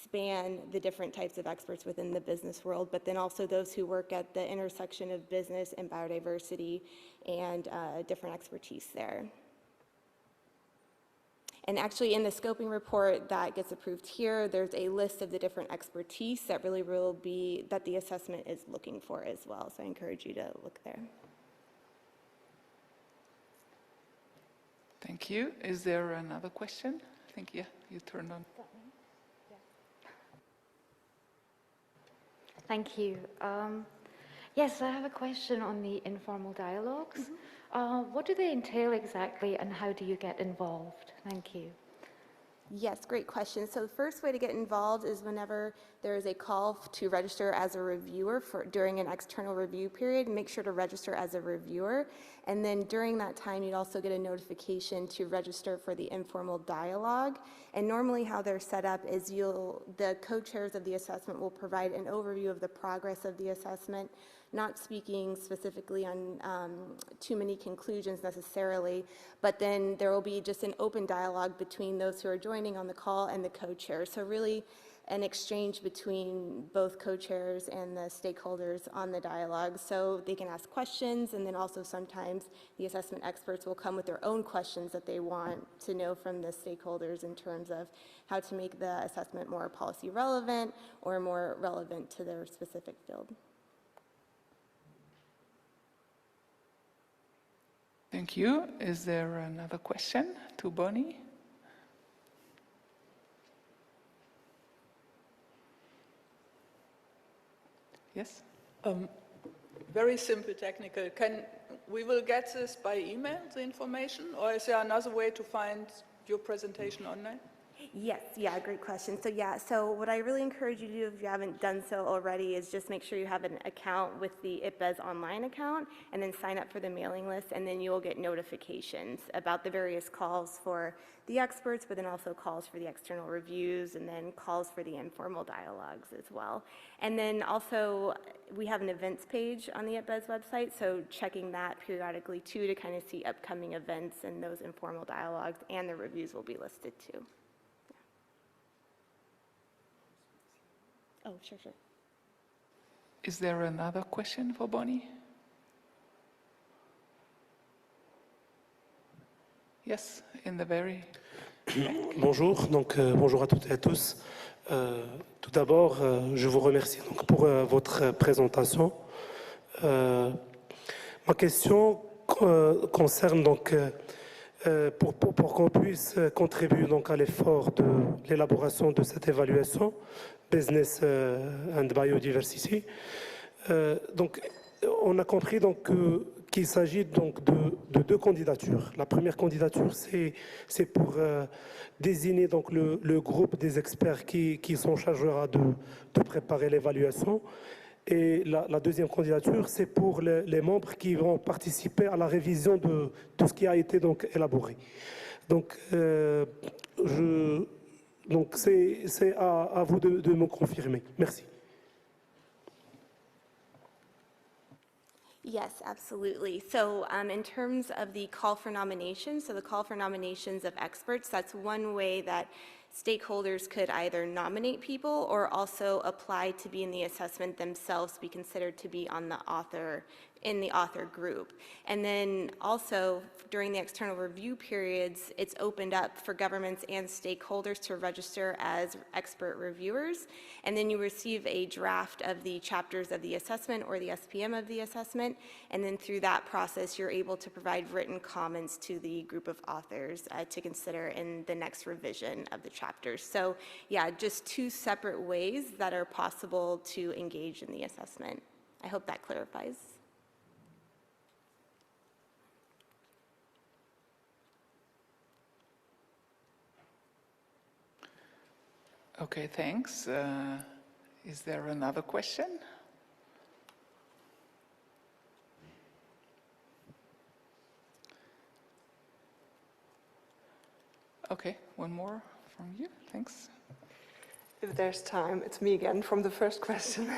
span the different types of experts within the business world, but then also those who work at the intersection of business and biodiversity and different expertise there. And actually in the scoping report that gets approved here, there's a list of the different expertise that really will be, that the assessment is looking for as well. So I encourage you to look there. Thank you. Is there another question? I think, yeah, you turned on. Thank you. Yes, I have a question on the informal dialogues. What do they entail exactly, and how do you get involved? Thank you. Yes, great question. So the first way to get involved is whenever there is a call to register as a reviewer during an external review period, make sure to register as a reviewer. And then during that time, you'd also get a notification to register for the informal dialogue. And normally how they're set up is the co-chairs of the assessment will provide an overview of the progress of the assessment, not speaking specifically on too many conclusions necessarily, but then there will be just an open dialogue between those who are joining on the call and the co-chairs. So really an exchange between both co-chairs and the stakeholders on the dialogue, so they can ask questions, and then also sometimes the assessment experts will come with their own questions that they want to know from the stakeholders in terms of how to make the assessment more policy relevant or more relevant to their specific field. Thank you. Is there another question to Bonnie? Yes? Very simple technical. We will get this by email, the information, or is there another way to find your presentation online? Yes, yeah, great question. So what I really encourage you to do if you haven't done so already is just make sure you have an account with the IPBES online account and then sign up for the mailing list, and then you'll get notifications about the various calls for the experts, but then also calls for the external reviews and then calls for the informal dialogues as well. And then also we have an events page on the IPBES website, so checking that periodically too to kind of see upcoming events, and those informal dialogues and the reviews will be listed too. Oh, sure. Is there another question for Bonnie? Yes, in the very... Bonjour, bonjour à toutes et à tous. Tout d'abord, je vous remercie donc, pour votre présentation. Ma question concerne donc, pour qu'on puisse contribuer donc, à l'effort de l'élaboration de cette évaluation, Business and Biodiversity. Donc, on a compris donc, qu'il s'agit donc de deux candidatures. La première candidature, c'est pour désigner donc, le groupe des experts qui s'en chargera de préparer l'évaluation. Et la deuxième candidature, c'est pour les membres qui vont participer à la révision de tout ce qui a été donc, élaboré. Donc, donc c'est à vous de me confirmer. Merci. Yes, absolutely. So in terms of the call for nominations, so the call for nominations of experts, that's one way that stakeholders could either nominate people or also apply to be in the assessment themselves, be considered to be on the author, in the author group. And then also during the external review periods, it's opened up for governments and stakeholders to register as expert reviewers. And then you receive a draft of the chapters of the assessment or the SPM of the assessment. And then through that process, you're able to provide written comments to the group of authors to consider in the next revision of the chapters. So yeah, just two separate ways that are possible to engage in the assessment. I hope that clarifies. Okay, thanks. Is there another question? Okay, one more from you. Thanks. If there's time, it's me again from the first question.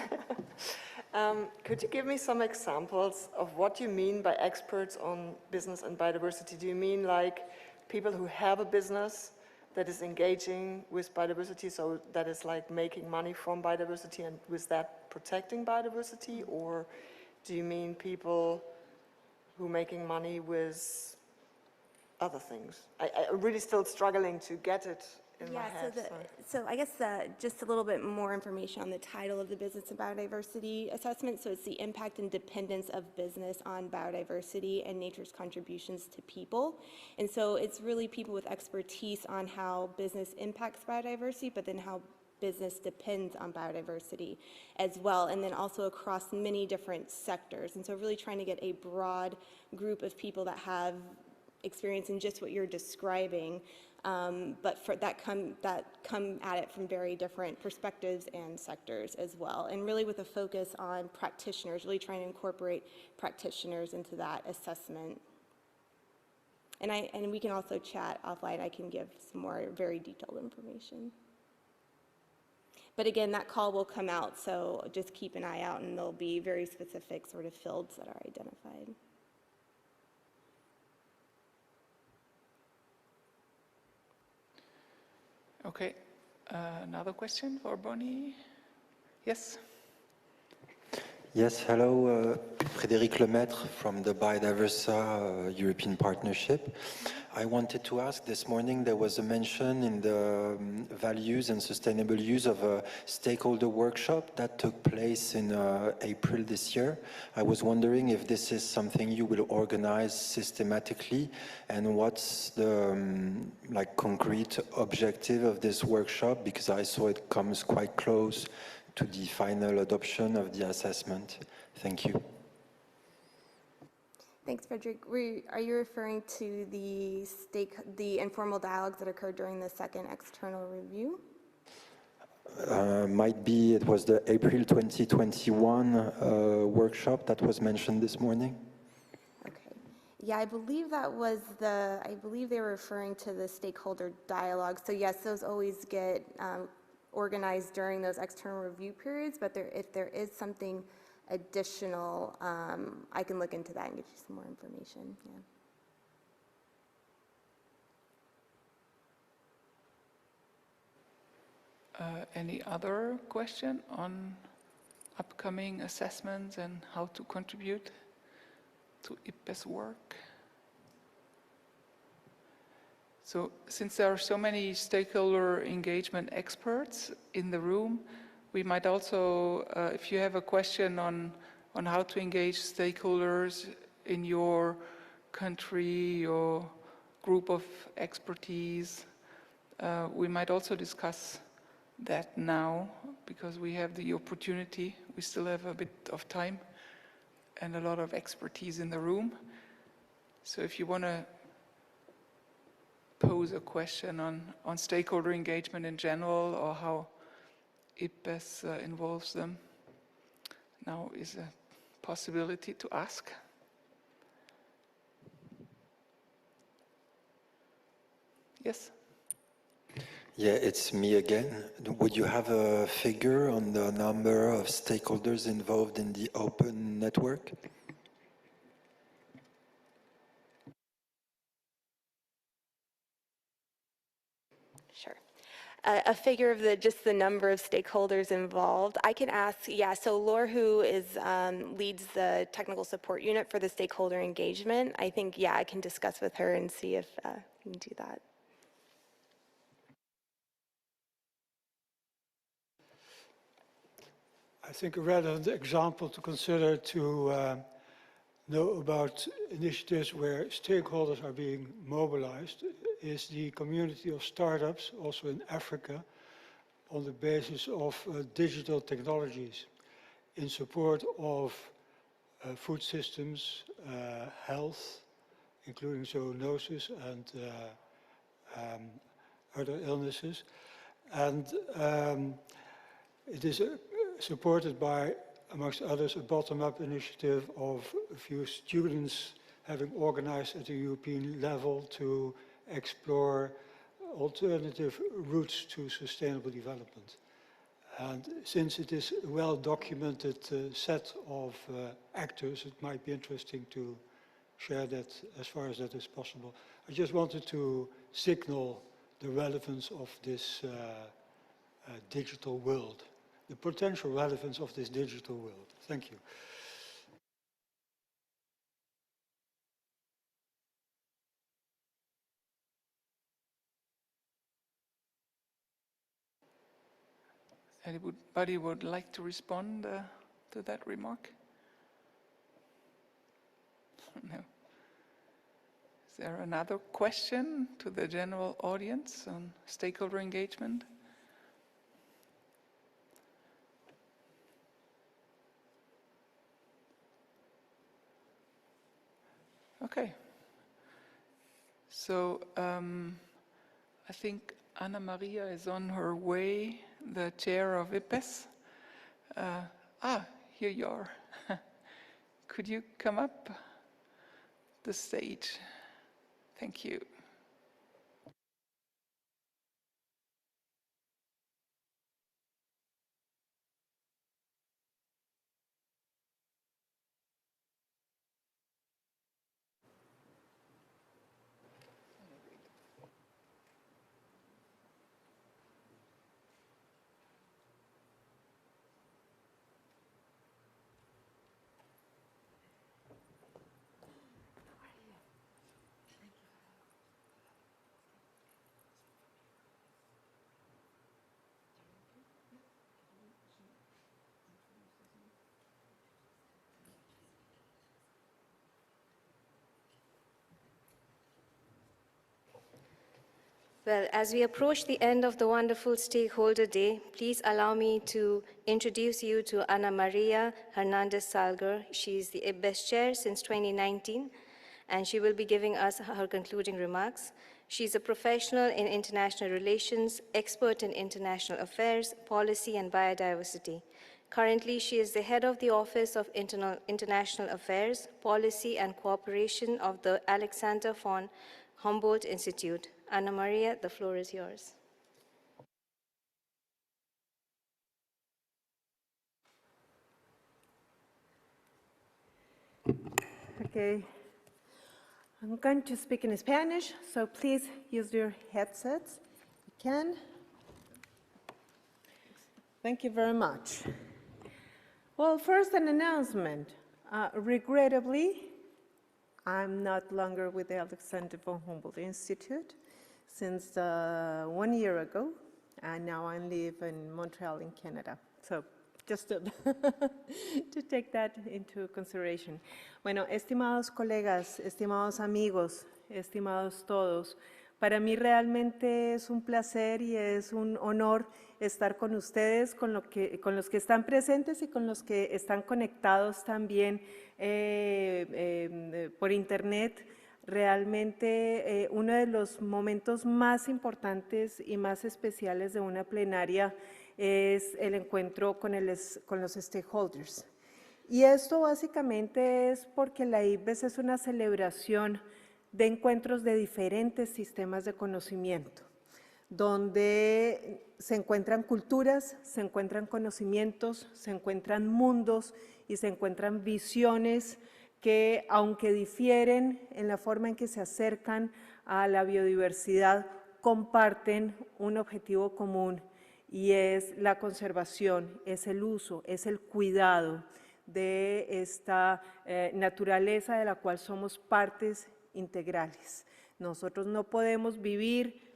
Could you give me some examples of what you mean by experts on business and biodiversity? Do you mean like people who have a business that is engaging with biodiversity, so that is like making money from biodiversity and with that protecting biodiversity? Or do you mean people who are making money with other things? I'm really still struggling to get it in my head. So I guess just a little bit more information on the title of the Business and Biodiversity Assessment. So it's the impact and dependence of business on biodiversity and nature's contributions to people. And so it's really people with expertise on how business impacts biodiversity, but then how business depends on biodiversity as well, and then also across many different sectors. And so really trying to get a broad group of people that have experience in just what you're describing, but for that come at it from very different perspectives and sectors as well, and really with a focus on practitioners, really trying to incorporate practitioners into that assessment. And we can also chat offline. I can give some more very detailed information. But again, that call will come out, so just keep an eye out, and there'll be very specific sort of fields that are identified. Okay, another question for Bonnie? Yes? Yes, hello, Frédéric Lemaitre from the Biodiversity European Partnership. I wanted to ask, this morning there was a mention in the values and sustainable use of a stakeholder workshop that took place in April this year. I was wondering if this is something you will organize systematically, and what's the concrete objective of this workshop, because I saw it comes quite close to the final adoption of the assessment. Thank you. Thanks, Frederick. Are you referring to the informal dialogues that occurred during the second external review? Might be, it was the April 2021 workshop that was mentioned this morning. Okay. Yeah, I believe that was I believe they were referring to the stakeholder dialogue. So yes, those always get organized during those external review periods, but if there is something additional, I can look into that and get you some more information. Yeah. Any other question on upcoming assessments and how to contribute to IPBES work? So since there are so many stakeholder engagement experts in the room, we might also, if you have a question on how to engage stakeholders in your country, your group of expertise, we might also discuss that now, because we have the opportunity. We still have a bit of time and a lot of expertise in the room. So if you want to pose a question on stakeholder engagement in general, or how IPBES involves them, now is a possibility to ask. Yes? Yeah, it's me again. Would you have a figure on the number of stakeholders involved in the open network? Sure. A figure of just the number of stakeholders involved. I can ask, yeah, so Laura, who leads the technical support unit for the stakeholder engagement, I think, yeah, I can discuss with her and see if we can do that. I think a relevant example to consider to know about initiatives where stakeholders are being mobilized is the community of startups, also in Africa, on the basis of digital technologies in support of food systems, health, including zoonosis and other illnesses. And it is supported by, amongst others, a bottom-up initiative of a few students having organized at the European level to explore alternative routes to sustainable development. And since it is a well-documented set of actors, it might be interesting to share that as far as that is possible. I just wanted to signal the relevance of this digital world, the potential relevance of this digital world. Thank you. Anybody would like to respond to that remark? No. Is there another question to the general audience on stakeholder engagement? Okay. So I think Anna Maria is on her way, the chair of IPBES. Here you are. Could you come up the stage? Thank you. Well, as we approach the end of the wonderful Stakeholder Day, please allow me to introduce you to Ana Maria Hernandez Salger. She is the IPBES Chair since 2019, and she will be giving us her concluding remarks. She's a professional in international relations, expert in international affairs, policy, and biodiversity. Currently, she is the head of the Office of International Affairs, Policy, and Cooperation of the Alexander von Humboldt Institute. Ana Maria, the floor is yours. Okay. I'm going to speak in Spanish, so please use your headsets if you can. Thank you very much. Well, first an announcement. Regrettably, I'm not longer with the Alexander von Humboldt Institute since 1 year ago, and now I live in Montreal in Canada. So just to, to take that into consideration. Bueno, estimados colegas, estimados amigos, estimados todos, para mí realmente es un placer y es un honor estar con ustedes, con los que están presentes y con los que están conectados también por internet. Realmente uno de los momentos más importantes y más especiales de una plenaria es el encuentro con los stakeholders. Y esto básicamente es porque la IPBES es una celebración de encuentros de diferentes sistemas de conocimiento, donde se encuentran culturas, se encuentran conocimientos, se encuentran mundos y se encuentran visiones que, aunque difieren en la forma en que se acercan a la biodiversidad, comparten un objetivo común y es la conservación, es el uso, es el cuidado de esta naturaleza de la cual somos partes integrales. Nosotros no podemos vivir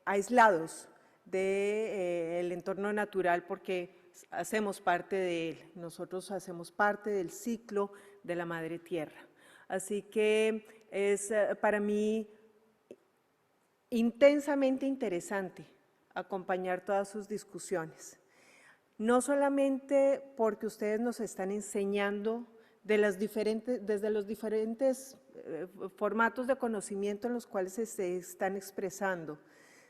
aislados del entorno natural porque hacemos parte de él, nosotros hacemos parte del ciclo de la Madre Tierra. Así que es para mí intensamente interesante acompañar todas sus discusiones, no solamente porque ustedes nos están enseñando desde los diferentes formatos de conocimiento en los cuales se están expresando,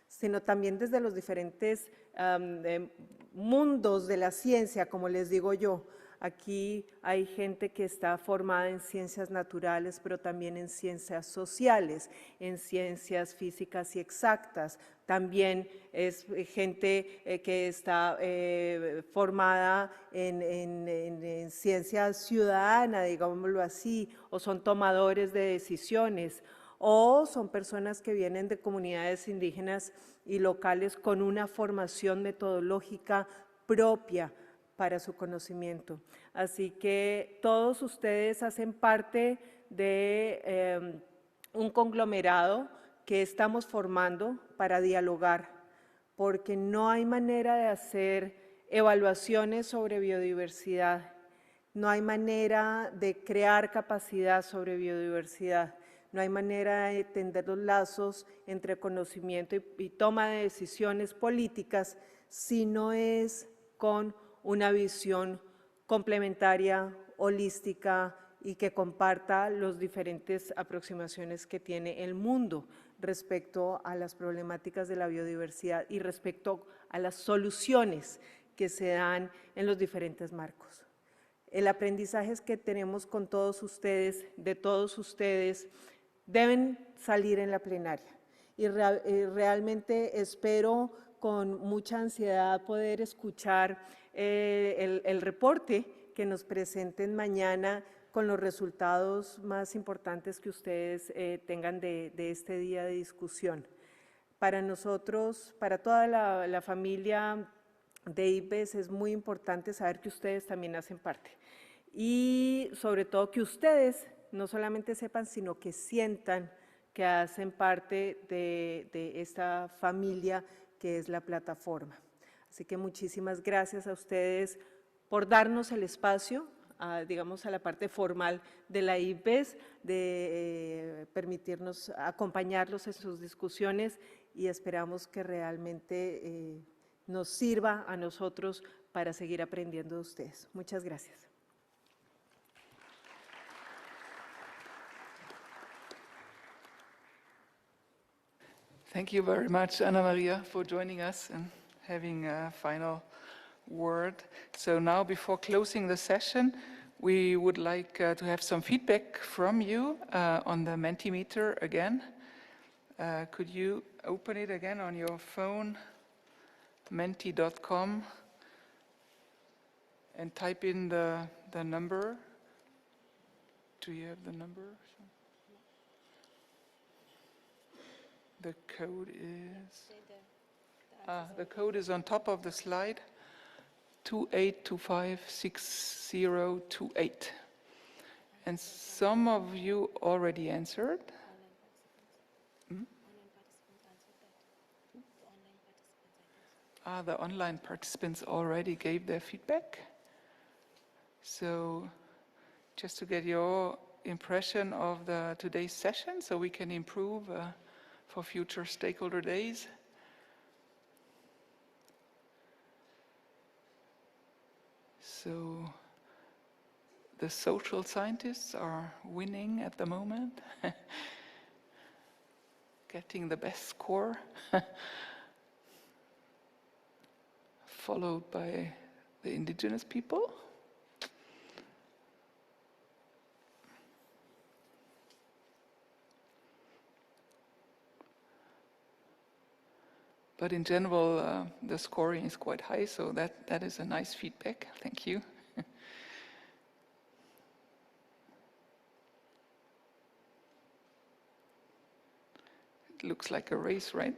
sino también desde los diferentes mundos de la ciencia, como les digo yo. Aquí hay gente que está formada en ciencias naturales, pero también en ciencias sociales, en ciencias físicas y exactas. También es gente que está formada en ciencia ciudadana, digámoslo así, o son tomadores de decisiones, o son personas que vienen de comunidades indígenas y locales con una formación metodológica propia para su conocimiento. Así que todos ustedes hacen parte de un conglomerado que estamos formando para dialogar, porque no hay manera de hacer evaluaciones sobre biodiversidad, no hay manera de crear capacidad sobre biodiversidad, no hay manera de tender los lazos entre conocimiento y toma de decisiones políticas si no es con una visión complementaria, holística y que comparta las diferentes aproximaciones que tiene el mundo respecto a las problemáticas de la biodiversidad y respecto a las soluciones que se dan en los diferentes marcos. El aprendizaje que tenemos con todos ustedes, de todos ustedes, deben salir en la plenaria y realmente espero con mucha ansiedad poder escuchar el reporte que nos presenten mañana con los resultados más importantes que ustedes tengan de este día de discusión. Para nosotros, para toda la familia de IPBES es muy importante saber que ustedes también hacen parte y sobre todo que ustedes no solamente sepan, sino que sientan que hacen parte de esta familia que es la plataforma. Así que muchísimas gracias a ustedes por darnos el espacio, digamos, a la parte formal de la IPBES, de permitirnos acompañarlos en sus discusiones y esperamos que realmente nos sirva a nosotros para seguir aprendiendo de ustedes. Muchas gracias. Thank you very much, Ana Maria, for joining us and having a final word. So now, before closing the session, we would like to have some feedback from you on the Mentimeter again. Could you open it again on your phone, menti.com, and type in the number? Do you have the number? The code is... the code is on top of the slide, 28256028. And some of you already answered. The online participants already gave their feedback. So just to get your impression of today's session so we can improve for future stakeholder days. So the social scientists are winning at the moment, getting the best score, followed by the indigenous people. But in general, the scoring is quite high, so that is a nice feedback. Thank you. It looks like a race, right?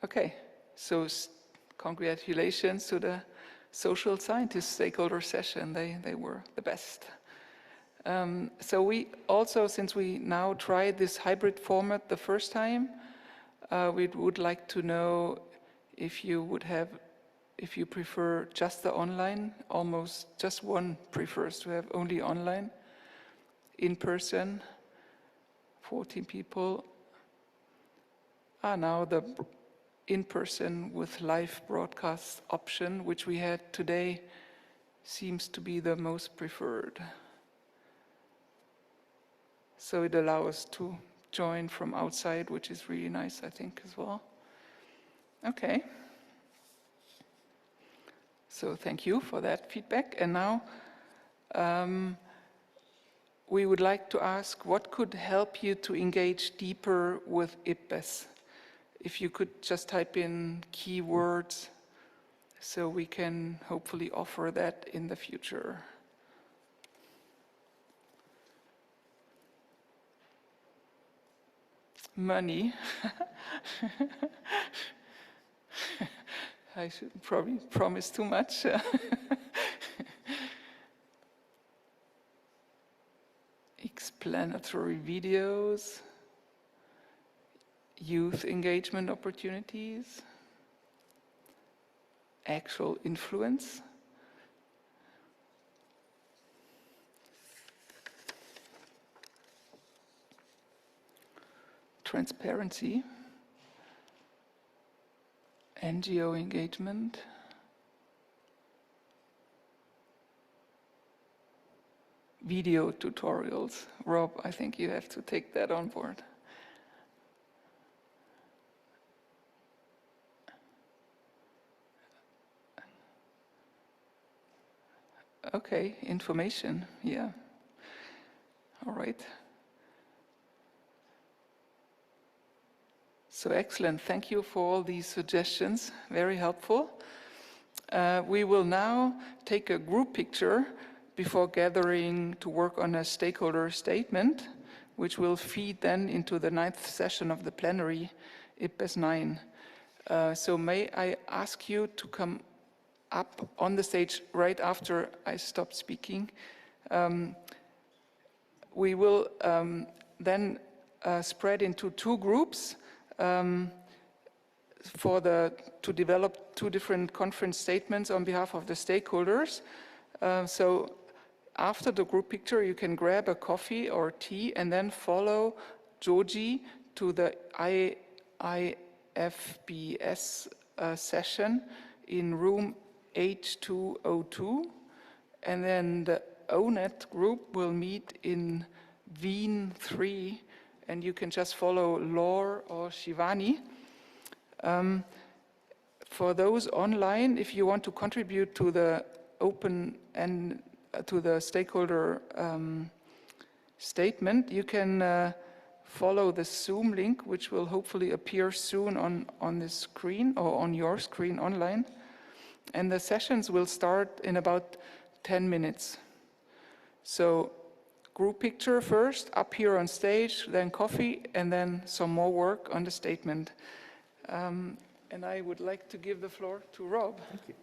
Okay, so congratulations to the social scientist stakeholder session. They were the best. So we also, since we now tried this hybrid format the first time, we would like to know if you prefer just the online. Almost just one prefers to have only online. In person, 14 people. Now the in-person with live broadcast option, which we had today, seems to be the most preferred. So it allows us to join from outside, which is really nice, I think, as well. Okay. So thank you for that feedback. And now we would like to ask what could help you to engage deeper with IPBES. If you could just type in keywords so we can hopefully offer that in the future. Money. I should probably promise too much. Explanatory videos, youth engagement opportunities, actual influence, transparency, NGO engagement, video tutorials. Rob, I think you have to take that on board. Okay, information, yeah. All right. So excellent, thank you for all these suggestions, very helpful. We will now take a group picture before gathering to work on a stakeholder statement, which will feed then into the 9th session of the plenary, IPBES 9. So may I ask you to come up on the stage right after I stop speaking. We will then spread into two groups to develop two different conference statements on behalf of the stakeholders. So after the group picture, you can grab a coffee or tea and then follow Joji to the IFBS session in room H202. And then the ONET group will meet in Wien 3, and you can just follow Laure or Shivani. For those online, if you want to contribute to the open and to the stakeholder statement, you can follow the Zoom link, which will hopefully appear soon on the screen or on your screen online. And the sessions will start in about 10 minutes. So group picture first, up here on stage, then coffee, and then some more work on the statement. And I would like to give the floor to Rob. Thank you.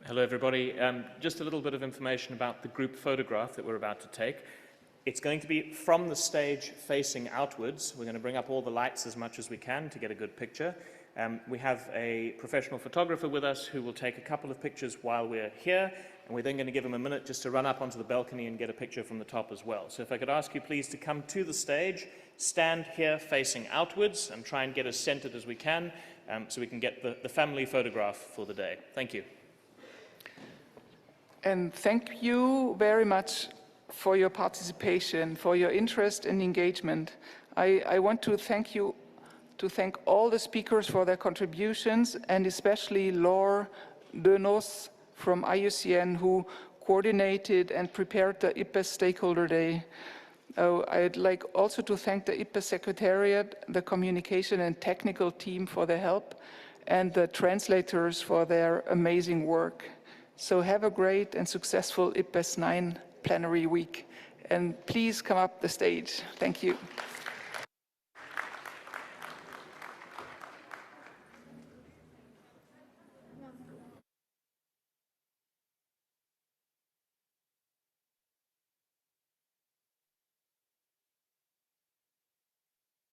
Hello, everybody. Just a little bit of information about the group photograph that we're about to take. It's going to be from the stage facing outwards. We're going to bring up all the lights as much as we can to get a good picture. We have a professional photographer with us who will take a couple of pictures while we're here, and we're then going to give him a minute just to run up onto the balcony and get a picture from the top as well. So if I could ask you please to come to the stage, stand here facing outwards, and try and get as centered as we can so we can get the family photograph for the day. Thank you. And thank you very much for your participation, for your interest and engagement. I want to thank all the speakers for their contributions, and especially Laure Denos from IUCN, who coordinated and prepared the IPBES Stakeholder Day. I'd like also to thank the IPBES Secretariat, the communication and technical team for their help, and the translators for their amazing work. So have a great and successful IPBES 9 plenary week. And please come up the stage. Thank you.